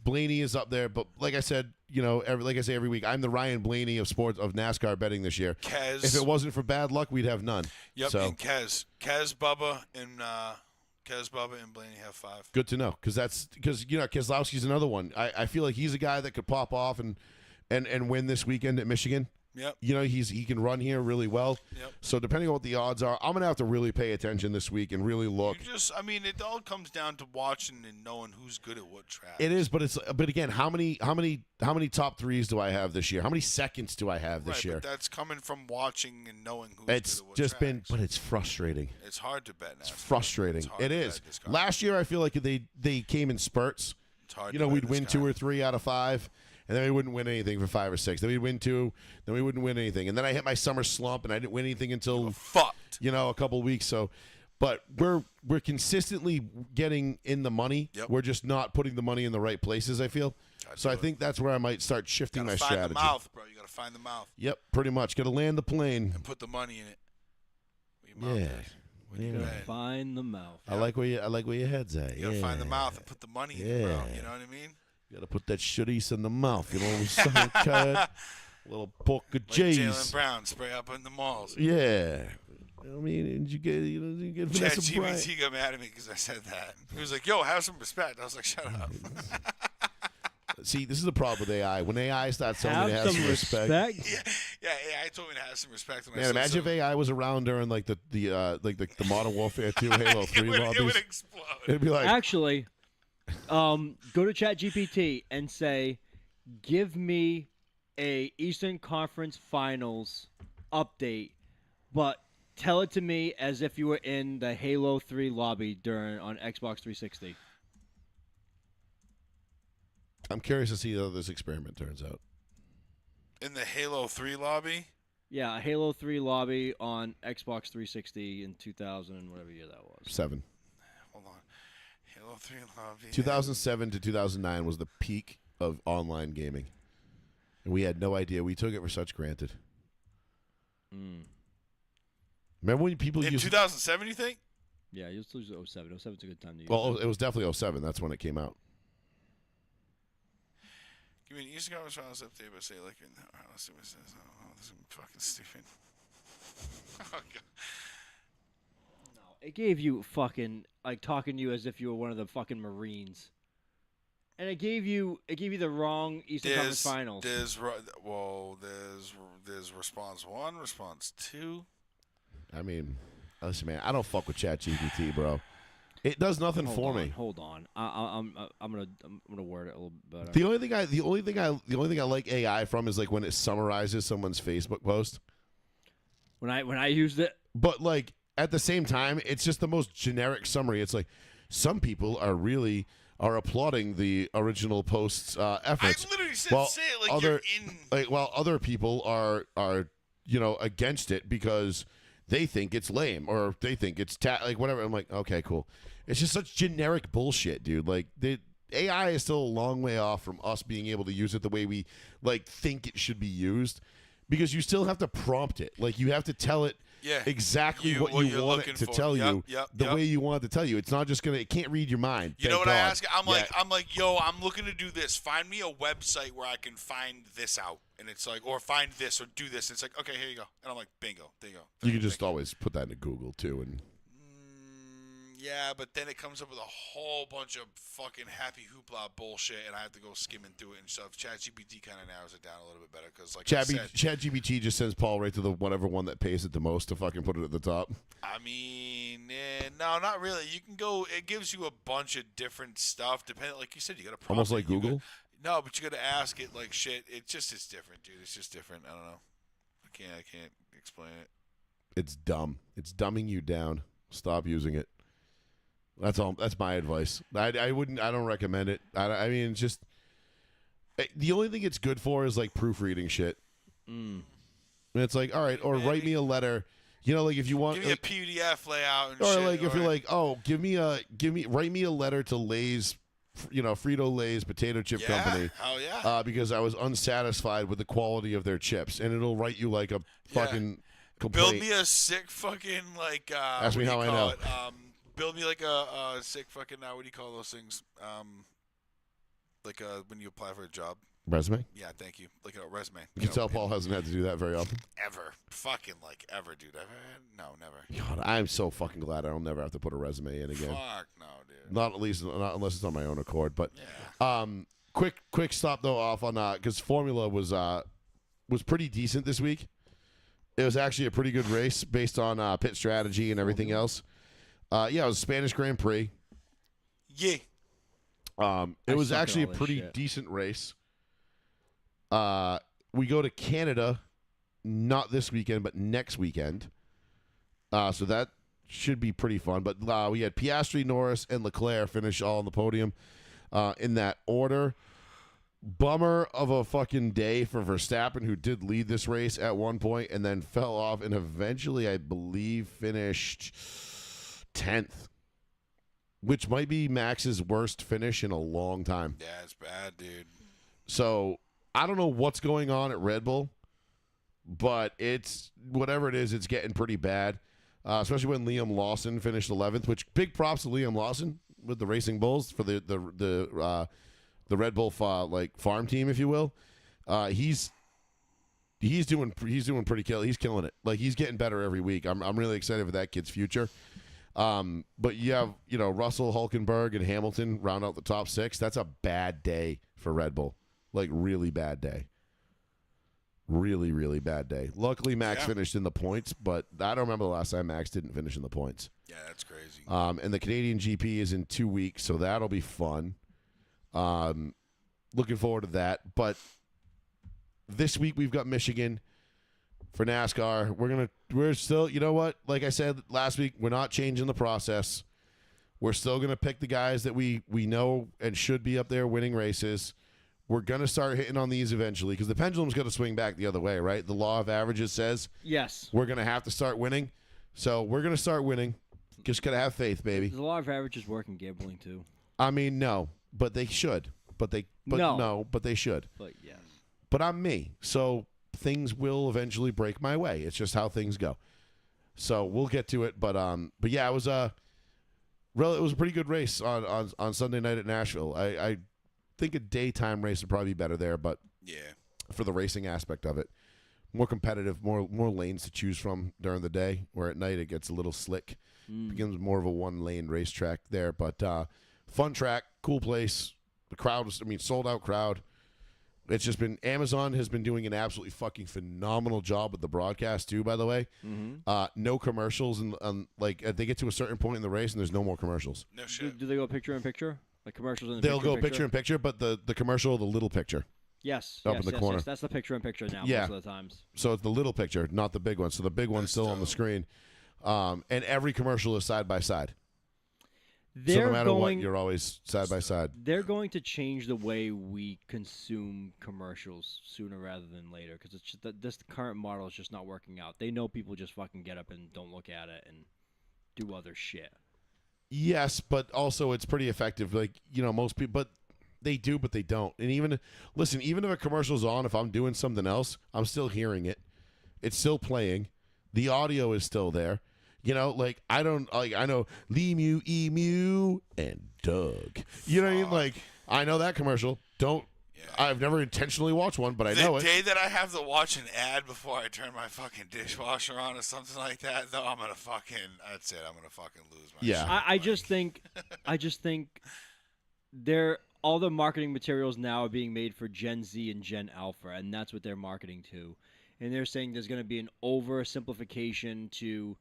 Blaney is up there, but like I said, like I say every week, I'm the Ryan Blaney of NASCAR betting this year. Kez. If it wasn't for bad luck, we'd have none. Yep. So, And Kez, Bubba, and Blaney have 5. good to know, because Keselowski's another one. I feel like he's a guy that could pop off and win this weekend at Michigan. Yep. He can run here really well. Yep. So depending on what the odds are, I'm gonna have to really pay attention this week and really look. It all comes down to watching and knowing who's good at what track. It is, but again, how many top 3s do I have this year? How many seconds do I have this year? But that's coming from watching and knowing who's It's good at what just tracks. but it's frustrating. It's hard to bet now. It's frustrating. It's hard It to is. bet this car. Last year, I feel like they came in spurts. It's hard to bet We'd this win car. 2 or 3 out of 5, and then we wouldn't win anything for 5 or 6. Then we'd win 2, then we wouldn't win anything, and then I hit my summer slump, and I didn't win anything until Fucked. a couple weeks. So, but we're consistently getting in the money. Yep. We're just not putting the money in the right places, I feel. So I think that's where I might start shifting my Find strategy. the mouth, bro. You gotta find the mouth Yep, pretty much. Got to land the plane. and put the money in it. Where your mouth Yeah. is. When you Gotta bet. find the mouth. I like where your head's at. You gotta find the Yeah. mouth and put the money in it, bro. Yeah. You know what I mean? You gotta put that shitties in the mouth. Some cut, little pork of Like cheese. Jalen Brown spray up in the malls. Yeah. I mean, did you get Vanessa Bryant? ChatGPT got mad at me because I said that. He was like, "Yo, have some respect." I was like, "Shut up." See, this is the problem with AI. When AI starts telling me to have some respect. Yeah, AI told me to have some respect. When I Man, said imagine something. if AI was around during like the Modern Warfare 2 Halo 3 it would lobbies. explode. It'd be like, Actually, go to ChatGPT and say, "Give me a Eastern Conference Finals update," but tell it to me as if you were in the Halo 3 lobby on Xbox 360. I'm curious to see how this experiment turns out. In the Halo 3 lobby. Yeah, a Halo 3 lobby on Xbox 360 in 2000 and whatever year that was. 7. Hold on. Halo 3 lobby. 2007 to 2009 was the peak of online gaming. And we had no idea. We took it for such granted. Remember when people In used 2007, you think? Yeah, you still use 07. 07's a good time to use. Well, it was definitely 07. That's when it came out. Give me an Eastern Conference Finals update, but say like, let's see what it says. Oh, this is fucking stupid. Oh, God. No, it gave you fucking like talking to you as if you were one of the fucking Marines. And it gave you the wrong Eastern Conference Finals. There's response 1, response 2. I mean, listen, man, I don't fuck with ChatGPT, bro. It does nothing for me. Hold on. I'm gonna word it a little better. The only thing I like AI from is like when it summarizes someone's Facebook post. When I used it, But like at the same time, it's just the most generic summary. It's like some people are applauding the original post's efforts. I literally said, while say it like you're in. while other people are against it because they think it's lame or they think it's like whatever. I'm like, okay, cool. It's just such generic bullshit, dude. Like the AI is still a long way off from us being able to use it the way we like think it should be used, because you still have to prompt it. Like you have to tell it exactly what you want it to tell you, the way you want it to tell you. It's not just it can't read your mind. You know what I ask? I'm Yeah. like, yo, I'm looking to do this. Find me a website where I can find this out. And it's like, or find this or do this. It's like, okay, here you go. And I'm like, bingo, there you go. You can just always put that into Google too, and Yeah, but then it comes up with a whole bunch of fucking happy hoopla bullshit, and I have to go skimming through it and stuff. ChatGPT kind of narrows it down a little bit better because, like I said, ChatGPT just sends Paul right to the whatever one that pays it the most to fucking put it at the top. I mean, no, not really. You can go. It gives you a bunch of different stuff. Depending, like you said, you got to Almost like Google. No, but you got to ask it like shit. It's different, dude. It's just different. I don't know. I can't explain it. It's dumb. It's dumbing you down. Stop using it. That's all. That's my advice. I wouldn't. I don't recommend it. I mean, it's just the only thing it's good for is like proofreading shit. And it's like, all right, or write me a letter. You know, like if you want, give me a PDF layout, and or shit, like if you're like, oh, write me a letter to Lay's, Frito Lay's potato chip company. Hell yeah. Because I was unsatisfied with the quality of their chips, and it'll write you like a fucking complaint. Build me a sick fucking like. Ask me how I know. Build me like a sick fucking what do you call those things? Like when you apply for a job. Resume? Yeah, thank you. Like a resume. You can tell Paul hasn't had to do that very often. Ever. Fucking like ever, dude. No, never. God, I'm so fucking glad I'll never have to put a resume in again. Fuck no, dude. Not unless it's on my own accord. But yeah. Quick stop though off on because Formula was pretty decent this week. It was actually a pretty good race based on pit strategy and everything else. It was Spanish Grand Prix. Yeah. It was actually a pretty decent race. We go to Canada, not this weekend, but next weekend. So that should be pretty fun. But we had Piastri, Norris, and Leclerc finish all on the podium in that order. Bummer of a fucking day for Verstappen, who did lead this race at one point and then fell off and eventually, I believe, finished 10th, which might be Max's worst finish in a long time. Yeah, it's bad, dude. So I don't know what's going on at Red Bull, but it's whatever it is, it's getting pretty bad, especially when Liam Lawson finished 11th, which big props to Liam Lawson with the Racing Bulls for the Red Bull farm team, if you will. He's doing pretty kill. He's killing it. Like he's getting better every week. I'm really excited for that kid's future. But you have, Russell, Hulkenberg, and Hamilton round out the top 6. That's a bad day for Red Bull. Like, really bad day. Really, really bad day. Luckily, Max finished in the points, but I don't remember the last time Max didn't finish in the points. Yeah, that's crazy. And the Canadian GP is in 2 weeks, so that'll be fun. Looking forward to that. But this week, we've got Michigan for NASCAR. We're still, you know what? Like I said last week, we're not changing the process. We're still going to pick the guys that we know and should be up there winning races. We're going to start hitting on these eventually because the pendulum's going to swing back the other way, right? The law of averages says yes. We're going to have to start winning. So we're going to start winning. Just got to have faith, baby. There's a lot of averages work in gambling, too. I mean, no, but they should. But they should. But yes. But I'm me. So things will eventually break my way. It's just how things go. So we'll get to it. But yeah, it was a pretty good race on Sunday night at Nashville. I think a daytime race would probably be better there, but yeah, for the racing aspect of it, more competitive, more lanes to choose from during the day. Where at night it gets a little slick, becomes more of a 1-lane racetrack there. But fun track, cool place. The crowd was, sold out crowd. It's just been, Amazon has been doing an absolutely fucking phenomenal job with the broadcast too, by the way. No commercials, and they get to a certain point in the race and there's no more commercials. No shit. Do they go picture in picture? Like commercials in the They'll go picture in picture, but the commercial, the little picture. Yes. Up in the corner. Yes, that's the picture in picture now Yeah. most of the times. So it's the little picture, not the big one. So the big one's still on the screen. And every commercial is side by side. So no matter what, you're always side by side. They're going to change the way we consume commercials sooner rather than later because it's just that this current model is just not working out. They know people just fucking get up and don't look at it and do other shit. Yes, but also it's pretty effective. Like, most people, but they do, but they don't. And even if a commercial's on, if I'm doing something else, I'm still hearing it. It's still playing. The audio is still there. I know Lemu, Emu, and Doug. You know what I mean? Like, I know that commercial. Don't I've never intentionally watched one, but I The know it. day that I have to watch an ad before I turn my fucking dishwasher on or something like that, though, I'm gonna fucking. That's it. I'm gonna fucking lose my. Yeah. shit. I just think all the marketing materials now are being made for Gen Z and Gen Alpha, and that's what they're marketing to. And they're saying there's going to be an oversimplification to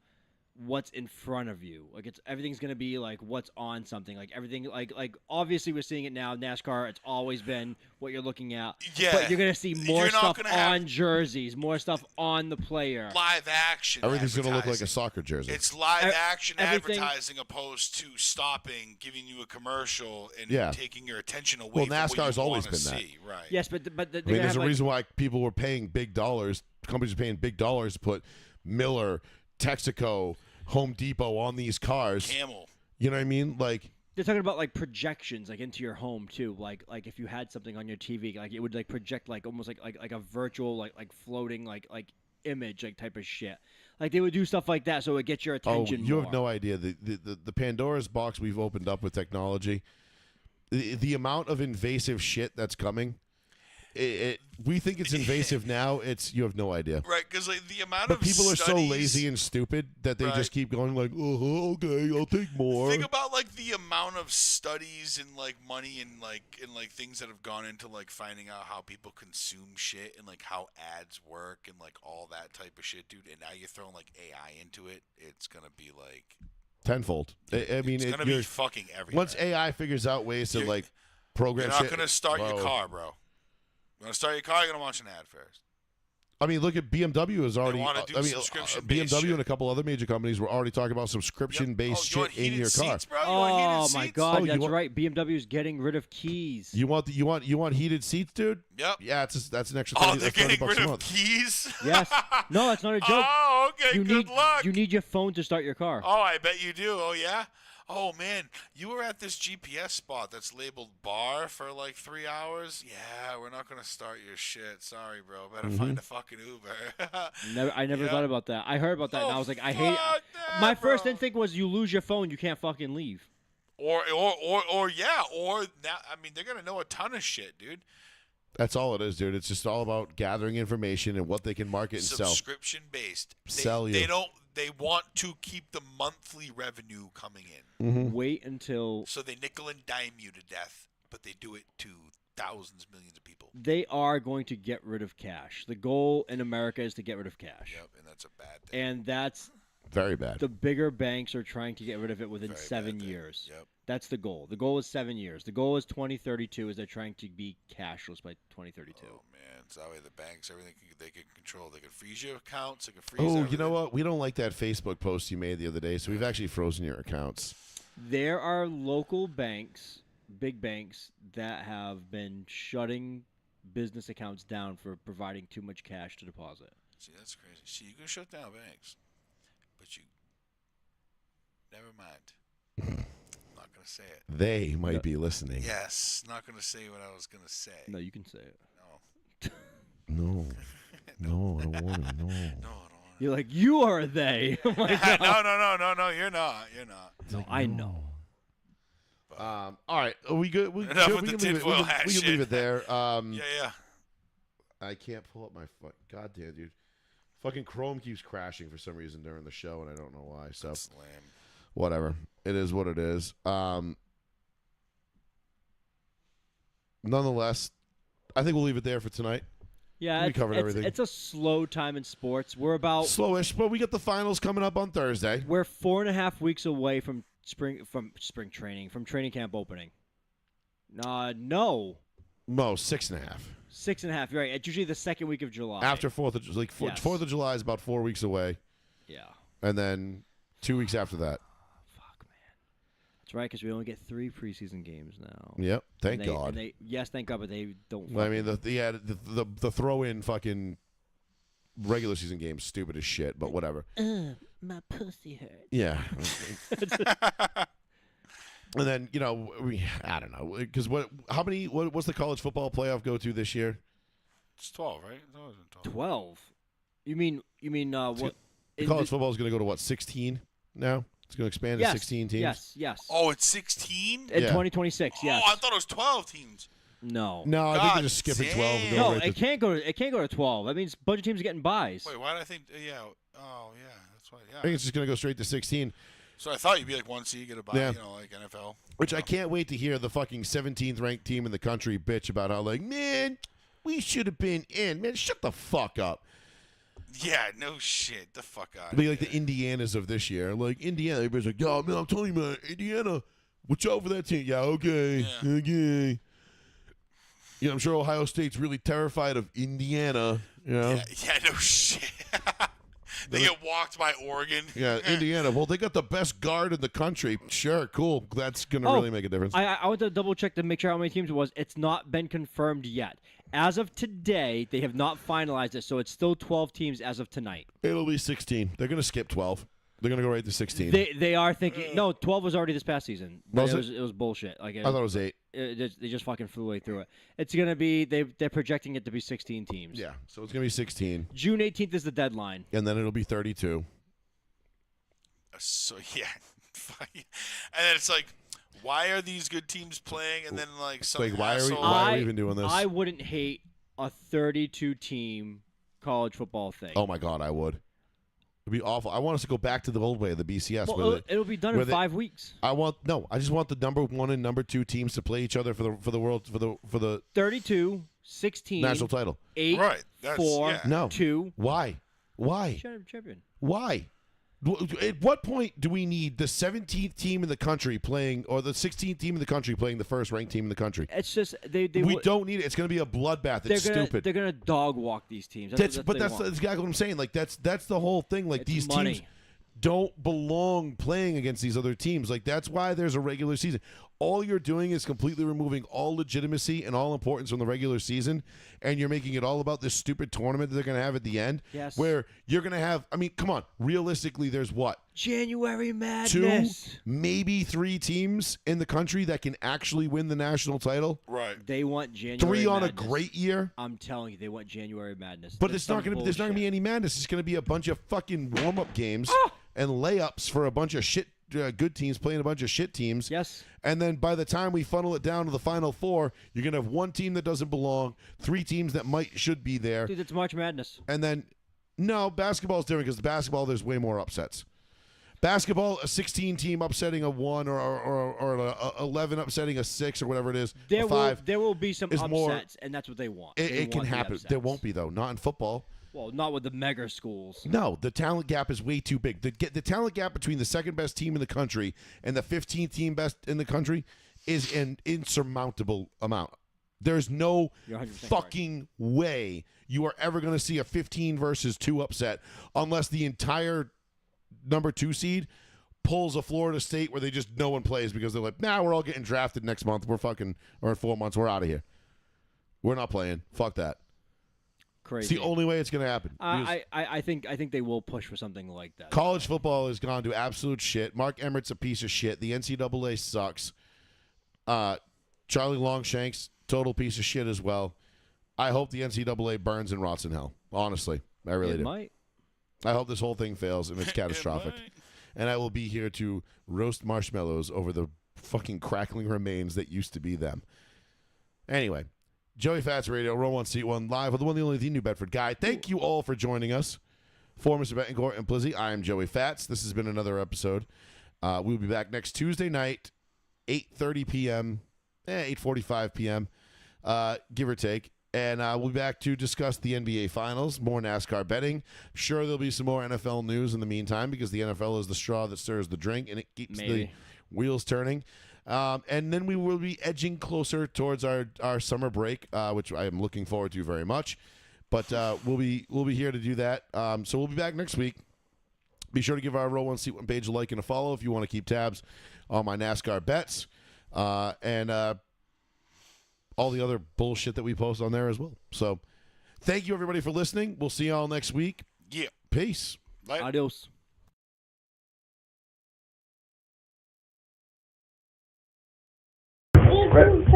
what's in front of you. Like everything's going to be like what's on something. Like everything like obviously we're seeing it now. NASCAR, it's always been what you're looking at. Yeah. But you're going to see more You're not stuff gonna have- on jerseys, more stuff on the player. Live action. Everything's going to look like a advertising. soccer jersey. It's live action everything- advertising opposed to stopping, giving you a commercial, and Yeah. taking your attention away Well, from what NASCAR's you always wanna been that. see. Right. Yes, but I mean, there's a reason why people were paying big dollars. Companies are paying big dollars to put Miller, Texaco, Home Depot on these cars. Camel. You know what I mean? Like, they're talking about like projections, like into your home too. Like if you had something on your TV, like it would like project like almost like a virtual like floating like image like type of shit. Like they would do stuff like that so it gets your attention. you more. have no idea the Pandora's box we've opened up with technology. The amount of invasive shit that's coming. We think it's invasive now. You have no idea. Right, because like the amount But of people are so studies- lazy and stupid that they Right. just keep going like, oh, okay, I'll take more. Think about like the amount of studies and like money and like things that have gone into like finding out how people consume shit and like how ads work and like all that type of shit, dude. And now you're throwing like AI into it. It's gonna be like Tenfold. I mean, it's gonna be fucking everywhere. once AI figures out ways to You're- like program You're not shit, gonna start your bro. car, bro. You want to start your car? You're gonna watch an ad first. I mean, look at BMW is already. wanna do I mean, subscription-based BMW shit. and a couple other major companies were already talking about subscription-based Oh, you want shit in heated your car. seats, bro? You want Oh heated my seats? god, Oh, you that's want- right. BMW's getting rid of keys. You want heated seats, dude? Yep. Yeah, that's an extra. Oh, 30, they're that's $30 getting rid a of month. keys. Yes. No, that's not a joke. Oh, okay. you Good need luck. you need your phone to start your car. Oh, I bet you do. Oh, yeah? Oh, man. You were at this GPS spot that's labeled bar for like 3 hours? Yeah, we're not going to start your shit. Sorry, bro. Better find a fucking Uber. I never Yeah. thought about that. I heard about that and I was like, I hate it. fuck that, My first bro. instinct was you lose your phone, you can't fucking leave. Or now, I mean, they're going to know a ton of shit, dude. That's all it is, dude. It's just all about gathering information and what they can market and sell. Subscription based. Sell you. They want to keep the monthly revenue coming in. Mm-hmm. Wait until So they nickel and dime you to death, but they do it to thousands, millions of people. they are going to get rid of cash. The goal in America is to get rid of cash. Yep, and that's a bad thing. And that's Very bad. the bigger banks are trying to get rid of it within Very bad 7 thing. years. Yep. That's the goal. The goal is 7 years. The goal is 2032 is they're trying to be cashless by 2032. Oh man, so that way the banks, everything they can control. They can freeze your accounts. They can freeze. Oh, you everything. know what? We don't like that Facebook post you made the other day, so we've actually frozen your accounts. There are local banks, big banks, that have been shutting business accounts down for providing too much cash to deposit. See, that's crazy. See, you can shut down banks, but you never mind. Not gonna say it. They might be listening. Yes, not gonna say what I was gonna say. No, you can say it. No, No, I don't want to. No. no, I don't. You're like, you are they. I'm like, No, you're not. You're not. no, I know. All right, are we good? We, Enough good? with We the can leave it. tinfoil hat We can shit. leave it there. Yeah. I can't pull up my goddamn dude. Fucking Chrome keeps crashing for some reason during the show, and I don't know why. So That's lame. whatever. It is what it is. Nonetheless, I think we'll leave it there for tonight. Yeah, We covered everything. It's a slow time in sports. We're Slowish, but we got the finals coming up on Thursday. 4.5 weeks away from spring training, from training camp opening. No, No, 6.5. 6.5. You're right. It's usually the second week of July. After 4th of July, Yes. 4th of July is about 4 weeks away, Yeah. and then 2 weeks after that. Fuck, man. That's right, because we only get 3 preseason games now. Yep, thank And they- God. and they- yes, thank God, but they don't. Well, I mean, the throw in fucking regular season game's stupid as shit, but whatever. My pussy hurts. Yeah. And then I don't know because what's the college football playoff go to this year? It's 12, right? It's always been 12. 12. You mean what? in College the- football is going to go to what, 16 now? It's going to expand to Yes, 16 teams. Yes. Oh, it's 16? In Yeah. 2026. Yes. Oh, I thought it was 12 teams. No. No, I think God they're just skipping 12. And damn. go No, right to- it can't go. It can't go to 12. That means a bunch of teams are getting buys. Wait, why did I think? Yeah. Oh, yeah. That's why. I think Yeah. it's just going to go straight to 16, So I thought you'd be like 1 seed, get a bye. Yeah. You know, like NFL. which I can't wait to hear the fucking 17th ranked team in the country bitch about how, like, man, we should have been in. Man, shut the fuck up. Yeah. No shit. The fuck out. It'll be like the Indianas of this year. Like, Indiana, everybody's like, yo, man, I'm telling you, man, Indiana, watch out for that team. Yeah, okay. Yeah. Okay. Yeah, I'm sure Ohio State's really terrified of Indiana, you know? Yeah. No shit. They get walked by Oregon. Yeah, Indiana. Well, they got the best guard in the country. Sure, cool. That's going to really make a difference. I went to double check to make sure how many teams it was. It's not been confirmed yet. As of today, they have not finalized it, so it's still 12 teams as of tonight. It'll be 16. They're going to skip 12. They're going to go right to 16. They are thinking no, 12 was already this past season. Was It was bullshit. Like I thought it was 8. they just fucking flew way through it. It's gonna be they're projecting it to be 16 teams. Yeah, so it's going to be 16. June 18th is the deadline. And then it'll be 32. So yeah. And then it's like, why are these good teams playing? And then like some Like, why asshole. are we even doing this? I wouldn't hate a 32 team college football thing. Oh, my God, I would. It'd be awful. I want us to go back to the old way of the BCS. Well, it'll be done in 5 weeks. I just want the number 1 and number 2 teams to play each other for the 32, 16, national title. 8, Right. That's, 4, yeah. No. 2. Why? Champion. Why? At what point do we need the 17th team in the country playing, or the 16th team in the country playing the first ranked team in the country? It's just we don't need it. It's going to be a bloodbath. It's stupid. They're gonna dog walk these teams. That's what they want. exactly what I'm saying. Like that's the whole thing. Like It's these money. teams don't belong playing against these other teams. Like that's why there's a regular season. All you're doing is completely removing all legitimacy and all importance from the regular season, and you're making it all about this stupid tournament that they're going to have at the end. Yes. Where you're going to have. I mean, come on. Realistically, there's what? January 2, Madness. maybe 3 teams in the country that can actually win the national title. Right. They want January 3 on Madness. a great year. I'm telling you, they want January Madness. But There's it's not some going to. There's not going to be bullshit. any madness. It's going to be a bunch of fucking warm-up games and layups for a bunch of shit good teams playing a bunch of shit teams. Yes. And then by the time we funnel it down to the final 4, you're going to have 1 team that doesn't belong, 3 teams that should be there, Dude, it's March Madness. and then no, basketball is different because basketball there's way more upsets. Basketball, a 16 team upsetting a 1 or a 11 upsetting a 6 or whatever it is. There a 5. there will be some is upsets, more- and that's what they want. It They can want the happen. upsets. There won't be though. Not in football. Well, not with the mega schools. No, the talent gap is way too big. The talent gap between the second best team in the country and the 15th team best in the country is an insurmountable amount. There's no You're 100% fucking way you are ever going to see a 15 versus 2 upset unless the entire number 2 seed pulls a Florida State where no one plays because they're like, nah, we're all getting drafted next month. Or in 4 months, we're out of here. We're not playing. Fuck that. Crazy. It's the only way it's going to happen. Because I think they will push for something like that. college football has gone to absolute shit. Mark Emmert's a piece of shit. The NCAA sucks. Charlie Longshanks, total piece of shit as well. I hope the NCAA burns and rots in hell. Honestly, I really It do. might. I hope this whole thing fails and it's catastrophic. And I will be here to roast marshmallows over the fucking crackling remains that used to be them. Anyway, Joey Fats Radio, Row 1, Seat 1, live with the one, the only, the New Bedford guy. Thank you all for joining us. For Mr. Betancourt and Plizzy, I am Joey Fats. This has been another episode. We'll be back next Tuesday night, 8:30 p.m., 8:45 p.m., give or take. And we'll be back to discuss the NBA Finals, more NASCAR betting. Sure, there'll be some more NFL news in the meantime because the NFL is the straw that stirs the drink and it keeps the wheels turning. And then we will be edging closer towards our summer break, which I am looking forward to very much. But we'll be here to do that. So we'll be back next week. Be sure to give our Row 1 Seat 1 page a like and a follow if you want to keep tabs on my NASCAR bets. And all the other bullshit that we post on there as well. So thank you, everybody, for listening. We'll see y'all next week. Yeah. Peace. Later. Adios. It's